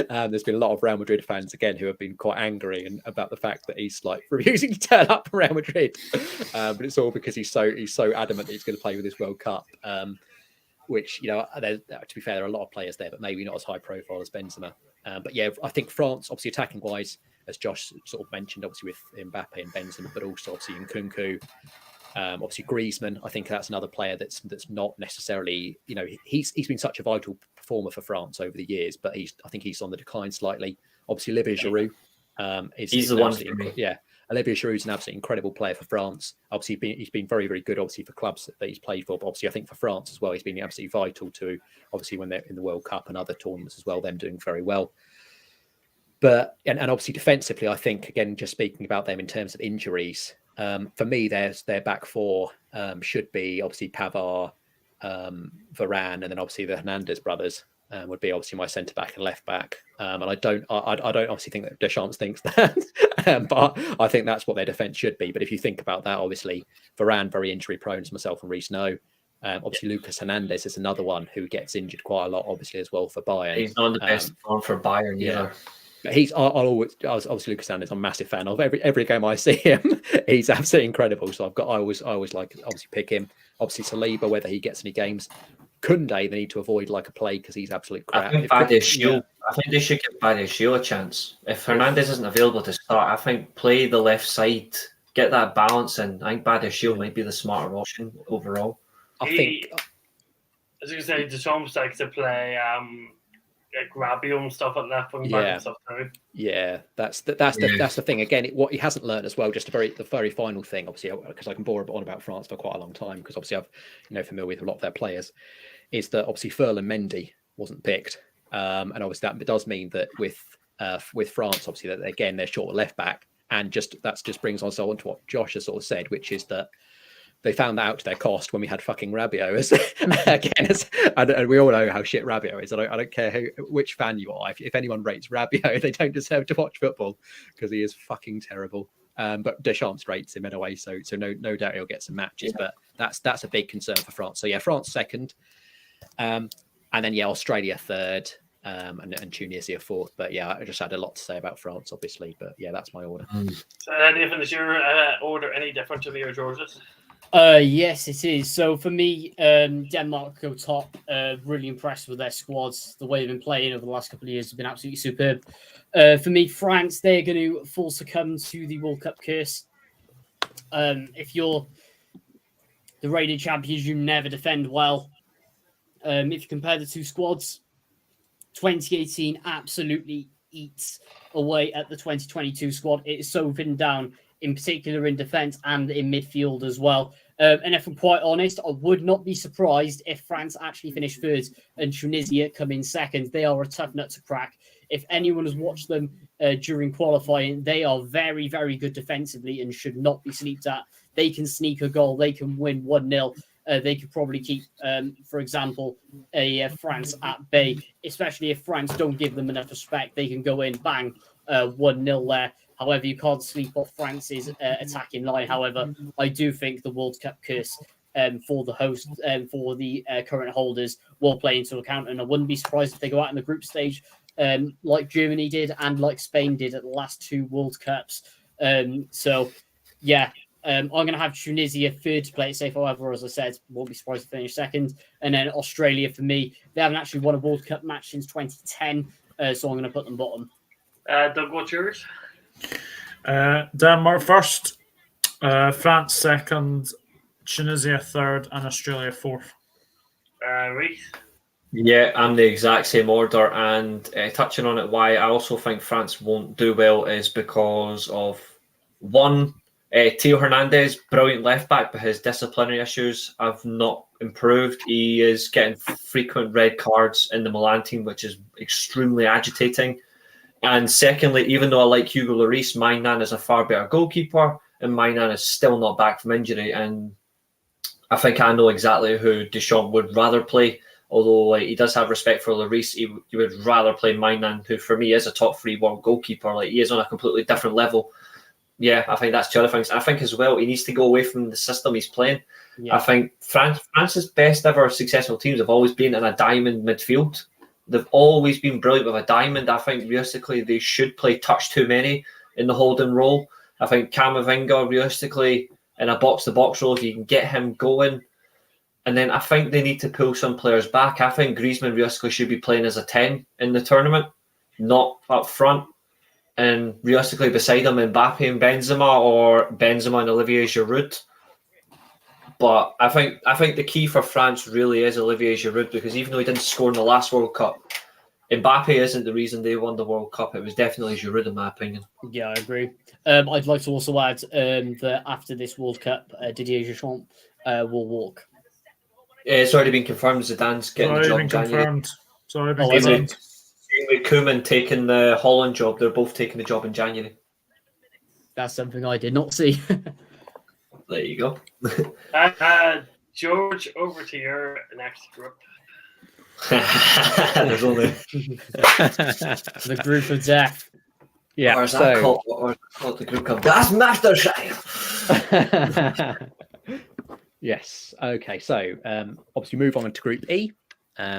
There's been a lot of Real Madrid fans again who have been quite angry about the fact that he's like refusing to turn up for Real Madrid. But it's all because he's so adamant that he's going to play with this World Cup. Which to be fair, there are a lot of players there, but maybe not as high profile as Benzema. But yeah, I think France, obviously attacking wise, as Josh sort of mentioned, obviously with Mbappe and Benzema, but also obviously Nkunku. Obviously Griezmann, I think that's another player that's not necessarily, he's been such a vital performer for France over the years, but I think he's on the decline slightly. Obviously Olivier Giroud he's the one for me. Yeah, Olivier Giroud's an absolutely incredible player for France. Obviously he's been very, very good obviously for clubs that he's played for, but obviously I think for France as well, he's been absolutely vital to obviously when they're in the World Cup and other tournaments as well, them doing very well. But and obviously defensively, I think again, just speaking about them in terms of injuries, for me, their back four should be obviously Pavard, Varane, and then obviously the Hernandez brothers would be obviously my centre back and left back. And I don't obviously think that Deschamps thinks that, but I think that's what their defence should be. But if you think about that, obviously Varane very injury prone, as myself and Reece know. Obviously Lucas Hernandez is another one who gets injured quite a lot, obviously as well for Bayern. He's not the best form for Bayern either. Obviously Lucas Hernandez, I'm a massive fan of. Every game I see him, he's absolutely incredible. So I always like obviously pick him. Obviously Saliba, whether he gets any games. Kunde, they need to avoid like a play because he's absolute crap. I think they should give Badiashile a chance. If Hernandez isn't available to start, I think play the left side, get that balance in. I think Badiashile might be the smarter option overall. As you say, Deschamps likes to play Rabiot and stuff like that from back and stuff too. Yeah, that's the thing. Again, what he hasn't learned as well. Just the very final thing, obviously, because I can bore on about France for quite a long time, because obviously I'm familiar with a lot of their players. Is that obviously Ferland Mendy wasn't picked, and obviously that does mean that with France, obviously that again they're short left back, and just brings on to what Josh has sort of said, which is that. They found that out to their cost when we had fucking Rabiot. And we all know how shit Rabiot is. I don't care which fan you are. If anyone rates Rabiot, they don't deserve to watch football because he is fucking terrible. But Deschamps rates him in a way, so no doubt he'll get some matches. Yeah. But that's a big concern for France. So yeah, France second, and then Australia third, and Tunisia fourth. But yeah, I just had a lot to say about France, obviously. But yeah, that's my order. So Nathan, is your order any different to me or George's? Yes, it is. So for me, Denmark go top. Really impressed with their squads. The way they've been playing over the last couple of years has been absolutely superb. For me, France, they're going to full succumb to the World Cup curse. If you're the reigning champions, you never defend well. If you compare the two squads, 2018 absolutely eats away at the 2022 squad. It is so pinned down, in particular in defence and in midfield as well. And if I'm quite honest, I would not be surprised if France actually finish third and Tunisia come in second. They are a tough nut to crack. If anyone has watched them during qualifying, they are very, very good defensively and should not be slept at. They can sneak a goal. They can win 1-0. They could probably keep, for example, France at bay, especially if France don't give them enough respect. They can go in, bang, 1-0 there. However, you can't sleep off France's attacking line. However, I do think the World Cup curse for the host, for the current holders, will play into account. And I wouldn't be surprised if they go out in the group stage like Germany did and like Spain did at the last two World Cups. So, yeah, I'm going to have Tunisia third to play it safe. However, as I said, won't be surprised to finish second. And then Australia, for me, they haven't actually won a World Cup match since 2010. So I'm going to put them bottom. Doug, what's yours? Denmark first, France second, Tunisia third, and Australia fourth. Reece? Yeah, I'm the exact same order. And touching on it, why I also think France won't do well is because of one, Theo Hernandez, brilliant left back, but his disciplinary issues have not improved. He is getting frequent red cards in the Milan team, which is extremely agitating. And secondly, even though I like Hugo Lloris, Maignan is a far better goalkeeper, and Maignan is still not back from injury. And I think I know exactly who Deschamps would rather play. Although he does have respect for Lloris, he would rather play Maignan, who for me is a top 3 world goalkeeper. Like, he is on a completely different level. Yeah, I think that's two other things. I think as well, he needs to go away from the system he's playing. Yeah. I think France's best ever successful teams have always been in a diamond midfield. They've always been brilliant with a diamond. I think realistically they should play touch too many in the holding role. I think Camavinga, realistically, in a box-to-box role, if you can get him going. And then I think they need to pull some players back. I think Griezmann realistically should be playing as a 10 in the tournament, not up front. And realistically beside him, Mbappe and Benzema, or Benzema and Olivier Giroud. But I think the key for France really is Olivier Giroud, because even though he didn't score in the last World Cup, Mbappe isn't the reason they won the World Cup. It was definitely Giroud, in my opinion. Yeah, I agree. I'd like to also add that after this World Cup, Didier Deschamps will walk. It's already been confirmed. Zidane's getting the job in January. Confirmed. Same with Koeman taking the Holland job. They're both taking the job in January. That's something I did not see. There you go. George, over to your next group. There's only the group of death. Yeah. Or is that called the group called Mastershire? Yes. Okay. So obviously move on to Group E.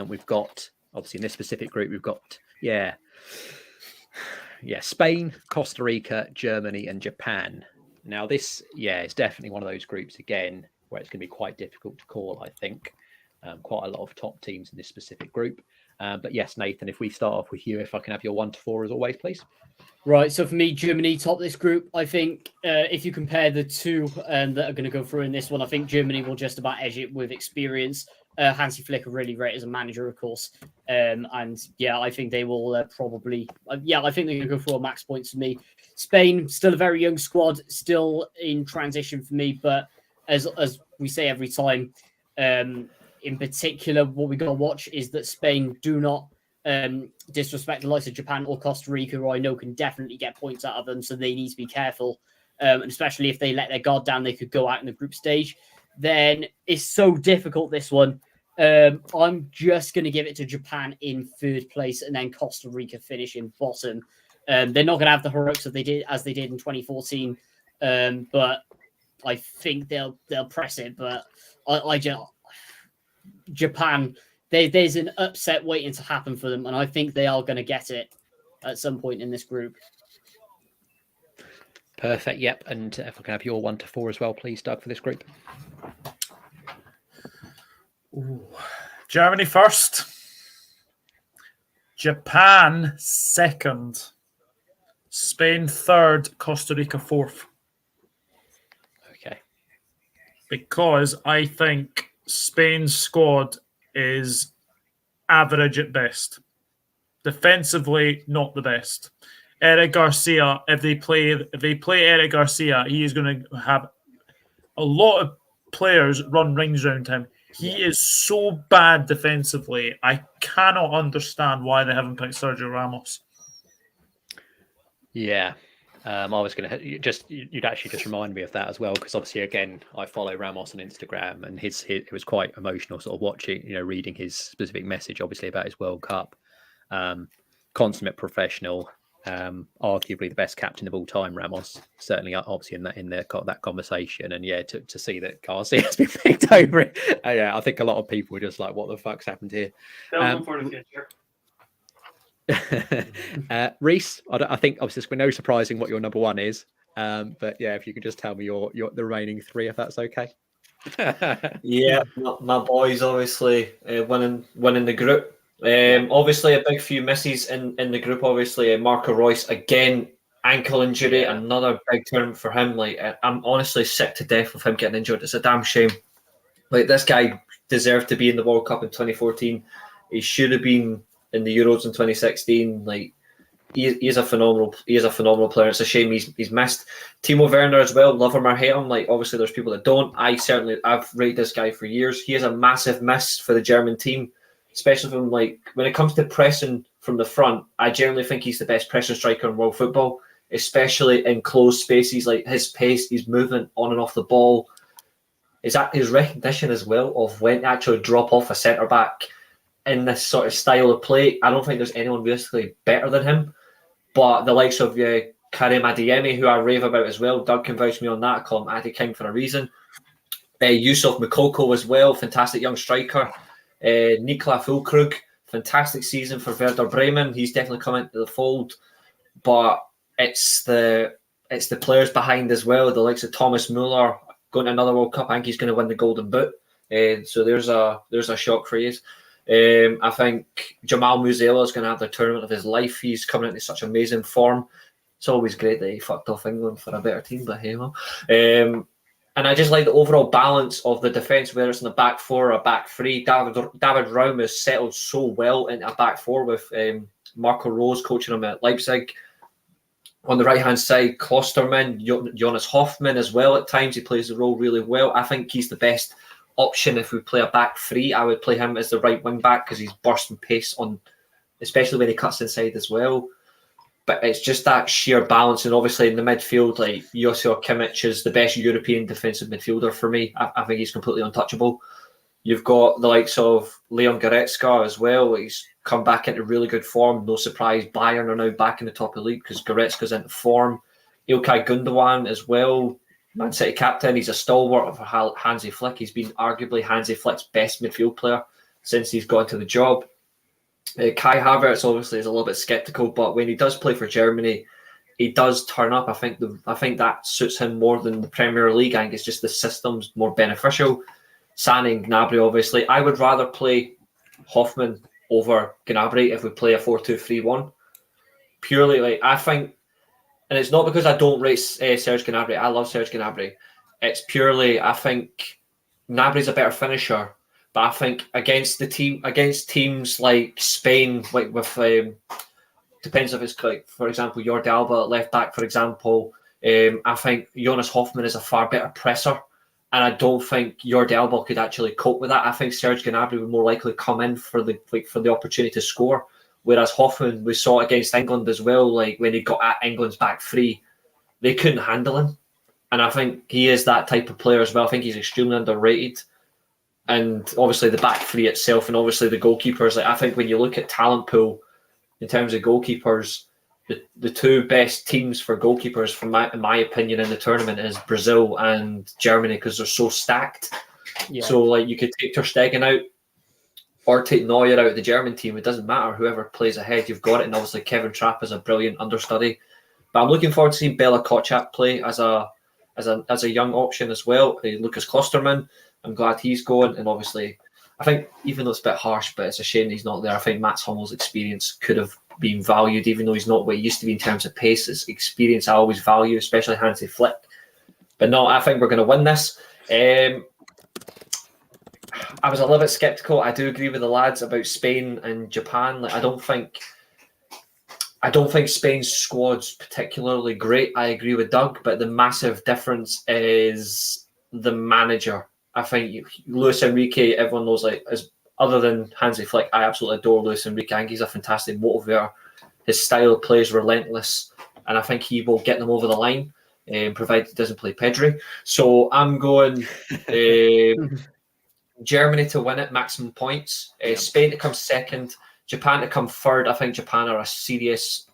We've got, obviously in this specific group, we've got Spain, Costa Rica, Germany, and Japan. Now this, is definitely one of those groups again where it's going to be quite difficult to call. I think quite a lot of top teams in this specific group. But yes, Nathan, if we start off with you, if I can have your 1 to 4 as always, please. Right, so for me, Germany top this group. I think if you compare the two that are going to go through in this one, I think Germany will just about edge it with experience. Hansi Flick are really great as a manager, of course. I think they will probably... I think they're going to go for all max points for me. Spain, still a very young squad, still in transition for me. But as we say every time, in particular, what we got to watch is that Spain do not disrespect the likes of Japan or Costa Rica, who I know can definitely get points out of them, so they need to be careful. And especially if they let their guard down, they could go out in the group stage. Then it's so difficult, this one. I'm just going to give it to Japan in third place and then Costa Rica finishing bottom. They're not going to have the heroics as they did in 2014, but I think they'll press it. But I just Japan, there's an upset waiting to happen for them, and I think they are going to get it at some point in this group. Perfect. Yep. And if I can have your 1 to 4 as well, please, Doug, for this group. Ooh. Germany first, Japan second, Spain third, Costa Rica fourth. Okay. Because I think Spain's squad is average at best. Defensively, not the best. Eric Garcia, if they play Eric Garcia, he is going to have a lot of players run rings around him. He is so bad defensively. I cannot understand why they haven't picked Sergio Ramos. Yeah. I was going to you'd actually just remind me of that as well, because obviously, again, I follow Ramos on Instagram, and it was quite emotional sort of watching, reading his specific message, obviously, about his World Cup. Consummate professional, arguably the best captain of all time, Ramos, certainly obviously in that conversation. And to see that Garcia has been picked over it, I think a lot of people were just like, what the fuck's happened here? For the future. Reece, I think obviously it's no surprising what your number 1 is. But yeah, if you could just tell me your the remaining three, if that's okay. Yeah, my boys obviously winning the group. Obviously a big few misses in the group. Obviously, Marco Reus again, ankle injury, another big turn for him. Like, I'm honestly sick to death of him getting injured. It's a damn shame. Like, this guy deserved to be in the World Cup in 2014. He should have been in the Euros in 2016. Like, he is a phenomenal player. It's a shame he's missed. Timo Werner as well. Love him or hate him. Like, obviously there's people that don't. I've rated this guy for years. He is a massive miss for the German team, especially from, like, when it comes to pressing from the front. I generally think he's the best pressing striker in world football, especially in closed spaces. Like, his pace, his movement on and off the ball, his recognition as well of when to actually drop off a centre back in this sort of style of play. I don't think there's anyone realistically better than him. But the likes of Karim Adeyemi, who I rave about as well, Doug can vouch me on that. I call him Addy King for a reason. Yusuf Moukoko as well, fantastic young striker. Nikla Füllkrug, fantastic season for Werder Bremen. He's definitely come into the fold. But it's the players behind as well. The likes of Thomas Muller going to another World Cup. I think he's going to win the Golden Boot. So there's a shock for you. I think Jamal Musiala is going to have the tournament of his life. He's coming into such amazing form. It's always great that he fucked off England for a better team, but hey, well. And I just like the overall balance of the defence, whether it's in the back four or a back three. David Raum has settled so well into a back four with Marco Rose coaching him at Leipzig. On the right-hand side, Klosterman, Jonas Hoffmann as well at times. He plays the role really well. I think he's the best option if we play a back three. I would play him as the right wing back because he's bursting pace on, especially when he cuts inside as well. But it's just that sheer balance, and obviously in the midfield, like Joshua Kimmich is the best European defensive midfielder for me. I think he's completely untouchable. You've got the likes of Leon Goretzka as well. He's come back into really good form. No surprise, Bayern are now back in the top of the league because Goretzka's into form. Ilkay Gundogan as well, Man City captain. He's a stalwart of Hansi Flick. He's been arguably Hansi Flick's best midfield player since he's got to the job. Kai Havertz obviously is a little bit sceptical, but when he does play for Germany, he does turn up. I think that suits him more than the Premier League. I think it's just the system's more beneficial. Sané and Gnabry, obviously. I would rather play Hoffman over Gnabry if we play a 4-2-3-1. Purely, like, I think, and it's not because I don't rate Serge Gnabry. I love Serge Gnabry. It's purely, I think Gnabry's a better finisher. But I think against teams like Spain, like with depends if it's like, for example, Jordi Alba at left back, for example. I think Jonas Hoffmann is a far better presser, and I don't think Jordi Alba could actually cope with that. I think Serge Gnabry would more likely come in for the opportunity to score, whereas Hoffmann, we saw against England as well. Like when he got at England's back three, they couldn't handle him, and I think he is that type of player as well. I think he's extremely underrated. And obviously the back three itself, and obviously the goalkeepers. Like, I think when you look at talent pool in terms of goalkeepers, the two best teams for goalkeepers, in my opinion, in the tournament is Brazil and Germany because they're so stacked. Yeah. So like you could take Ter Stegen out or take Neuer out of the German team. It doesn't matter. Whoever plays ahead, you've got it. And obviously Kevin Trapp is a brilliant understudy. But I'm looking forward to seeing Bela Kotchap play as a young option as well. Lucas Klosterman. I'm glad he's going, and obviously, I think even though it's a bit harsh, but it's a shame he's not there. I think Mats Hummel's experience could have been valued, even though he's not what he used to be in terms of pace. His experience I always value, especially Hansi Flick. But no, I think we're going to win this. I was a little bit sceptical. I do agree with the lads about Spain and Japan. Like, I don't think Spain's squad's particularly great. I agree with Doug, but the massive difference is the manager. I think Luis Enrique, everyone knows, like, as other than Hansi Flick, I absolutely adore Luis Enrique. I think he's a fantastic motivator. His style of play is relentless, and I think he will get them over the line, provided he doesn't play Pedri. So I'm going Germany to win it, maximum points. Spain to come second, Japan to come third. I think Japan are a serious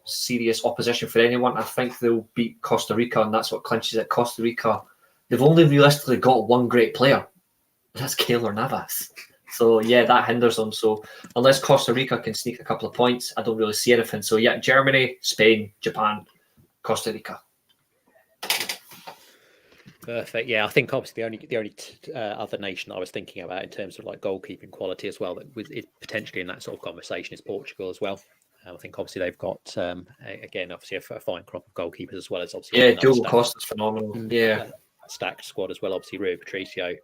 opposition for anyone. I think they'll beat Costa Rica, and that's what clinches it. Costa Rica, they've only realistically got one great player. That's Keylor Navas. So, yeah, that hinders them. So, unless Costa Rica can sneak a couple of points, I don't really see anything. So, yeah, Germany, Spain, Japan, Costa Rica. Perfect. Yeah, I think obviously the only other nation I was thinking about in terms of like goalkeeping quality as well that is potentially in that sort of conversation is Portugal as well. I think obviously they've got again obviously a fine crop of goalkeepers as well as obviously Diogo Costa's phenomenal. Yeah, stacked squad as well. Obviously Rui Patricio,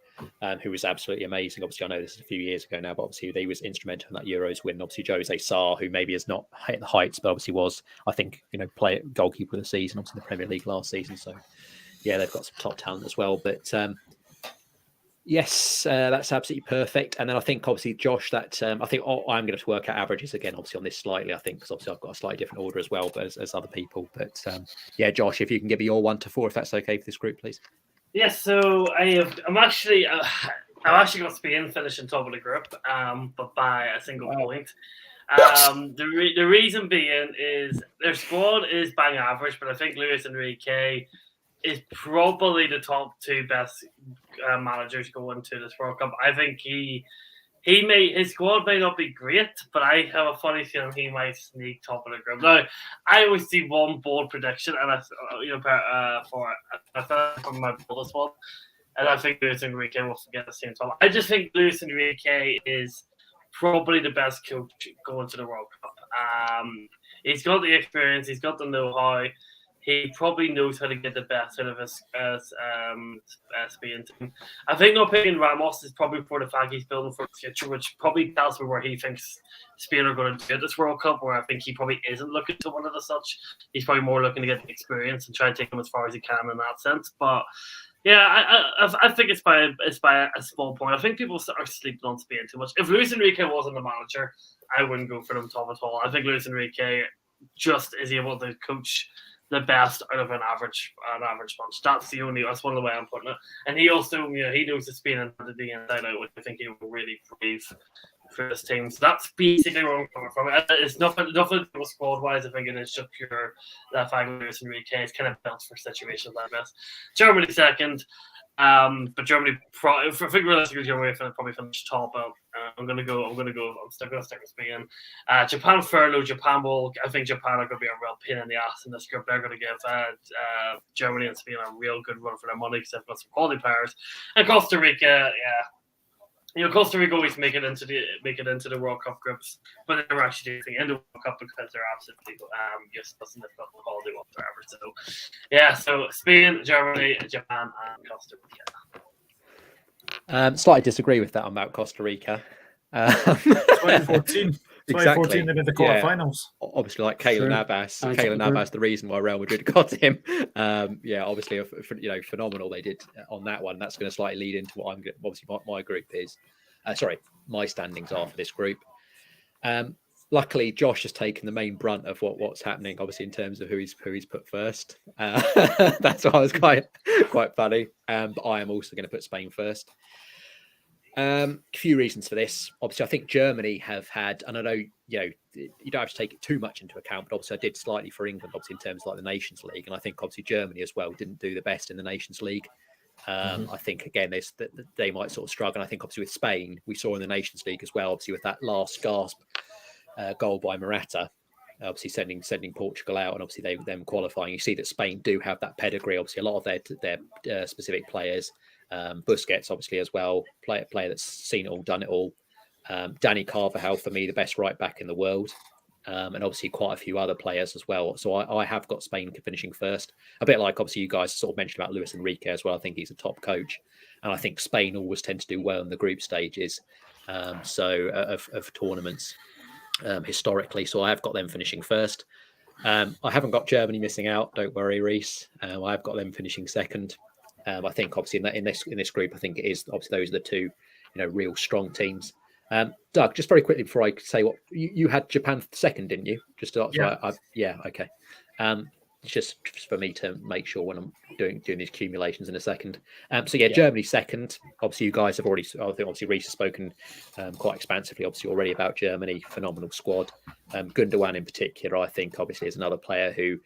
who was absolutely amazing. Obviously I know this is a few years ago now, but obviously he was instrumental in that Euros win. Obviously Jose Sarr, who maybe has not hit the heights, but obviously was I think play goalkeeper of the season, obviously the Premier League last season. So. Yeah, they've got some top talent as well. But yes, that's absolutely perfect. And then I think obviously Josh, that I think I'm going to work out averages again, obviously on this slightly. I think because obviously I've got a slightly different order as well, but as other people. But yeah, Josh, if you can give me your 1 to 4, if that's okay for this group, please. Yes. So I'm actually got Spain finishing top of the group, but by a single point. The reason being is their squad is bang average, but I think Luis Enrique is probably the top 2 best managers going to this World Cup. I think his squad may not be great, but I have a funny feeling he might sneak top of the group. Now, I always see one bold prediction, and from my boldest one, and I think Luis Enrique will get the same top. I just think Luis Enrique is probably the best coach going to the World Cup. He's got the experience, he's got the know-how. He probably knows how to get the best out of his Spain team. I think not picking Ramos is probably for the fact he's building for the future, which probably tells me where he thinks Spain are going to do this World Cup, where I think he probably isn't looking to win it as such. He's probably more looking to get the experience and try to take them as far as he can in that sense. But yeah, I think it's by a small point. I think people are sleeping on Spain too much. If Luis Enrique wasn't the manager, I wouldn't go for them top at all. I think Luis Enrique just is able to coach the best out of an average bunch. That's one of the way I'm putting it. And he also, he knows the Spain and the inside out, which I think he will really brave for this team. So that's basically where I'm coming from. It's nothing squad wise. I think it is just pure that fact that Luis Enrique is kind of built for situations like this. Germany second. But Germany, I think realistically, Germany probably finish top. I'm still going to stick with Spain. Japan furlough. I think Japan are going to be a real pain in the ass in this group. They're going to give Germany and Spain a real good run for their money because they've got some quality players. And Costa Rica, Costa Rica always make it into the World Cup groups, but they never actually do anything in the World Cup because they're absolutely just doesn't have the quality whatsoever. So yeah, so Spain, Germany, Japan, and Costa Rica. Slightly disagree with that about Costa Rica. 2014. Exactly. They made the quarterfinals. Yeah. Obviously, like Keylor Navas, the reason why Real Madrid got him. Obviously, phenomenal they did on that one. That's going to slightly lead into what I'm obviously my group is. My standings are for this group. Luckily, Josh has taken the main brunt of what's happening. Obviously, in terms of who he's put first. That's why I was quite funny. But I am also going to put Spain first. A few reasons for this. Obviously, I think Germany have had, and I know you don't have to take it too much into account, but obviously I did slightly for England, obviously in terms of like the Nations League, and I think obviously Germany as well didn't do the best in the Nations League. I think again they might sort of struggle. And I think obviously with Spain, we saw in the Nations League as well, obviously with that last gasp goal by Morata, obviously sending Portugal out, and obviously them qualifying. You see that Spain do have that pedigree. Obviously, a lot of their specific players. Busquets, obviously, as well, player that's seen it all, done it all. Danny Carvajal, for me, the best right back in the world. And obviously quite a few other players as well. So I have got Spain finishing first. A bit like, obviously, you guys sort of mentioned about Luis Enrique as well. I think he's a top coach. And I think Spain always tend to do well in the group stages of tournaments historically. So I have got them finishing first. I haven't got Germany missing out. Don't worry, Reese. I've got them finishing second. I think obviously in this group, I think it is obviously those are the two, real strong teams. Doug, just very quickly before I say what you had Japan second, didn't you? Just to, okay. Just for me to make sure when I'm doing these accumulations in a second. Germany second. Obviously, you guys have already. I think obviously Reece has spoken quite expansively, obviously already about Germany. Phenomenal squad. Gundogan in particular, I think, obviously is another player who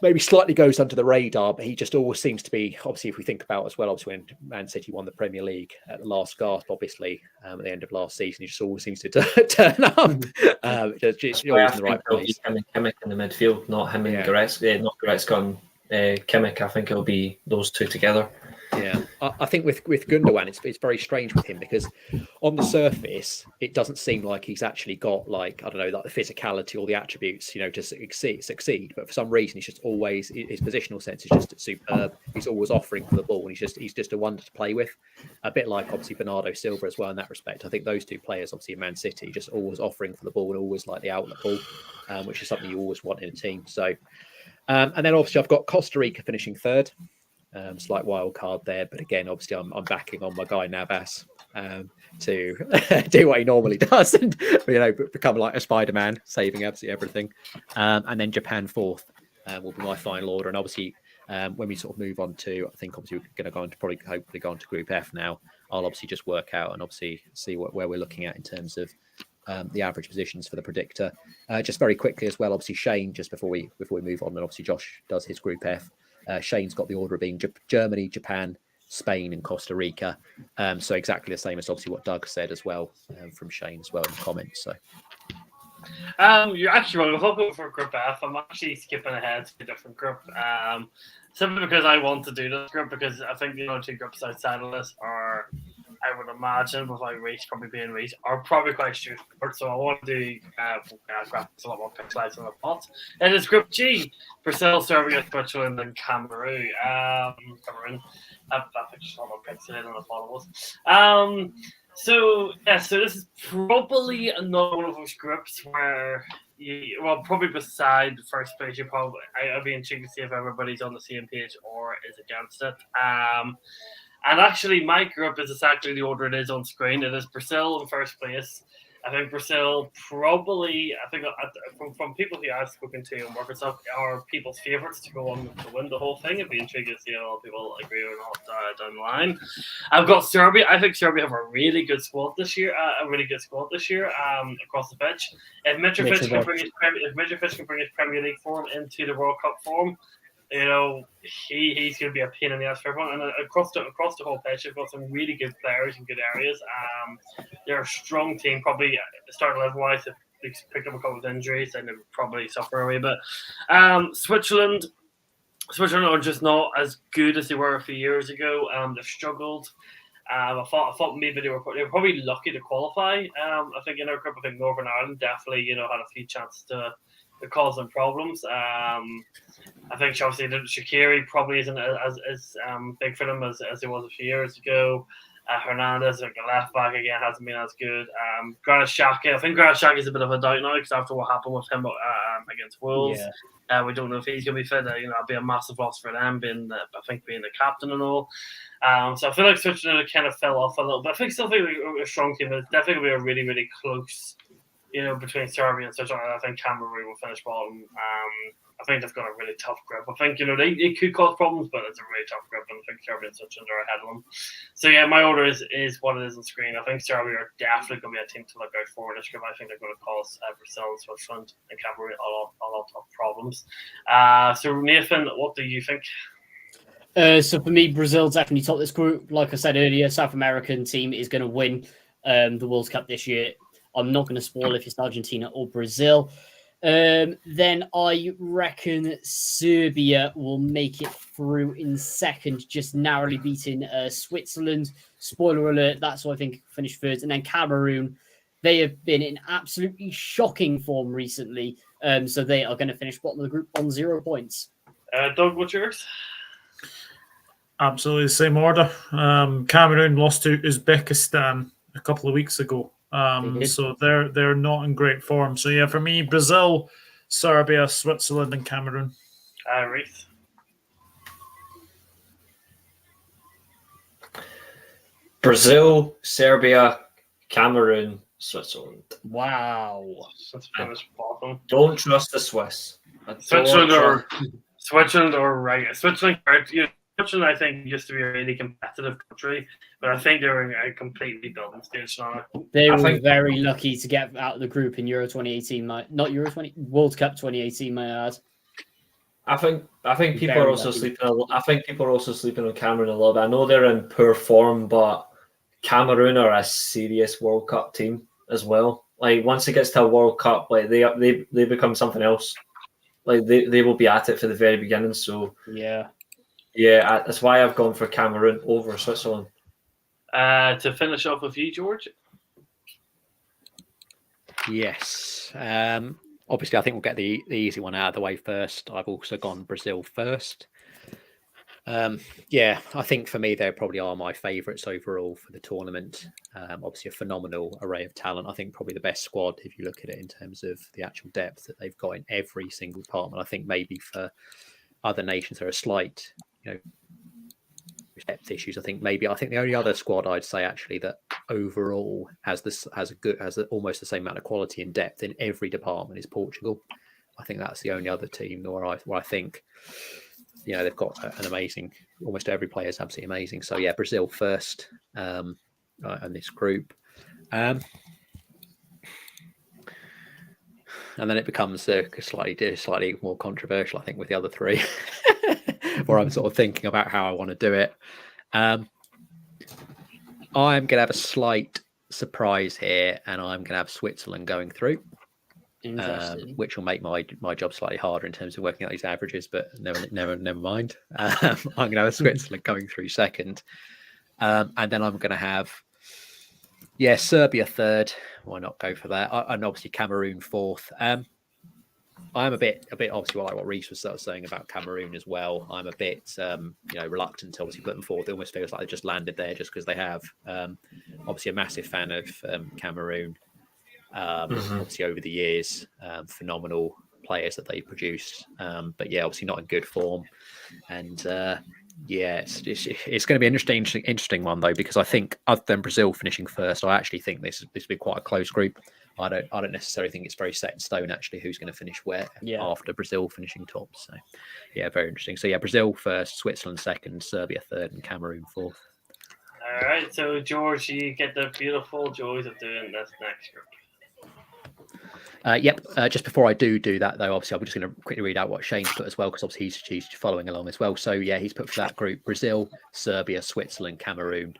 maybe slightly goes under the radar, but he just always seems to be, obviously, if we think about as well, obviously when Man City won the Premier League at the last gasp, obviously, at the end of last season, he just always seems to turn up. Just always in the right place. Him in the midfield, not him and Goretzka, not Goretzka and Kimmich. I think it'll be those two together. Yeah, I think with Gundogan, it's very strange with him because on the surface, it doesn't seem like he's actually got like I don't know, like the physicality or the attributes, to succeed. But for some reason, he's just always his positional sense is just superb. He's always offering for the ball, and he's just a wonder to play with. A bit like obviously Bernardo Silva as well in that respect. I think those two players, obviously in Man City, just always offering for the ball and always like the outlet ball, which is something you always want in a team. So, and then obviously I've got Costa Rica finishing third. Slight wild card there, but again, obviously, I'm backing on my guy Navas to do what he normally does and become like a Spider-Man, saving absolutely everything. And then Japan fourth will be my final order. And obviously, when we sort of move on to, I think obviously we're going to hopefully go on to Group F now. I'll obviously just work out and obviously see where we're looking at in terms of the average positions for the predictor. Just very quickly as well, obviously Shane, just before we move on, and obviously Josh does his Group F. Shane's got the order of being Germany, Japan, Spain, and Costa Rica. So exactly the same as obviously what Doug said as well from Shane as well in the comments. So you're actually wrong. I'll go for Group F. I'm actually skipping ahead to a different group. Simply because I want to do this group because I think the other two groups outside of this are, I would imagine, without reach probably being reached, are probably quite straightforward. So I want to do graphics a lot more pixelized on the pot. It is Group G: Brazil, Serbia, Switzerland, and Cameroon. Cameroon. That picture's a lot more pixelated than I thought it was. So this is probably another one of those groups where probably beside the first place, I'd be intrigued to see if everybody's on the same page or is against it. And actually, my group is exactly the order it is on screen. It is Brazil in first place. I think Brazil probably, from people who I've spoken to and work with stuff, are people's favourites to go on to win the whole thing. It'd be intriguing to see how people agree or not down the line. I've got Serbia. I think Serbia have a really good squad this year. Across the pitch. If Mitrovic can bring his Premier League form into the World Cup form, he's going to be a pain in the ass for everyone. And across the whole pitch, they've got some really good players in good areas. They're a strong team, probably starting level-wise. If they picked up a couple of injuries, and they would probably suffer a wee bit. Switzerland are just not as good as they were a few years ago. They've struggled. I thought maybe they were probably lucky to qualify. I think in our group, I think Northern Ireland definitely had a few chances to cause them problems. I think obviously Shaqiri probably isn't as big for them as it was a few years ago. Hernandez, like the left back again, hasn't been as good. Granit Xhaka, I think Granit Xhaka is a bit of a doubt now because after what happened with him against Wolves, we don't know if he's going to be fit. It'd be a massive loss for them, being the captain and all. So I feel like Switzerland kind of fell off a little, but I still think a strong team. It's definitely going to be a really, really close. Between Serbia and Switzerland, I think Cameroon will finish bottom. I think they've got a really tough grip. I think they could cause problems, but it's a really tough grip, and I think Serbia and Switzerland are ahead of them. So yeah, my order is what it is on screen. I think Serbia are definitely going to be a team to look out for in this group. I think they're going to cause Brazil, Switzerland, and Cameroon a lot of problems. So Nathan, what do you think? So for me, Brazil definitely top this group. Like I said earlier, South American team is going to win the World Cup this year. I'm not going to spoil if it's Argentina or Brazil. Then I reckon Serbia will make it through in second, just narrowly beating Switzerland. Spoiler alert, that's what I think finished third. And then Cameroon, they have been in absolutely shocking form recently. So they are going to finish bottom of the group on 0 points. Doug, what's yours? Absolutely the same order. Cameroon lost to Uzbekistan a couple of weeks ago. So they're not in great form. So yeah, for me, Brazil, Serbia, Switzerland, and Cameroon. Reece. Brazil, Serbia, Cameroon, Switzerland. Wow. That's finished bottom. Don't trust the Swiss. Switzerland right. Switzerland, I think, used to be a really competitive country, but I think they're in a completely building stage now. They were very lucky to get out of the group in Euro 2018, World Cup 2018, my add. I think people are also sleeping. I think people are also sleeping on Cameroon a little bit. I know they're in poor form, but Cameroon are a serious World Cup team as well. Like once it gets to a World Cup, like they become something else. Like they will be at it for the very beginning. So Yeah. that's why I've gone for Cameroon over Switzerland. To finish off with you, George. Yes. Obviously, I think we'll get the easy one out of the way first. I've also gone Brazil first. Yeah, I think for me, they probably are my favourites overall for the tournament. Obviously, a phenomenal array of talent. I think probably the best squad if you look at it in terms of the actual depth that they've got in every single department. I think maybe for other nations, there are slight, depth issues. I think the only other squad I'd say actually that overall has almost the same amount of quality and depth in every department is Portugal. I think that's the only other team where I think they've got an amazing, almost every player is absolutely amazing. So yeah, Brazil first in this group. And then it becomes slightly more controversial, I think, with the other three, where I'm sort of thinking about how I want to do it. I'm going to have a slight surprise here, and I'm going to have Switzerland going through. Interesting. Which will make my job slightly harder in terms of working out these averages, but never mind. I'm going to have Switzerland going through second, and then I'm going to have Serbia third. Why not go for that? And obviously Cameroon fourth. I'm a bit obviously like what Reese was saying about Cameroon as well. I'm a bit reluctant to obviously put them forward. It almost feels like they just landed there just because they have. Obviously a massive fan of Cameroon. Obviously over the years, phenomenal players that they produced, but obviously not in good form. And it's going to be an interesting one though, because I think other than Brazil finishing first, I actually think this will be quite a close group. I don't necessarily think it's very set in stone actually who's going to finish where after Brazil finishing top. So very interesting. So Brazil first, Switzerland second, Serbia third, and Cameroon fourth. All right, so George, you get the beautiful joys of doing this next group. Just before I do that though, obviously I'm just going to quickly read out what Shane's put as well, because obviously he's following along as well. So he's put for that group Brazil, Serbia, Switzerland, Cameroon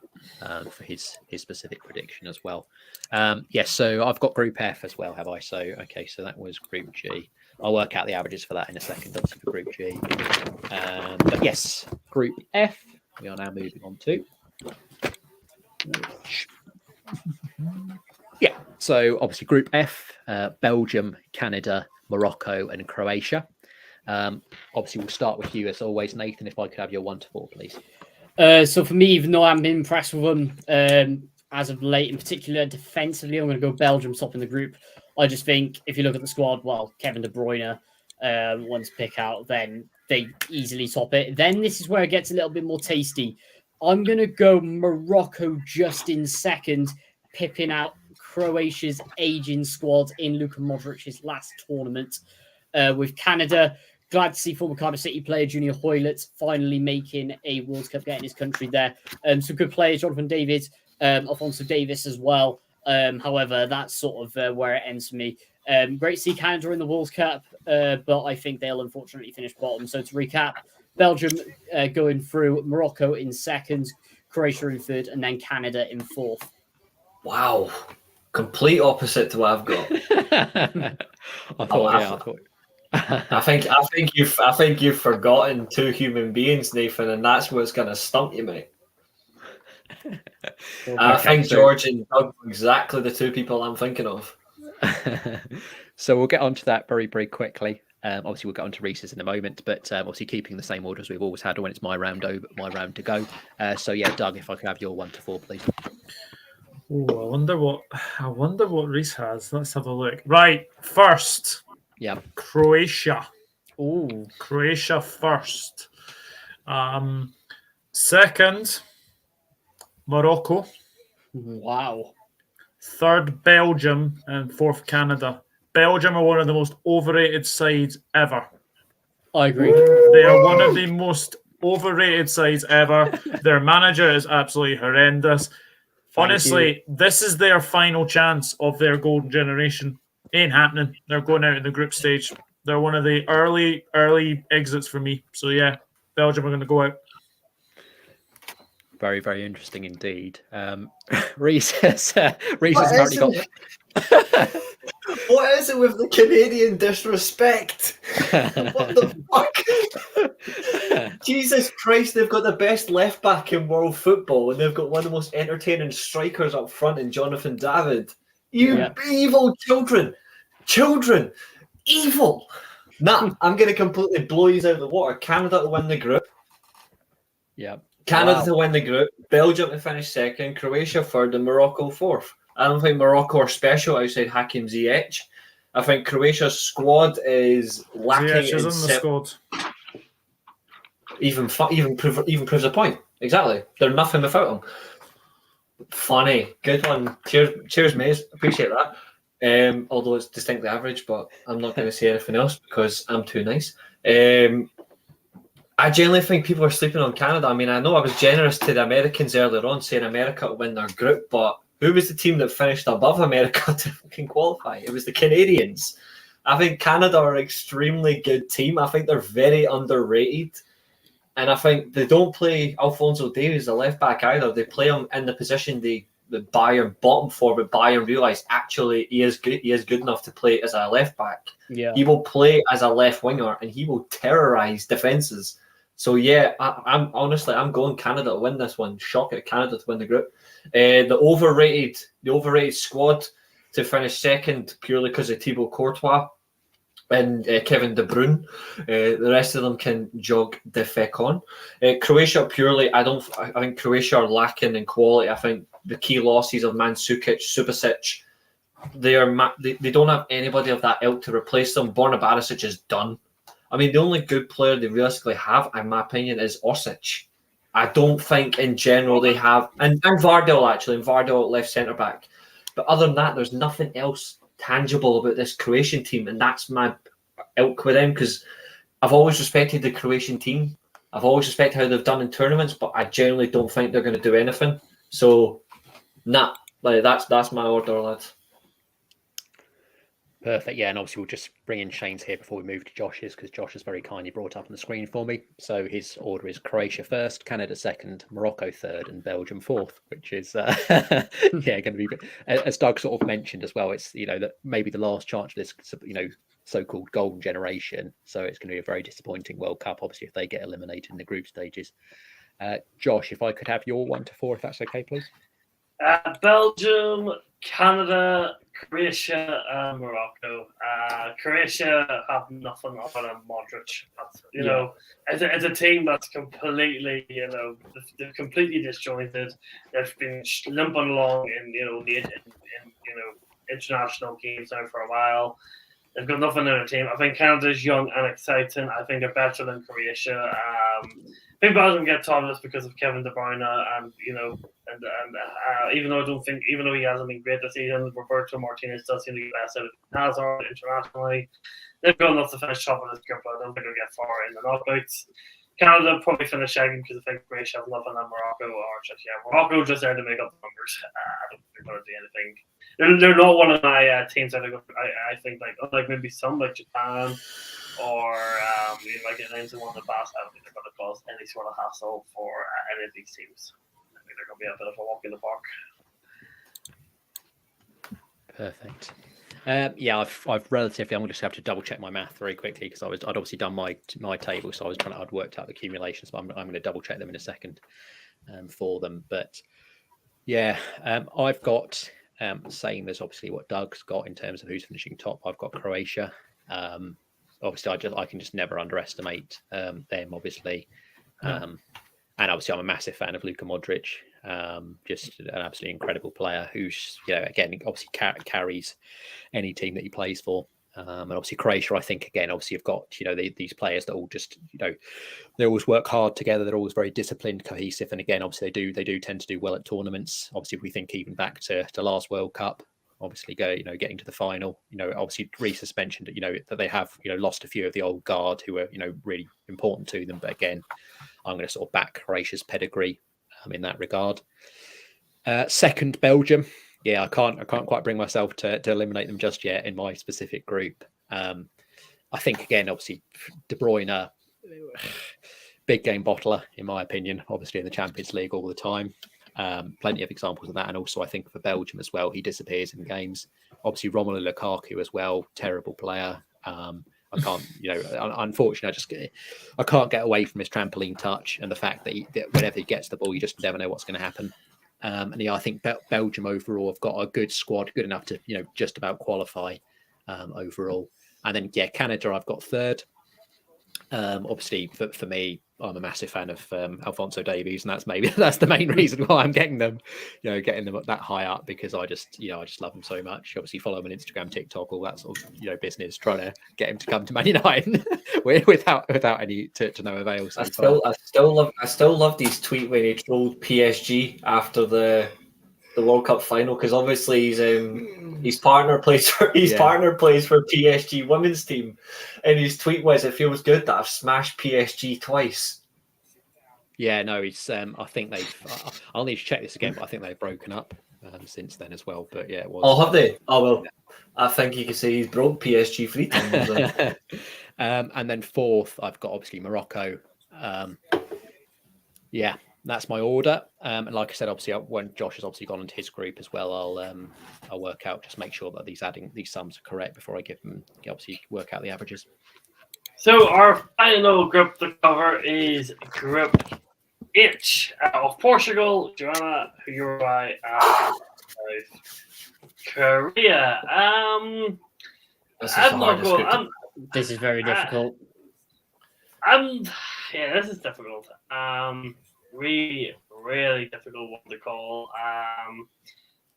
for his specific prediction as well. So I've got Group F as well, have I? So so that was Group G. I'll work out the averages for that in a second, obviously for Group G. But yes, Group F we are now moving on to. So obviously Group F, Belgium, Canada, Morocco, and Croatia. Obviously, we'll start with you as always, Nathan. If I could have your 1 to 4, please. So for me, even though I'm impressed with them as of late, in particular defensively, I'm going to go Belgium top in the group. I just think if you look at the squad, Kevin De Bruyne, one to pick out, then they easily top it. Then this is where it gets a little bit more tasty. I'm going to go Morocco just in second, pipping out Croatia's aging squad in Luka Modric's last tournament. With Canada, glad to see former Cardiff City player Junior Hoylett finally making a World Cup, getting his country there. Some good players, Jonathan David, Alfonso Davis as well. However, that's sort of where it ends for me. Great to see Canada in the World Cup, but I think they'll unfortunately finish bottom. So to recap, Belgium going through, Morocco in second, Croatia in third, and then Canada in fourth. Wow. Complete opposite to what I've got. I think you've forgotten two human beings, Nathan, and that's what's going to stump you, mate. I think George and Doug are exactly the two people I'm thinking of. So we'll get onto that very, very quickly. Obviously, we'll get onto Reese's in a moment, but obviously keeping the same order as we've always had when it's my round to go. Doug, if I could have your 1 to 4, please. Oh, I wonder what Reese has. Let's have a look. Right, first. Yeah. Croatia. Oh, Croatia first. Second, Morocco. Wow. Third, Belgium, and fourth, Canada. Belgium are one of the most overrated sides ever. I agree. They are one of the most overrated sides ever. Their manager is absolutely horrendous. Honestly, this is their final chance of their golden generation. Ain't happening. They're going out in the group stage. They're one of the early exits for me. So yeah, Belgium are going to go out. Very, very interesting indeed. Reese has apparently got What is it with the Canadian disrespect? What the fuck? Jesus Christ, they've got the best left back in world football, and they've got one of the most entertaining strikers up front in Jonathan David. You evil children. Children. Evil. Nah, I'm going to completely blow you out of the water. Canada to win the group. Yeah. Canada to win the group. Belgium to finish second. Croatia third, and Morocco fourth. I don't think Morocco are special outside Hakim Ziyech. I think Croatia's squad is lacking Ziyech is in in the squad. even proves a point. Exactly. They're nothing without him. Funny. Good one. Cheers, Maze. Appreciate that. Although it's distinctly average, but I'm not going to say anything else because I'm too nice. I genuinely think people are sleeping on Canada. I mean, I know I was generous to the Americans earlier on, saying America will win their group, but who was the team that finished above America to fucking qualify? It was the Canadians. I think Canada are an extremely good team. I think they're very underrated. And I think they don't play Alphonso Davies, the left back, either. They play him in the position the Bayern bought him for, but Bayern realised actually he is good enough to play as a left back. Yeah. He will play as a left winger and he will terrorise defences. So yeah, I'm going Canada to win this one. Shock at Canada to win the group. The overrated squad to finish second purely because of Thibaut Courtois and Kevin De Bruyne. The rest of them can jog the feck on. Croatia purely, I think Croatia are lacking in quality. I think the key losses of Mandzukic, Subasic, they don't have anybody of that ilk to replace them. Borna Barisic is done. I mean, the only good player they realistically have, in my opinion, is Osic. I don't think in general they have, and Vardel actually, and Vardel left centre back. But other than that, there's nothing else tangible about this Croatian team, and that's my ilk with them because I've always respected the Croatian team. I've always respected how they've done in tournaments, but I generally don't think they're going to do anything. So, that's my order, lads. Perfect. Yeah, and obviously we'll just bring in Shane's here before we move to Josh's because Josh has very kindly brought up on the screen for me. So his order is Croatia first, Canada second, Morocco third, and Belgium fourth, which is going to be, as Doug sort of mentioned as well. It's that maybe the last chance of this so-called golden generation. So it's going to be a very disappointing World Cup. Obviously, if they get eliminated in the group stages. Josh, if I could have your 1 to 4, if that's okay, please. Belgium, Canada, Croatia, and Morocco. Croatia have nothing other than Modric. It's a team that's completely, they're completely disjointed. They've been limping along in international games now for a while. They've got nothing in their team. I think Canada's young and exciting. I think they're better than Croatia. I think Belgium get top because of Kevin De Bruyne, and even though he hasn't been great this season, Roberto Martinez does seem to get best out of Hazard internationally. They've got enough to finish top of this group, but I don't think they'll get far in the knockouts. Canada probably finish second because I think Croatia have nothing on Morocco, Morocco just there to make up the numbers. I don't think they're going to do anything. They're not one of my teams that I think like maybe some like Japan or like the names of one of the past. I don't think they're going to cause any sort of hassle for any of these teams. I think they're going to be a bit of a walk in the park. Perfect. I've relatively. I'm going to just have to double check my math very quickly because I'd obviously done my table, so I'd worked out the accumulations, but I'm going to double check them in a second for them. But yeah, I've got same as obviously what Doug's got in terms of who's finishing top. I've got Croatia. Obviously, I can just never underestimate them. Obviously, and obviously I'm a massive fan of Luka Modric. Just an absolutely incredible player who's, again, obviously carries any team that he plays for. And obviously Croatia, I think, again, obviously you've got, these players that all just, they always work hard together. They're always very disciplined, cohesive. And again, obviously they do tend to do well at tournaments. Obviously, if we think even back to last World Cup, obviously getting to the final, obviously Reece has mentioned that they have, lost a few of the old guard who are, really important to them. But again, I'm going to sort of back Croatia's pedigree in that regard. Second, Belgium. Yeah, I can't quite bring myself to eliminate them just yet in my specific group. I think again, obviously, De Bruyne, big game bottler in my opinion. Obviously in the Champions League all the time. Plenty of examples of that. And also, I think for Belgium as well, he disappears in games. Obviously, Romelu Lukaku as well, terrible player. I can't, unfortunately, I can't get away from his trampoline touch and the fact that whenever he gets the ball, you just never know what's going to happen. And I think Belgium overall have got a good squad, good enough to just about qualify overall. And then Canada I've got third. Obviously for me, I'm a massive fan of Alphonso Davies, and that's the main reason why I'm getting them that high up, because I just love him so much. Obviously follow him on Instagram, TikTok, all that sort of business, trying to get him to come to Man United without any to no avail. So I still love his tweet when he trolled PSG after the World Cup final, because obviously his partner plays for PSG women's team, and his tweet was, "It feels good that I've smashed PSG twice." Yeah, no, he's. I think they've. I'll need to check this again, but I think they've broken up since then as well. But yeah, it was. Oh, have they? Oh well, yeah. I think you could say he's broke PSG 3 times. And then fourth, I've got obviously Morocco. Yeah. That's my order, and like I said, obviously, when Josh has obviously gone into his group as well, I'll work out, just make sure that these sums are correct before I give them. Obviously, work out the averages. So our final group to cover is Group H of Portugal, Joanna, Uruguay, and Korea. This is very difficult. This is difficult. Really difficult one to call,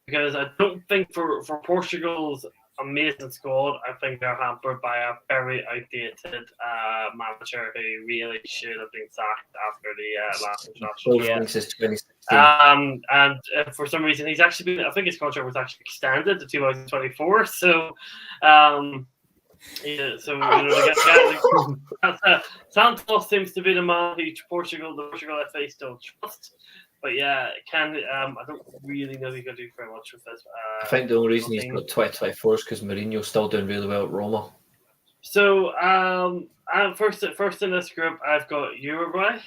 because I don't think for Portugal's amazing squad, I think they're hampered by a very outdated manager who really should have been sacked after the last international. And for some reason, he's actually been. I think his contract was actually extended to 2024. So. Santos seems to be the man who the Portugal FA still trust. But yeah, I don't really know if he can do very much with this. I think the only reason he's got 2024 is because Mourinho's still doing really well at Roma. So, first in this group, I've got Uruguay.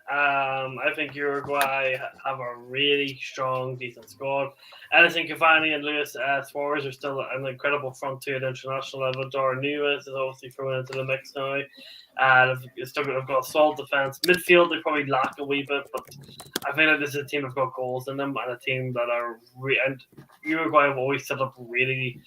I think Uruguay have a really strong, decent squad. Edison Cavani and Luis Suarez are still an incredible front two at international level. Darwin Núñez is obviously thrown into the mix now. I've got a solid defense. Midfield, they probably lack a wee bit, but I feel like this is a team that's got goals in them, and a team that are and Uruguay have always set up really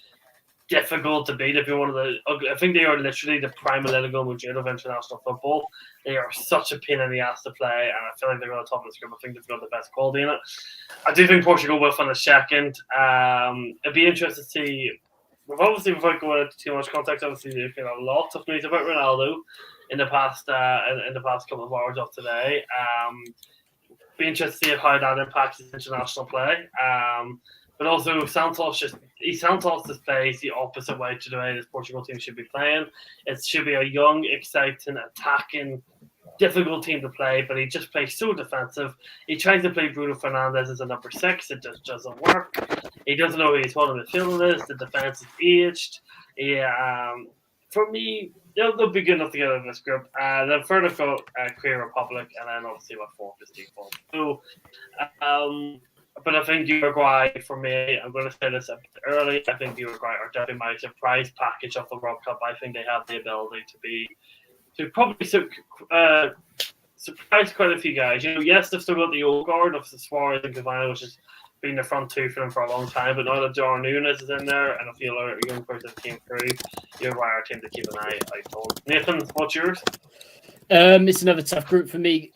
difficult to beat. If you're one of I think they are literally the prime Atletico Madrid of international football. They are such a pain in the ass to play, and I feel like they're going to top of the group. I think they've got the best quality in it. I do think Portugal will finish second. It'd be interesting to see. Without going into too much context, obviously there's been a lot of news about Ronaldo in the past couple of hours of today. Be interested to see how that impacts his international play. But also, Santos plays the opposite way to the way this Portugal team should be playing. It should be a young, exciting, attacking, difficult team to play, but he just plays so defensive. He tries to play Bruno Fernandes as a number 6. It just doesn't work. He doesn't know who his holding midfielder is. The defense is aged. For me, they'll be good enough to get out of this group. Then third, I've got Korea Republic, and then obviously my fourth is default. So, but I think Uruguay, for me, I'm going to say this a bit early, I think Uruguay are definitely my surprise package of the World Cup. I think they have the ability to probably surprise quite a few guys. Yes, they've still got the old guard of Suarez and Cavani, which has been the front two for them for a long time, but now that Darwin Núñez is in there and a few other young person came through, Uruguay are a team to keep an eye out on. Nathan, what's yours? It's another tough group for me.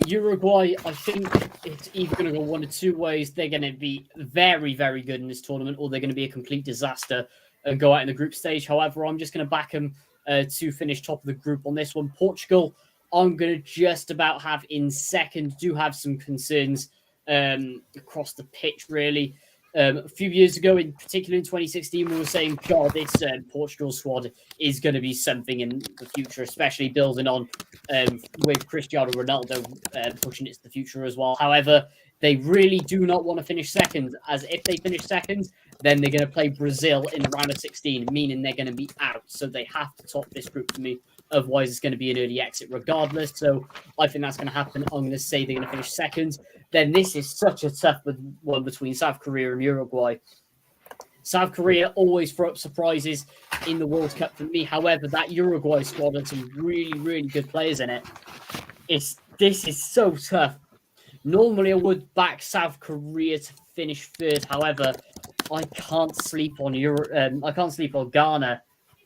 Uruguay, I think it's either going to go one of two ways. They're going to be very, very good in this tournament, or they're going to be a complete disaster and go out in the group stage. However, I'm just going to back them to finish top of the group on this one. Portugal, I'm going to just about have in second. Do have some concerns across the pitch, really. A few years ago, in particular in 2016, we were saying, God, this Portugal squad is going to be something in the future, especially building on with Cristiano Ronaldo pushing it to the future as well. However, they really do not want to finish second, as if they finish second, then they're going to play Brazil in the round of 16, meaning they're going to be out. So they have to top this group for me. Otherwise, it's going to be an early exit regardless. So I think that's going to happen. I'm going to say they're going to finish second. then this is such a tough one between South Korea and Uruguay. South Korea always throw up surprises in the World Cup for me. However, that Uruguay squad had some really, really good players in it. This is so tough. Normally, I would back South Korea to finish third. However, I can't sleep on I can't sleep on Ghana.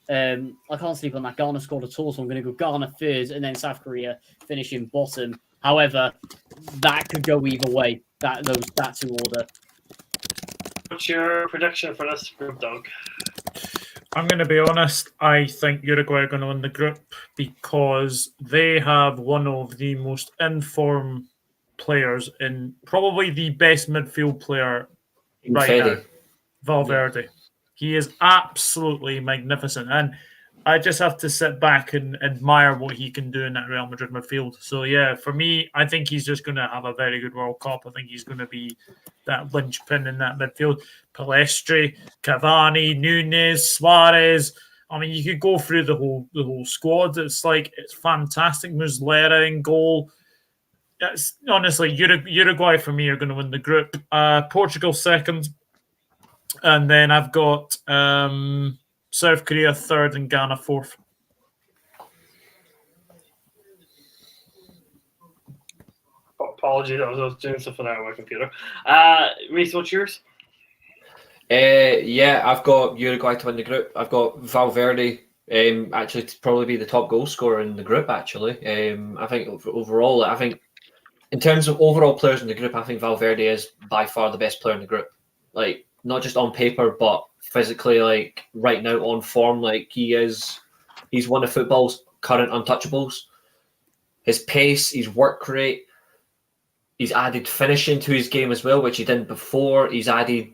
I can't sleep on that Ghana squad at all. So I'm going to go Ghana third and then South Korea finishing bottom. However, that could go either way. That two order. What's your prediction for this group, Doug? I'm going to be honest. I think Uruguay are going to win the group because they have one of the most informed players in probably the best midfield player right now, Valverde. Yeah. He is absolutely magnificent. And I just have to sit back and admire what he can do in that Real Madrid midfield. So, yeah, for me, I think he's just going to have a very good World Cup. I think he's going to be that linchpin in that midfield. Palestri, Cavani, Nunez, Suarez. I mean, you could go through the whole squad. It's fantastic. Muslera in goal. That's honestly, Uruguay for me are going to win the group. Portugal second. And then I've got South Korea third and Ghana fourth. Apologies, I was doing something out on my computer. Reese, what's yours? Yeah, I've got Uruguay to win the group. I've got Valverde actually to probably be the top goal scorer in the group, actually. I think overall, in terms of overall players in the group, I think Valverde is by far the best player in the group. Like, not just on paper, but physically, like right now on form, like he's one of football's current untouchables. His pace, his work rate, he's added finishing to his game as well, which he didn't before. He's added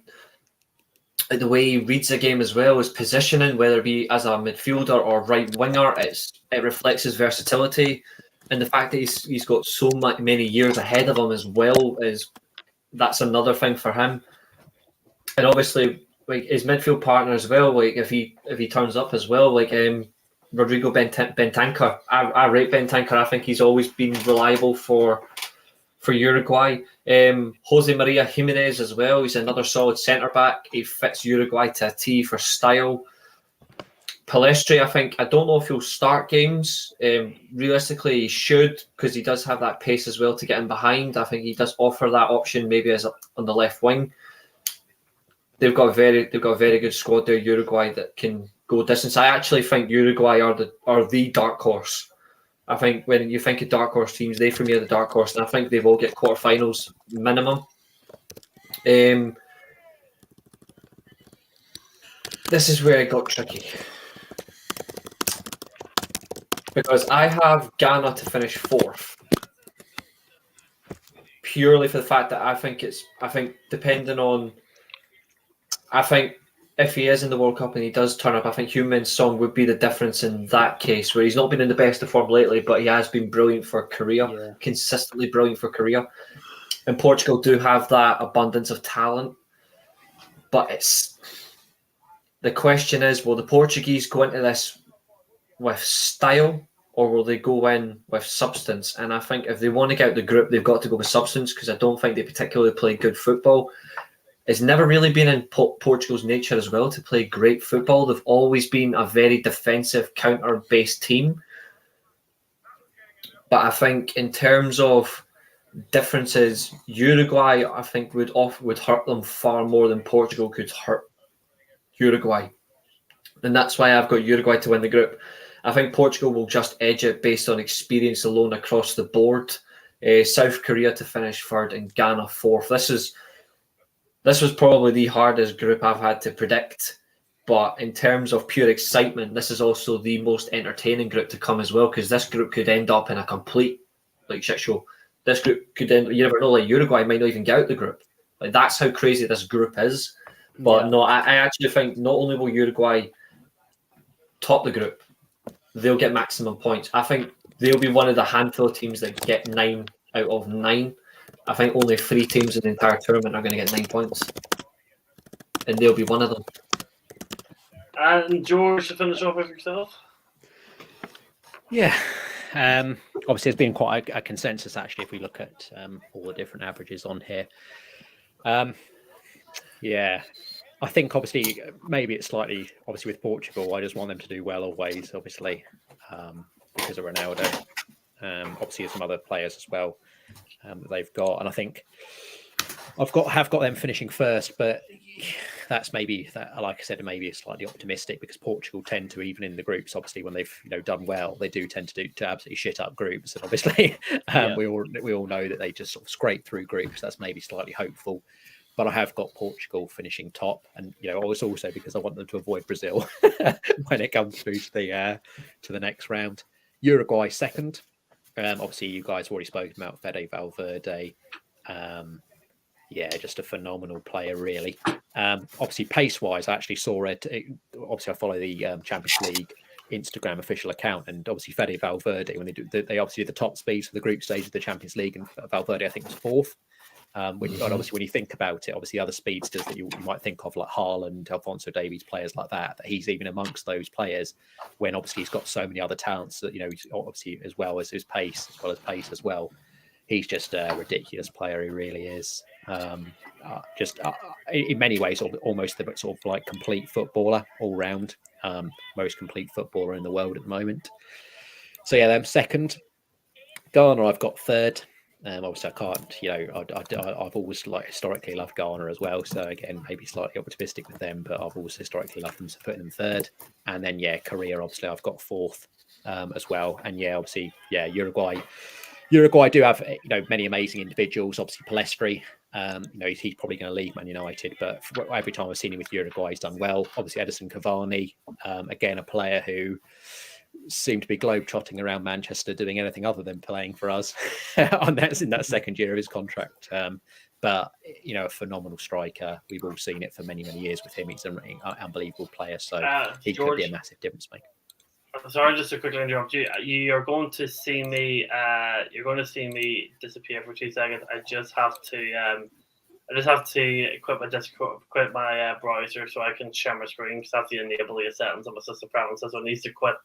the way he reads the game as well, his positioning, whether it be as a midfielder or right winger. It reflects his versatility, and the fact that he's got so many years ahead of him as well that's another thing for him. And obviously, like his midfield partner as well. Like if he turns up as well, like Rodrigo Bentancur. I rate Bentancur. I think he's always been reliable for Uruguay. Jose Maria Jimenez as well. He's another solid centre back. He fits Uruguay to a T for style. Palestri, I don't know if he'll start games. Realistically, he should because he does have that pace as well to get in behind. I think he does offer that option maybe as on the left wing. They've got a very good squad there, Uruguay, that can go distance. I actually think Uruguay are the dark horse. I think when you think of dark horse teams, they for me are the dark horse, and I think they've all get quarterfinals minimum. This is where it got tricky because I have Ghana to finish fourth, purely for the fact that I think if he is in the World Cup and he does turn up, I think Heung-min Son would be the difference in that case, where he's not been in the best of form lately, but he has been brilliant for Korea, consistently brilliant for Korea. And Portugal do have that abundance of talent, but the question is, will the Portuguese go into this with style or will they go in with substance? And I think if they want to get out the group, they've got to go with substance because I don't think they particularly play good football. It's never really been in Portugal's nature as well to play great football. They've always been a very defensive, counter-based team. But I think in terms of differences, Uruguay, I think, would hurt them far more than Portugal could hurt Uruguay. And that's why I've got Uruguay to win the group. I think Portugal will just edge it based on experience alone across the board. South Korea to finish third and Ghana fourth. This was probably the hardest group I've had to predict, but in terms of pure excitement, this is also the most entertaining group to come as well, because this group could end up in a complete shit show. This group could end. You never know. Like Uruguay might not even get out the group. Like that's how crazy this group is. But no, I actually think not only will Uruguay top the group, they'll get maximum points. I think they'll be one of the handful of teams that get 9 out of 9. I think only 3 teams in the entire tournament are going to get 9 points. And they'll be one of them. And George, to finish off with yourself? Yeah. obviously, there's been quite a consensus actually if we look at all the different averages on here. Yeah, I think obviously maybe it's slightly obviously with Portugal. I just want them to do well always, obviously, because of Ronaldo. Obviously, there's some other players as well that they've got, and I think have got them finishing first, but that's maybe that, like I said, maybe it's slightly optimistic because Portugal tend to, even in the groups, obviously when they've done well, they do tend to absolutely shit up groups, and obviously we all know that they just sort of scrape through groups. That's maybe slightly hopeful, but I have got Portugal finishing top, and also because I want them to avoid Brazil when it comes through to the next round. Uruguay second. Obviously, you guys have already spoken about Fede Valverde. Just a phenomenal player, really. Obviously, pace-wise, I actually saw it. Obviously, I follow the Champions League Instagram official account, and obviously Fede Valverde, when they obviously do the top speeds for the group stage of the Champions League, and Valverde, I think, was fourth. Obviously, when you think about it, obviously other speedsters that you might think of, like Haaland, Alphonso Davies, players like that he's even amongst those players, when obviously he's got so many other talents that obviously as well as his pace, as well. He's just a ridiculous player. He really is. In many ways, almost the sort of like complete footballer all round. Most complete footballer in the world at the moment. So yeah, them second. Ghana, I've got third. Obviously, I can't. I've always historically loved Ghana as well. So again, maybe slightly optimistic with them, but I've always historically loved them, so putting them third. And then Korea, obviously, I've got fourth as well. And obviously, Uruguay. Uruguay do have many amazing individuals. Obviously, Palestri. He's probably going to leave Man United, but every time I've seen him with Uruguay, he's done well. Obviously, Edison Cavani, again, a player who seemed to be globe-trotting around Manchester, doing anything other than playing for us in that second year of his contract. But a phenomenal striker. We've all seen it for many, many years with him. He's an unbelievable player, so he could be a massive difference maker. Sorry, just to quickly interrupt you. You're going to see me. You're going to see me disappear for 2 seconds. I just have to quit my browser so I can share my screen because I have to enable the settings on my system preferences. So it needs to quit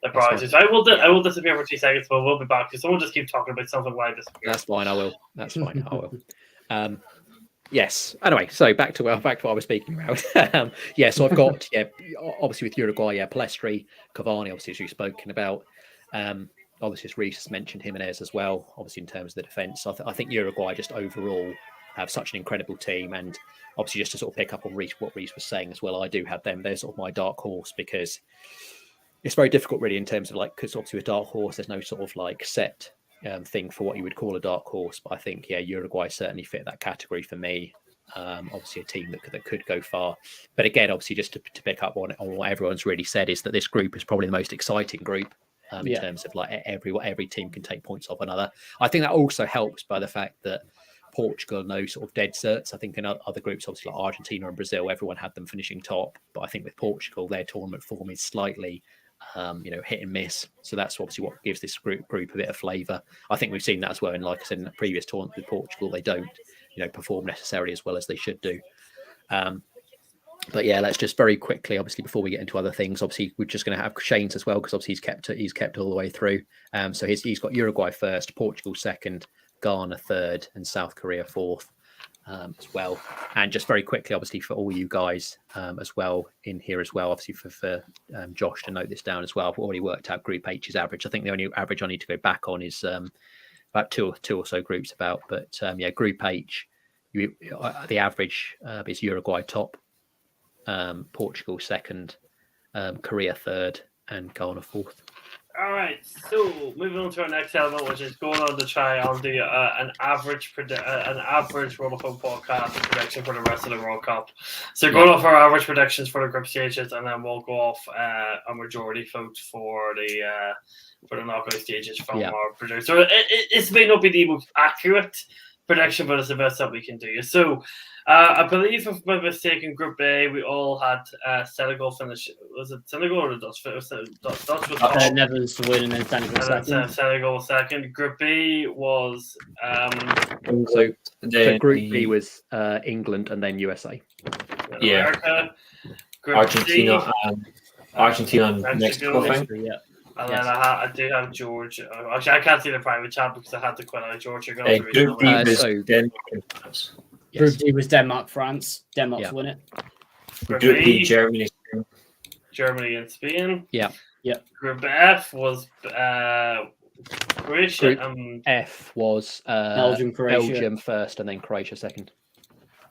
the browser. So I will disappear for 2 seconds, but we'll be back. So someone just keep talking about something while I disappear. That's fine. I will. That's fine. I will. Yes. Anyway, so back to what I was speaking about. So I've got obviously with Uruguay, Palestri, Cavani, obviously as you've spoken about. Obviously as Reece has mentioned, Jimenez as well. Obviously in terms of the defence, I think Uruguay just overall have such an incredible team, and obviously just to sort of pick up on what Reece was saying as well, I do have them. They're sort of my dark horse because it's very difficult really in terms of because obviously with dark horse there's no sort of set thing for what you would call a dark horse, but I think Uruguay certainly fit that category for me. Obviously a team that could go far, but again obviously just to pick up on what everyone's really said is that this group is probably the most exciting group in terms of every team can take points off another. I think that also helps by the fact that Portugal are no sort of dead certs. I think in other groups, obviously like Argentina and Brazil, everyone had them finishing top, but I think with Portugal their tournament form is slightly hit and miss. So that's obviously what gives this group a bit of flavour. I think we've seen that as well. And like I said, in the previous tournament with Portugal, they don't, perform necessarily as well as they should do. But let's just very quickly, obviously, before we get into other things, obviously we're just going to have Shane's as well because obviously he's kept all the way through. So he's got Uruguay first, Portugal second, Ghana third, and South Korea fourth. As well, and just very quickly, obviously for all you guys as well in here as well, obviously for Josh to note this down as well. I've already worked out Group H's average. I think the only average I need to go back on is about two or so groups about. But Group H, the average is Uruguay top, Portugal second, Korea third, and Ghana fourth. All right, so moving on to our next element, which is going on to try and do an average World of Fun podcast prediction for the rest of the World Cup. So going off our average predictions for the group stages, and then we'll go off a majority vote for the knockout stages from our producer. It may not be the most accurate prediction, but it's the best that we can do. So I believe, if I'm mistaken, Group A, we all had Senegal finish. Was it Senegal or the Dutch? Dutch was top. Netherlands to win and then Senegal second. Senegal second. Group B was... So Group B was England and then USA. America. Group Argentina and Mexico, I think. And Yes. then I do have George. Actually, I can't see the private chat because I had to quit out George. You're going through Group D it. was so- Denmark and France. Group Yes. D was Denmark, France. Denmark's Yeah. win it. Group Group B, B, Germany. Germany and Spain. Yeah. Group F was Croatia. Group F was Belgium, Croatia. Belgium first, and then Croatia second.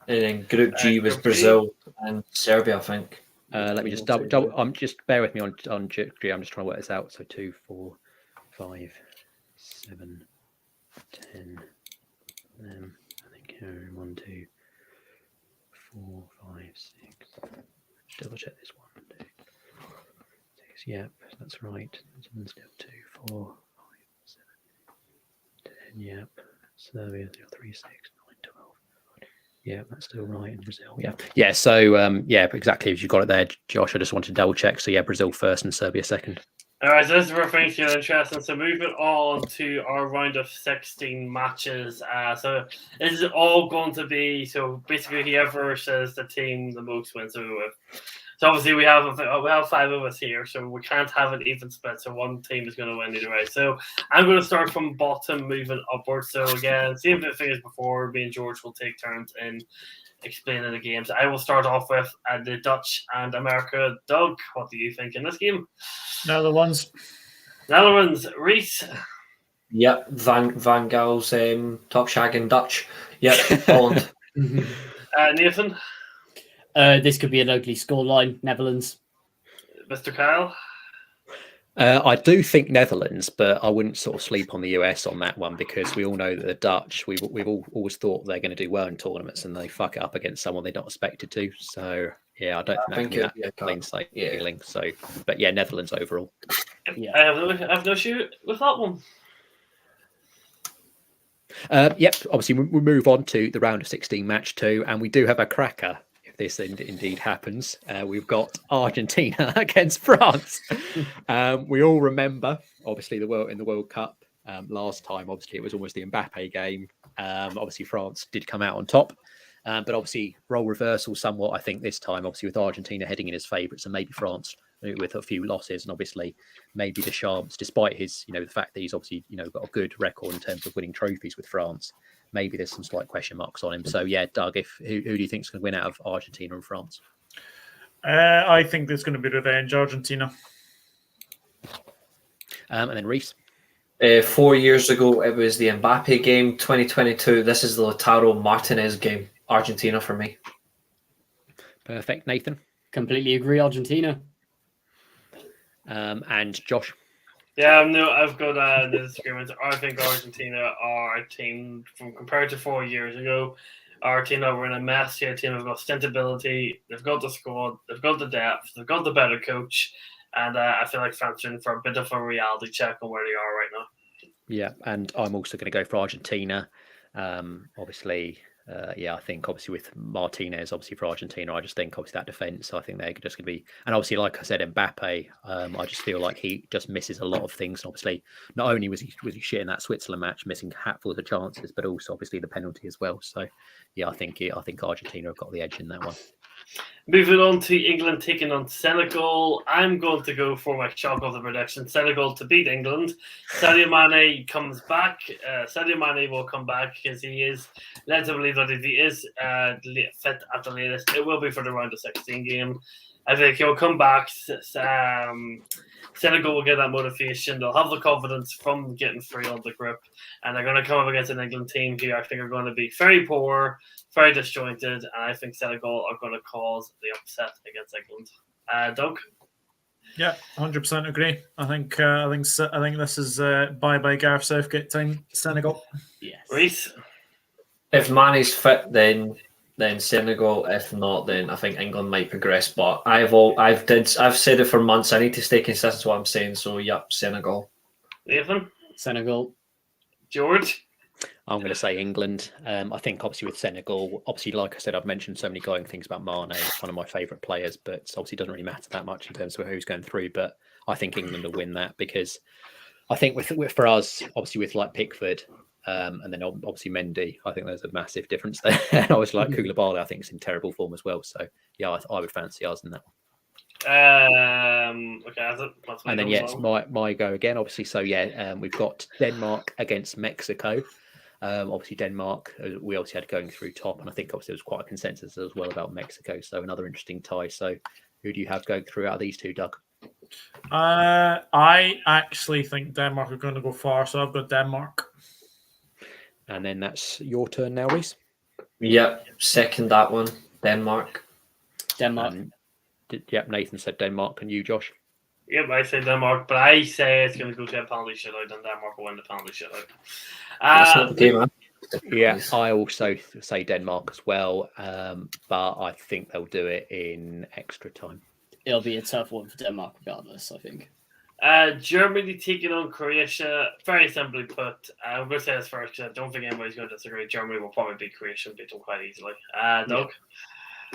And then Group G was Group G. Brazil and Serbia, I think. Let me just double. I'm just bear with me on G. I'm just trying to work this out. So 2, 4, 5, 7, 10. I think 1, 2, 4, 5, 6. Double check this 1, 2, 6. Yep, that's right. And still 2, 4, 5, 7, 10. Yep. Serbia 3, 6, 9, 12. Yeah, that's still right in Brazil. Yeah. So yeah, exactly as you got it there, Josh. I just wanted to double check. So yeah, Brazil first and Serbia second. All right, so this is where things get interesting. So moving on to our round of 16 matches. So this is all going to be, so basically whoever says the team the most wins. So obviously we have 5 of us here, so we can't have an even split. So one team is going to win either way. So I'm going to start from bottom, moving upwards. So again, same thing as before. Me and George will take turns in explaining the games. I will start off with the Dutch and America. Doug, what do you think in this game? Netherlands. Netherlands, Reese. Yep, Van Gaal's top shagging Dutch. Yep, Holland. Nathan. This could be an ugly scoreline. Netherlands. Mr. Kyle. I do think Netherlands, but I wouldn't sort of sleep on the US on that one because we all know that the Dutch, we've always thought they're going to do well in tournaments and they fuck it up against someone they're not expected to. So yeah, I don't think that can be that plain sailing. So, but yeah, Netherlands overall. Yeah. I have no issue with that one. Yep. Obviously, we move on to the round of 16 match 2, and we do have a cracker. If this indeed happens, we've got Argentina against France. We all remember, obviously, in the World Cup last time. Obviously, it was almost the Mbappe game. Obviously, France did come out on top, but obviously, role reversal somewhat. I think this time, obviously, with Argentina heading in as favourites, and maybe France with a few losses, and obviously maybe Deschamps, despite his, the fact that he's obviously got a good record in terms of winning trophies with France. Maybe there's some slight question marks on him. So yeah, Doug, who do you think is going to win out of Argentina and France? I think there's going to be revenge, Argentina. And then Reese. 4 years ago, it was the Mbappe game. 2022, this is the Lautaro Martinez game. Argentina for me. Perfect, Nathan. Completely agree, Argentina. And Josh. Yeah, no, I've got the disagreement. I think Argentina are a team from compared to 4 years ago. Argentina were in a mess here. Team have got stintability. They've got the squad. They've got the depth. They've got the better coach. And I feel like France are in for a bit of a reality check on where they are right now. Yeah, and I'm also going to go for Argentina. Obviously, I think obviously with Martinez, obviously for Argentina, I just think obviously that defense, I think they're just going to be, and obviously like I said, Mbappe, I just feel like he just misses a lot of things. Obviously, not only was he shit in that Switzerland match, missing hatfuls of chances, but also obviously the penalty as well. So yeah, I think Argentina have got the edge in that one. Moving on to England taking on Senegal. I'm going to go for my shock of the prediction. Senegal to beat England. Sadio Mane comes back. Sadio Mane will come back because he is led to believe that if he is fit at the latest, it will be for the round of 16 game. I think he'll come back. Senegal will get that motivation. They'll have the confidence from getting free on the grip. And they're going to come up against an England team who I think are going to be very poor, very disjointed. And I think Senegal are going to cause the upset against England. Doug? Yeah, 100% agree. I think this is bye Gareth Southgate time. Senegal. Yes. Reese? If Mane's fit, then Senegal. If not, then I think England might progress. But I've said it for months. I need to stay consistent with what I'm saying. So yep, Senegal. Nathan? Senegal. George? I'm going to say England. I think obviously with Senegal, obviously like I said, I've mentioned so many glowing things about Mane, one of my favourite players, but obviously doesn't really matter that much in terms of who's going through. But I think England will win that because I think with for us, obviously with like Pickford, and then obviously Mendy, I think there's a massive difference there. And I was like Koulibaly, I think is in terrible form as well. So yeah, I would fancy us in that one. Okay, that's And then yes, my go again. Obviously, so yeah, we've got Denmark against Mexico. Obviously, Denmark, we obviously had going through top, and I think obviously there was quite a consensus as well about Mexico. So another interesting tie. So who do you have going through out of these two, Doug? I actually think Denmark are going to go far, so I've got Denmark. And then that's your turn now, Reese. Yep, second that one, Denmark. Denmark. Nathan said Denmark, and you, Josh? Yep, I say Denmark, but I say it's going to go to a penalty shootout, and Denmark will win the penalty shootout. That's not the game, man. Yeah, I also say Denmark as well, but I think they'll do it in extra time. It'll be a tough one for Denmark regardless, I think. Germany taking on Croatia. Very simply put, I'm going to say this first because I don't think anybody's going to disagree. Germany will probably beat Croatia and beat them quite easily. Doug?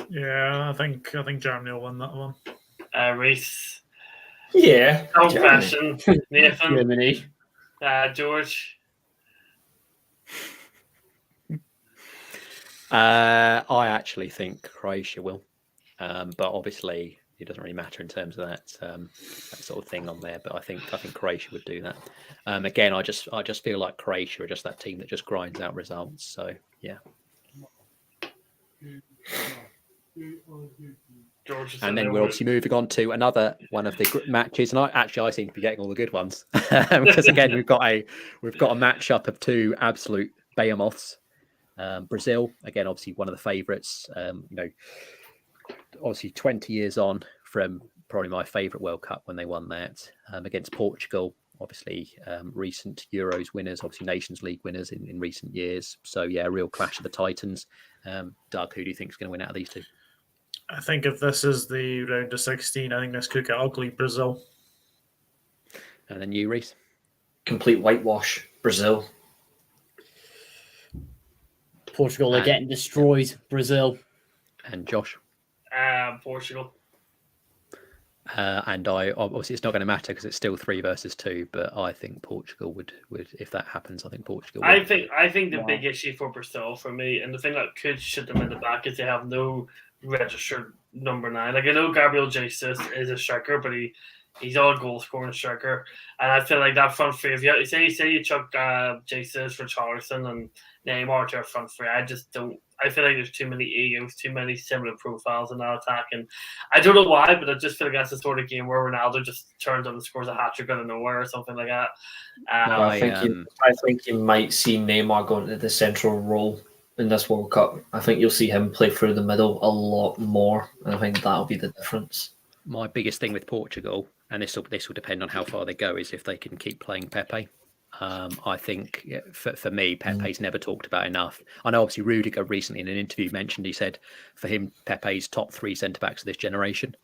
Yeah, I think Germany will win that one. Reese? Yeah. No question. Nathan? Germany. George? I actually think Croatia will, but obviously it doesn't really matter in terms of that sort of thing on there. But I think Croatia would do that. Again, I just feel like Croatia are just that team that just grinds out results. So yeah. And then we're obviously moving on to another one of the matches, and I seem to be getting all the good ones because again we've got a matchup of two absolute behemoths. Brazil, again, obviously one of the favourites. Obviously 20 years on from probably my favourite World Cup when they won that, against Portugal. Obviously, recent Euros winners, obviously Nations League winners in recent years. So yeah, a real clash of the Titans. Doug, who do you think is going to win out of these two? I think if this is the round of 16, I think this could get ugly, Brazil. And then you, Reese? Complete whitewash, Brazil. Portugal are getting destroyed, Brazil. And Josh? Portugal. And I obviously it's not going to matter because it's still 3 versus 2, but I think Portugal would if that happens. I think Portugal would. I think the big issue for Brazil for me, and the thing that could shut them in the back, is they have no registered number 9. Like I know Gabriel Jesus is a striker, but he's all goal scoring striker, and I feel like that front three. If you say you chuck Jesus, Richarlison, and Neymar to a front three, I just don't. I feel like there's too many egos, too many similar profiles in that attack, and I don't know why, but I just feel like that's the sort of game where Ronaldo just turns up and scores a hat-trick out of nowhere or something like that. I think you might see Neymar go into the central role in this World Cup. I think you'll see him play through the middle a lot more, and I think that'll be the difference. My biggest thing with Portugal, and this will depend on how far they go, is if they can keep playing Pepe. I think for me, Pepe's never talked about enough. I know obviously Rudiger recently in an interview mentioned, he said for him, Pepe's top 3 centre-backs of this generation.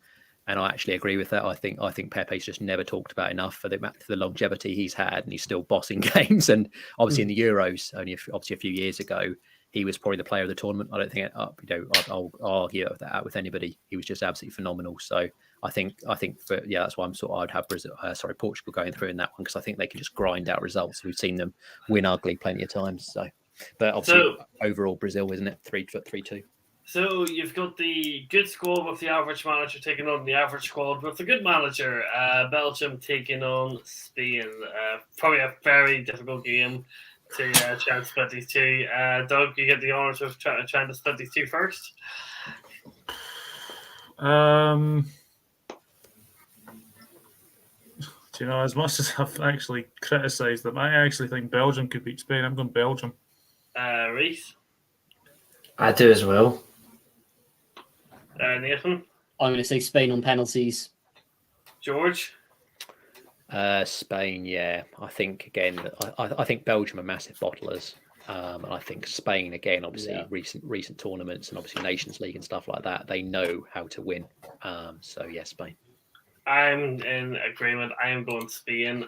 And I actually agree with that. I think Pepe's just never talked about enough for the longevity he's had, and he's still bossing games. And obviously in the Euros, obviously a few years ago, he was probably the player of the tournament. I don't think I'll argue that with anybody. He was just absolutely phenomenal. So I think that's why I'd have Portugal going through in that one, because I think they can just grind out results. We've seen them win ugly plenty of times. So, but obviously overall Brazil, isn't it? 3-2. So you've got the good squad with the average manager taking on the average squad with the good manager. Belgium taking on Spain. Probably a very difficult game to try and split these two. Doug, you get the honours of trying to split these two first. Do you know, as much as I've actually criticised them, I actually think Belgium could beat Spain. I'm going Belgium. Reese? I do as well. Nathan? I'm going to say Spain on penalties. George? Spain, yeah. I think, again, I think Belgium are massive bottlers. And I think Spain, again, obviously recent tournaments and obviously Nations League and stuff like that, they know how to win. So, yeah, Spain. I'm in agreement. I am going Spain.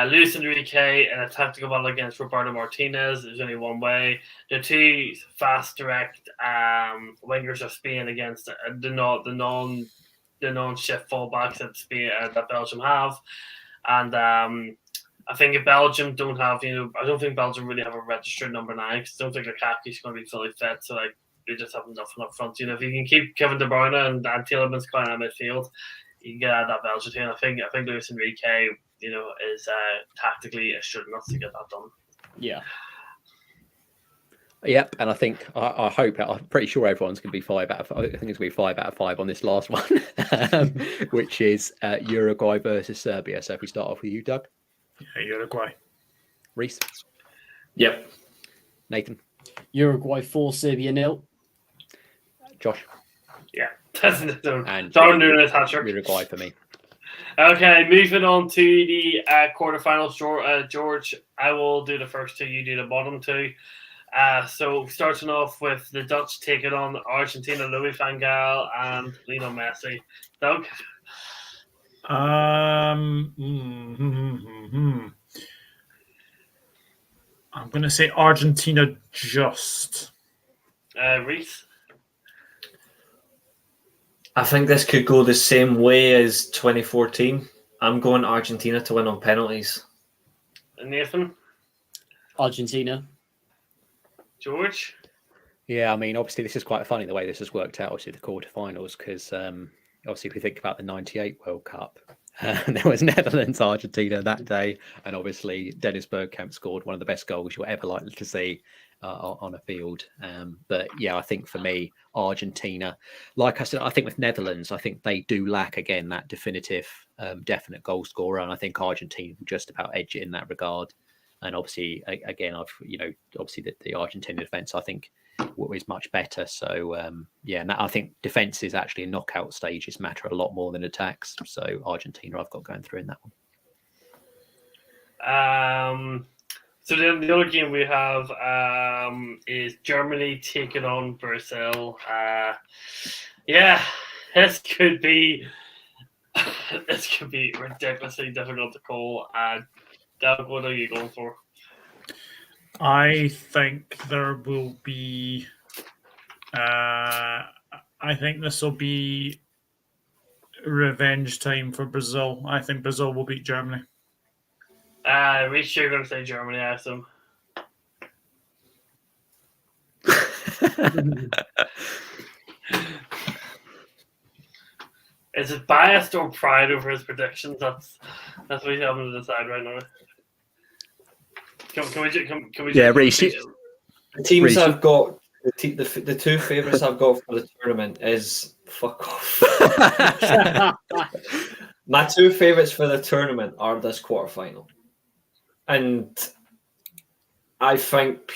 Luis Enrique in a tactical battle against Roberto Martinez. There's only one way. The two fast, direct wingers of Spain against the non-shift fullbacks that Belgium have, and I think if Belgium don't have, I don't think Belgium really have a registered number 9, because I don't think Lukaku's going to be fully fit. So they just have nothing up front. If you can keep Kevin De Bruyne and Tielemans going at midfield, you can get out of that Belgian team. I think Luis Enrique, is tactically assured enough to get that done. Yeah. Yep, and I think I'm pretty sure everyone's going to be 5 out of 5. I think it's going to be 5 out of 5 on this last one, which is Uruguay versus Serbia. So if we start off with you, Doug. Yeah, Uruguay. Reese. Yep. Nathan. Uruguay 4, Serbia 0. Josh. Yeah, that's it. And Darwin Núñez hat-trick. Uruguay for me. Okay, moving on to the quarterfinals. George, I will do the first two. You do the bottom two. So starting off with the Dutch taking on Argentina, Louis van Gaal and Lionel Messi. Doug? I'm going to say Argentina just. Reese? I think this could go the same way as 2014. I'm going Argentina to win on penalties. Nathan? Argentina. George? Yeah, I mean, obviously, this is quite funny the way this has worked out, obviously, the quarterfinals, because obviously, if we think about the 98 World Cup, there was Netherlands, Argentina that day, and obviously, Dennis Bergkamp scored one of the best goals you're ever likely to see on a field. But yeah, I think for me, Argentina, like I said, I think with Netherlands, I think they do lack, again, that definitive, definite goal scorer, and I think Argentina will just about edge it in that regard. And obviously, again, obviously the Argentina defence, I think, is much better. So, yeah, and I think defence is actually in knockout stages matter a lot more than attacks. So, Argentina, I've got going through in that one. So the other game we have is Germany taking on Brazil. Yeah, this could be ridiculously difficult to call. Doug, what are you going for? I think there will be. I think this will be revenge time for Brazil. I think Brazil will beat Germany. Reece, you're going to say Germany, I assume. Is it biased or pride over his predictions? That's what he's having to decide right now. Can we? Yeah, Reece. The teams I've got, the two favourites I've got for the tournament is fuck off. My two favourites for the tournament are this quarterfinal, and I think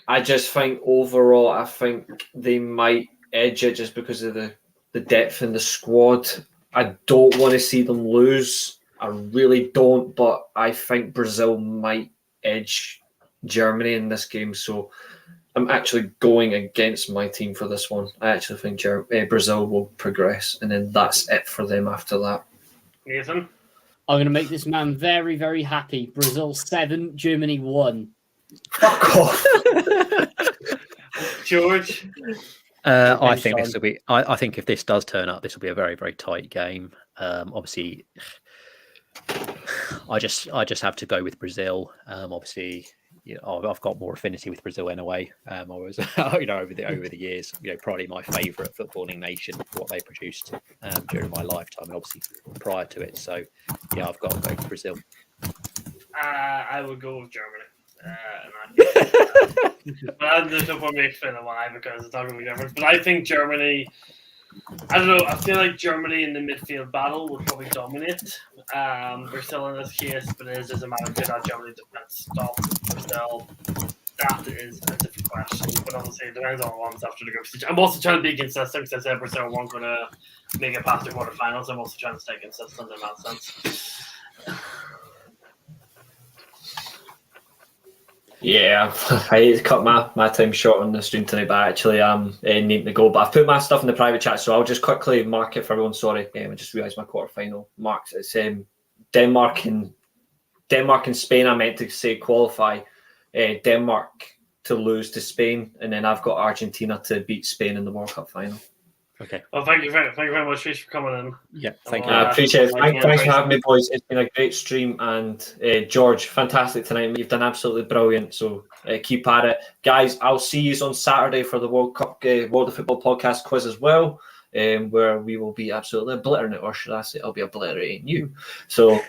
I just think overall, I think they might edge it just because of the depth in the squad. I don't want to see them lose. I really don't, but I think Brazil might edge Germany in this game. So I'm actually going against my team for this one. I actually think Brazil will progress, and then that's it for them after that. Nathan? I'm going to make this man very, very happy. Brazil 7, Germany 1. Fuck off. George? I think this will be. I think if this does turn up, this will be a very, very tight game. Obviously, I just have to go with Brazil. Obviously, I've got more affinity with Brazil anyway. I was, over the years, probably my favourite footballing nation for what they produced during my lifetime, and obviously prior to it. So, yeah, I've got to go with Brazil. I would go with Germany. But there's no point me explaining why, because it's not going to be different. But I think Germany, I don't know, I feel like Germany in the midfield battle would probably dominate. Brazil in this case, but it is just a matter of could that Germany defense stop Brazil. That is a different question, but obviously it depends on what happens after the group stage. I'm also trying to be consistent because I said Brazil weren't going to make it past the quarterfinals. I'm also trying to stay consistent in that sense. Yeah, I hate to cut my time short on the stream tonight, but actually I'm needing to go. But I've put my stuff in the private chat, so I'll just quickly mark it for everyone. Sorry, I just realised my quarterfinal marks. It's Denmark and Spain. I meant to say qualify. Denmark to lose to Spain, and then I've got Argentina to beat Spain in the World Cup final. Okay. Well, thank you very much, Reece, for coming in. Yeah, thank you. I appreciate it. Thanks for having me, boys. It's been a great stream, and George, fantastic tonight. You've done absolutely brilliant. So keep at it, guys. I'll see you on Saturday for the World Cup, World of Football podcast quiz as well. where we will be absolutely obliterating it, or should I say, I'll be obliterating you. So,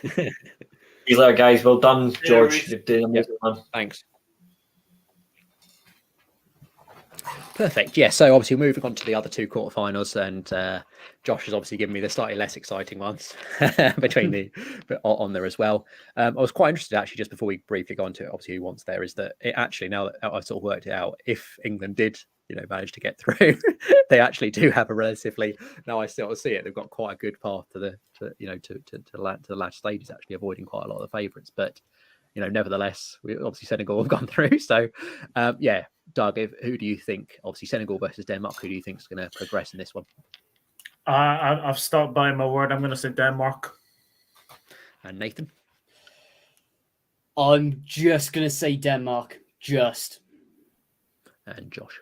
these little guys, well done, George. You've done amazing, man. Thanks. Perfect. Yeah. So obviously moving on to the other two quarterfinals, and Josh has obviously given me the slightly less exciting ones between but on there as well. I was quite interested actually, just before we briefly go into it, obviously who wants there, is that it actually, now that I've sort of worked it out, if England did manage to get through, they actually do have a relatively, now I still see it, they've got quite a good path to the last stages, actually avoiding quite a lot of the favourites, but nevertheless, obviously Senegal have gone through. So yeah, Doug, who do you think, obviously Senegal versus Denmark, who do you think is going to progress in this one? I've stuck by my word. I'm going to say Denmark. And Nathan? I'm just going to say Denmark. Just. And Josh?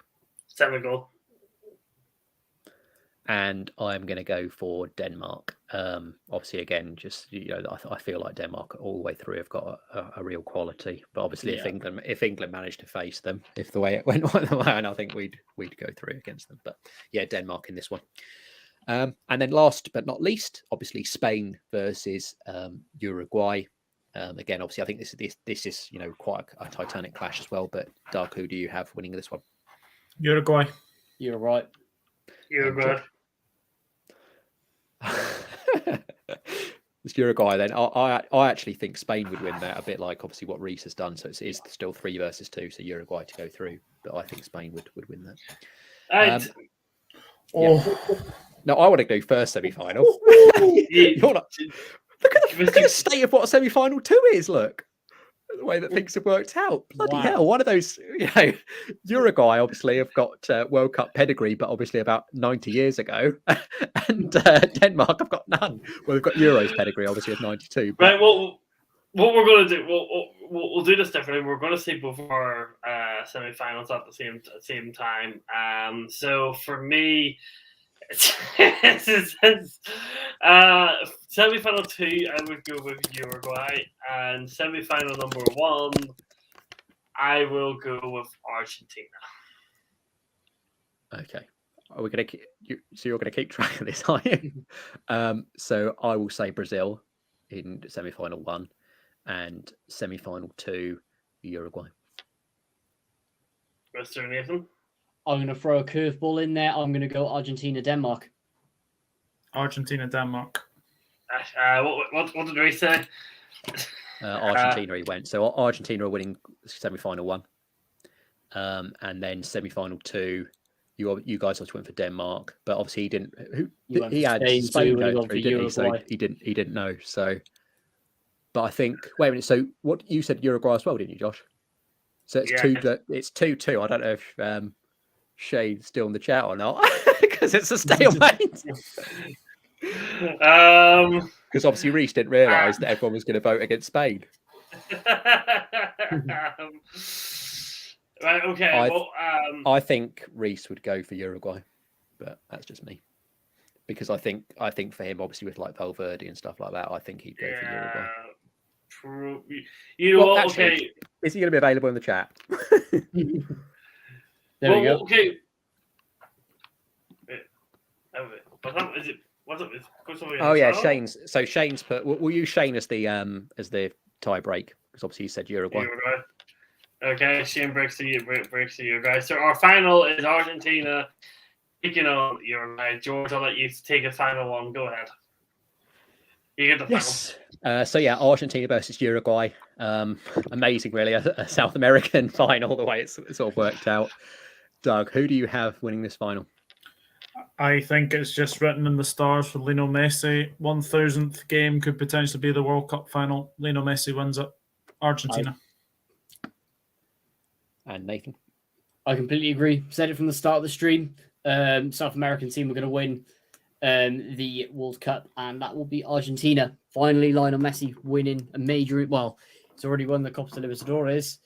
Senegal. And I'm going to go for Denmark. Obviously, again, just I feel like Denmark all the way through have got a real quality. But obviously, if England managed to face them, if the way it went the way, and I think we'd go through against them. But yeah, Denmark in this one. And then last but not least, obviously Spain versus Uruguay. Again, obviously, I think this is quite a titanic clash as well. But Doug, who do you have winning this one? Uruguay. You're right. Uruguay. It's Uruguay then. I actually think Spain would win that, a bit like obviously what Reece has done. So it's still 3 versus 2, so Uruguay to go through. But I think Spain would win that. No, I want to go first semi-final. Look at the state of what a semi-final 2 is. Look, the way that things have worked out. Bloody hell! One of those, Uruguay obviously have got World Cup pedigree, but obviously about 90 years ago, and Denmark have got none. Well, they've got Euros pedigree, obviously of 92. But... Right. Well, what we're going to do, we'll do this differently. We're going to see both of our semi-finals at the same time. So for me. Semi-final 2, I would go with Uruguay, and semi-final number 1, I will go with Argentina. Okay, are we going to? So you're going to keep track of this, are you? So I will say Brazil in semi-final 1, and semi-final 2, Uruguay. Mr. Nathan. I'm going to throw a curveball in there. I'm going to go Argentina-Denmark. Argentina-Denmark. What did we say? Argentina he went. So Argentina are winning semi-final 1. And then semi-final 2, you guys also went for Denmark. But obviously he didn't. He had Spain go through, didn't he? So he didn't know. So, but I think, wait a minute. So what you said Uruguay as well, didn't you, Josh? So it's 2. It's 2-2. I don't know if Shane's still in the chat or not, because it's a stalemate. Because obviously Reece didn't realise that everyone was going to vote against Spain. Right. Okay. I think Reece would go for Uruguay, but that's just me. Because I think for him, obviously with like Valverde and stuff like that, I think he'd go for Uruguay. What? Actually, okay. Is he going to be available in the chat? There we go. Okay. Oh yeah, Shane's. So Shane's put. We'll use Shane as the tie break, because obviously he said Uruguay. Okay, Shane breaks the Uruguay. So our final is Argentina taking on Uruguay. George, I'll let you take a final one. Go ahead. You get the final. So yeah, Argentina versus Uruguay. Amazing, really, a South American final, the way it's sort of worked out. Doug, who do you have winning this final? I think it's just written in the stars for Lionel Messi. 1000th game could potentially be the World Cup final. Lionel Messi wins it. Argentina. And Nathan? I completely agree. Said it from the start of the stream. South American team are going to win the World Cup, and that will be Argentina. Finally, Lionel Messi winning a major. Well, he's already won the Copa Libertadores.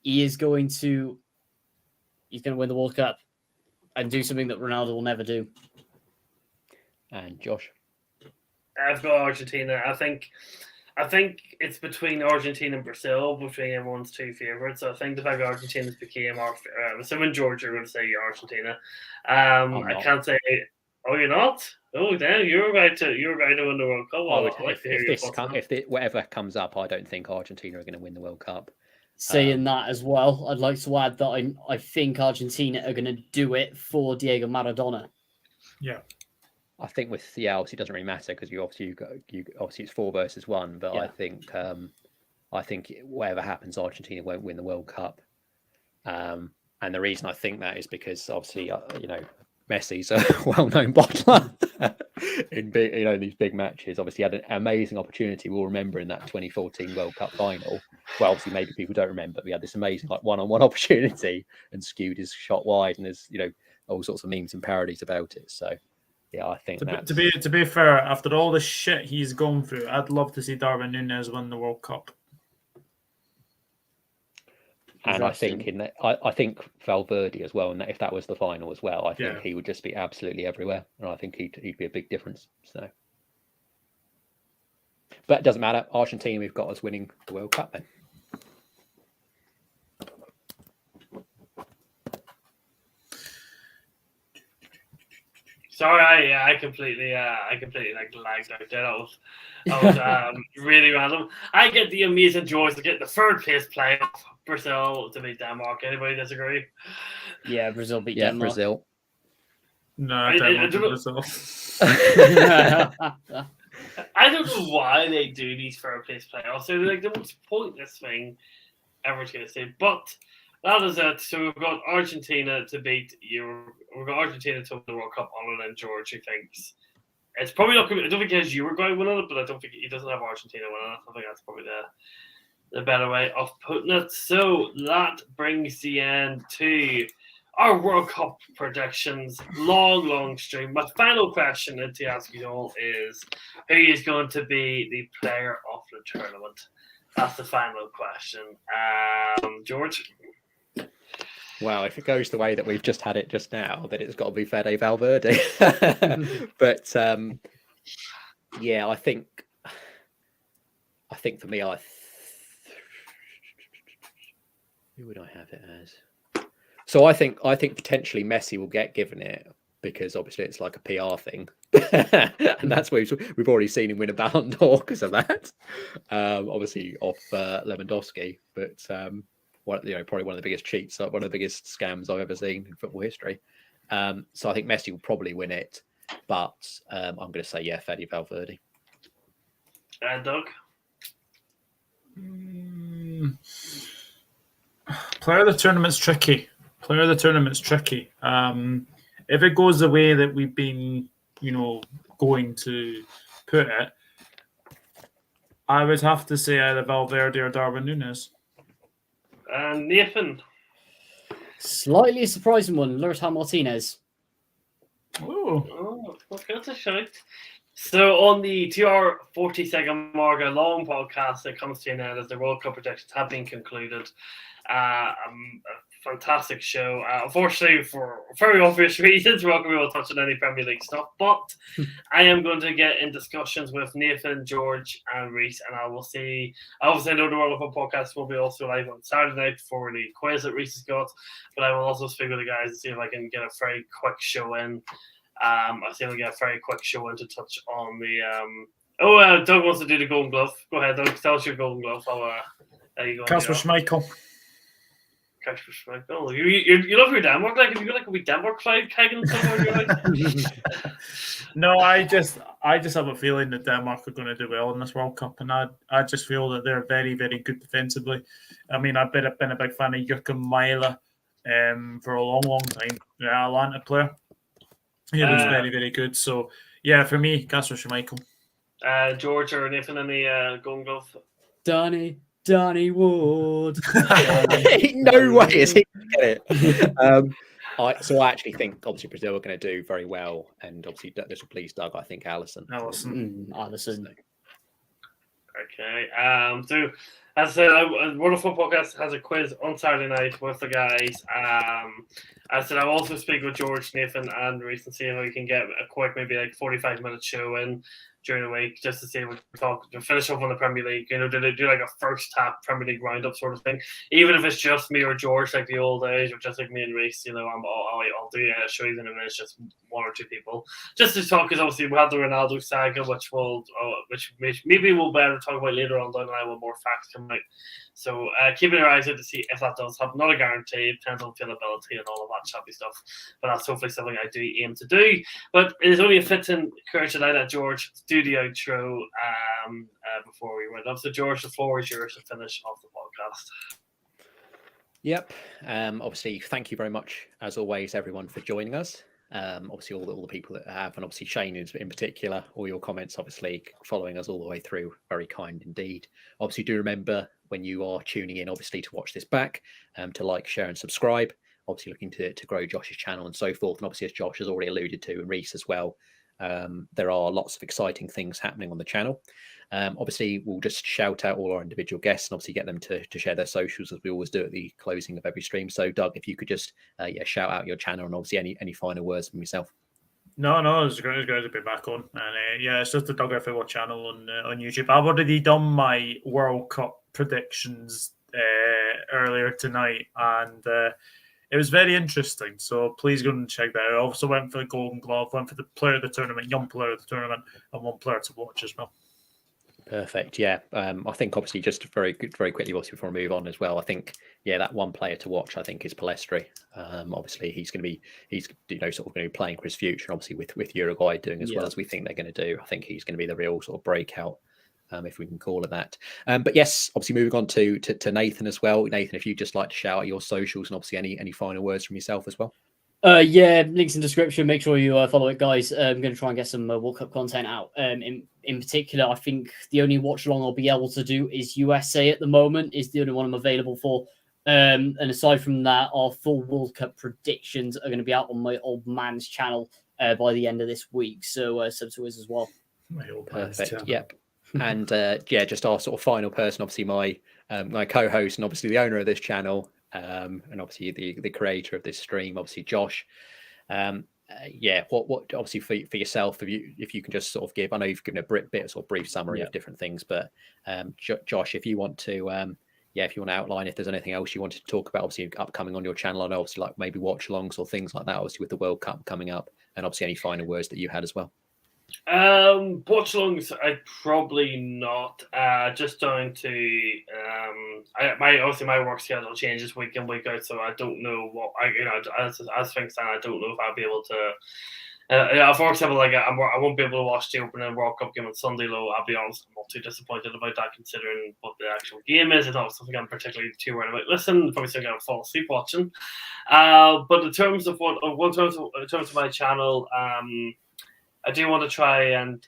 He's going to win the World Cup and do something that Ronaldo will never do. And Josh? I've got Argentina. I think it's between Argentina and Brazil, between everyone's 2 favourites. So I think the fact that Argentina became our... assuming George, you're going to say Argentina. I can't say... Oh, you're not? Oh, damn! You're going to win the World Cup. I would, I'd like to hear your thoughts on that. whatever comes up, I don't think Argentina are going to win the World Cup. Saying that as well, I'd like to add that I think Argentina are going to do it for Diego Maradona. Yeah. I think obviously it doesn't really matter because obviously it's 4 versus 1, but Yeah. I think whatever happens, Argentina won't win the World Cup. And the reason I think that is because obviously Messi's a well-known bottler in these big matches. Obviously, had an amazing opportunity. We'll remember in that 2014 World Cup final. Well, obviously, maybe people don't remember. But we had this amazing one-on-one opportunity and skewed his shot wide, and there's all sorts of memes and parodies about it. So, yeah, I think to be fair, after all the shit he's gone through, I'd love to see Darwin Núñez win the World Cup. And I think I think Valverde as well. And if that was the final as well, I think he would just be absolutely everywhere, and I think he'd be a big difference. So, but it doesn't matter. Argentina, we've got us winning the World Cup then. Sorry, I completely lagged out there. That was really random. I get the amazing joys to get the third place playoff. Brazil to beat Denmark. Anybody disagree? Yeah, Brazil beat Denmark. Brazil. No, Denmark beat Brazil. I don't know why they do these third place playoffs. They're like the most pointless thing ever to say. But that is it. So we've got Argentina to beat you. We've got Argentina to win the World Cup other than George, who thinks it's probably not going to be. I don't think he has Uruguay winning it, but I don't think he doesn't have Argentina winning it. I think that's probably the better way of putting it. So that brings the end to our World Cup predictions. Long stream. My final question to ask you all is, who is going to be the player of the tournament? That's the final question. George? Well, if it goes the way that we've just had it just now, then it's got to be Fede Valverde. But yeah, I think for me, who would I have it as? So I think potentially Messi will get given it because obviously it's like a PR thing, and that's where we've already seen him win a Ballon d'Or because of that. Obviously off Lewandowski, but probably one of the biggest cheats, one of the biggest scams I've ever seen in football history. So I think Messi will probably win it, but I'm going to say Fede Valverde. Doug? Player of the tournament's tricky. If it goes the way that we've been, going to put it, I would have to say either Valverde or Darwin Núñez. Nathan? Slightly surprising one, Lautaro Martinez. Oh, that's a shout. So on the 2-hour 40-second mark, a long podcast that comes to an end as the World Cup predictions have been concluded. A fantastic show. Unfortunately, for very obvious reasons, we're not going to be able to touch on any Premier League stuff. But I am going to get in discussions with Nathan, George, and Reese, and I will see. Obviously, I know the World Cup podcast will be also live on Saturday night for the quiz that Reese has got. But I will also speak with the guys and see if I can get a very quick show in. I'll see if I can get a very quick show in to touch on the. Doug wants to do the Golden Glove. Go ahead, Doug. Tell us your Golden Glove. There you go. Kasper Schmeichel. Kasper Schmeichel. You love your Denmark? Like, if you got like a wee Denmark flag tagging somewhere, you're like. No, I just have a feeling that Denmark are going to do well in this World Cup, and I just feel that they're very, very good defensively. I mean, I've been a big fan of Joachim Mæhle for a long time. The Atalanta player. He was very, very good. So, yeah, for me, Kasper Schmeichel. George or Nathan, any Golden Glove? Danny Ward. No way is he going to get it. I actually think obviously Brazil are going to do very well, and obviously this will please Doug. I think Alisson. Alisson. Okay. So As I said, Wonderful Podcast has a quiz on Saturday night with the guys. As I said, I'll also speak with George, Nathan, and Reese and see how we can get a quick, maybe like 45-minute show in during the week, just to see if we can talk to finish off on the Premier League. You know, do like a first half Premier League roundup sort of thing, even if it's just me or George, like the old days, or just like me and Reese. You know, I'll do shows in a minute. It's just one or two people, just to talk. Because obviously we have the Ronaldo saga, which maybe we'll better talk about later on down the line when more facts come out. So keeping our eyes out to see if that does happen. Not a guarantee, it depends on availability and all of that choppy stuff. But that's hopefully something I do aim to do. But it is only a fitting courage tonight that George do the outro before we went up. So George, the floor is yours to finish off the podcast. Yep. Obviously, thank you very much, as always, everyone, for joining us. Obviously, all the people that have, and obviously Shane in particular, all your comments, obviously, following us all the way through. Very kind indeed. Obviously, do remember when you are tuning in, obviously, to watch this back, to like, share, and subscribe. Obviously, looking to grow Josh's channel and so forth. And obviously, as Josh has already alluded to, and Reese as well, there are lots of exciting things happening on the channel. Obviously, we'll just shout out all our individual guests and obviously get them to share their socials, as we always do at the closing of every stream. So, Doug, if you could just shout out your channel and obviously any final words from yourself. No, it's great to be back on. And it's just the Doug F4 channel on YouTube. I've already done my World Cup predictions earlier tonight, and it was very interesting. So please go and check that out. I also went for the Golden Glove, went for the player of the tournament, young player of the tournament, and one player to watch as well. Perfect. Yeah. I think obviously just very quickly, obviously before we move on as well, I think, that one player to watch, I think, is Palestri. Obviously he's going to be playing for his future, obviously with Uruguay doing as well as we think they're going to do. I think he's going to be the real sort of breakout, if we can call it that. But yes, obviously moving on to Nathan as well. Nathan, if you'd just like to shout out your socials and obviously any final words from yourself as well. Links in description. Make sure you follow it, guys. I'm going to try and get some World Cup content out. In particular, I think the only watch along I'll be able to do is USA at the moment. Is the only one I'm available for. And aside from that, our full World Cup predictions are going to be out on my old man's channel by the end of this week. So sub to us as well. Perfect. Yep. And just our sort of final person, obviously my co-host and obviously the owner of this channel. And obviously the creator of this stream, obviously Josh. What obviously for yourself, if you can just sort of give, I know you've given a bit of sort of brief summary of different things, but Josh, if you want to outline if there's anything else you wanted to talk about, obviously upcoming on your channel, and obviously like maybe watch alongs or things like that, obviously with the World Cup coming up, and obviously any final words that you had as well. Watch alongs, I probably not. Just down to my work schedule changes week in, week out, so I don't know what as things stand, I don't know if I'll be able to. For example, I won't be able to watch the opening World Cup game on Sunday. Though I'll be honest, I'm not too disappointed about that, considering what the actual game is. It's not something I'm particularly too worried about. Listen, probably still gonna fall asleep watching. But in terms of my channel, I do want to try and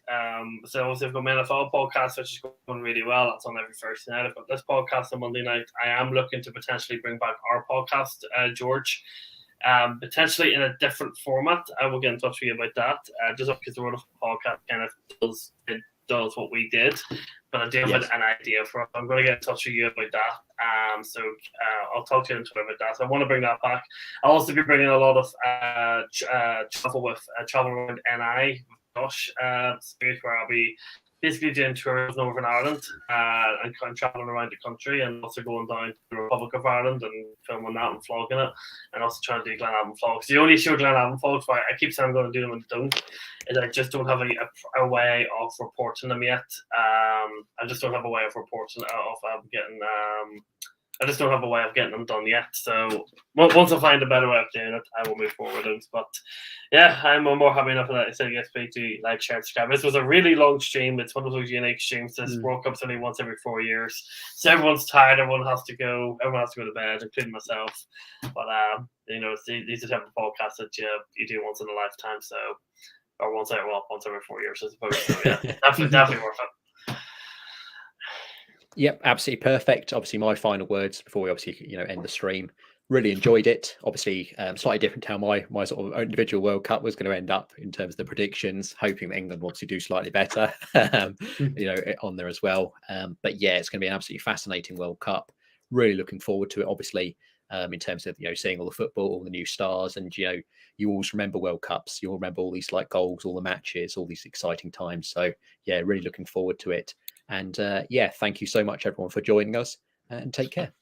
so obviously I've got my NFL podcast, which is going really well. That's on every Thursday night. I've got this podcast on Monday night. I am looking to potentially bring back our podcast, George, potentially in a different format. I will get in touch with you about that. Just because the Wonderful Podcast kind of does what we did, but I do have an idea for it. I'm going to get in touch with you about that. So I'll talk to you about that. So I want to bring that back. I'll also be bringing a lot of travel around NI with Josh, space where I'll be basically doing tours of Northern Ireland and kind of traveling around the country, and also going down to the Republic of Ireland and filming that and vlogging it, and also trying to do Glenavon vlogs. The only issue with Glenavon vlogs, why I keep saying I'm going to do them and don't, is I just don't have a way of reporting them yet. I just don't have a way of reporting getting. I just don't have a way of getting them done yet. So once I find a better way of doing it, I will move forward. But yeah, I'm more happy enough that I said yes, to like, share, subscribe. This was a really long stream. It's one of those unique streams. This World Cup's only once every 4 years, so everyone's tired. Everyone has to go to bed, including myself. But these are the type of podcasts that you do once in a lifetime. So, or once every 4 years, I suppose. So yeah, definitely worth it. Yep, absolutely perfect. Obviously, my final words before we obviously end the stream. really enjoyed it. Obviously, slightly different to how my sort of individual World Cup was going to end up in terms of the predictions. Hoping that England will obviously do slightly better, on there as well. But yeah, it's going to be an absolutely fascinating World Cup. Really looking forward to it. Obviously, in terms of seeing all the football, all the new stars, and you always remember World Cups. You'll remember all these like goals, all the matches, all these exciting times. So yeah, really looking forward to it. And yeah, thank you so much everyone for joining us, and take care.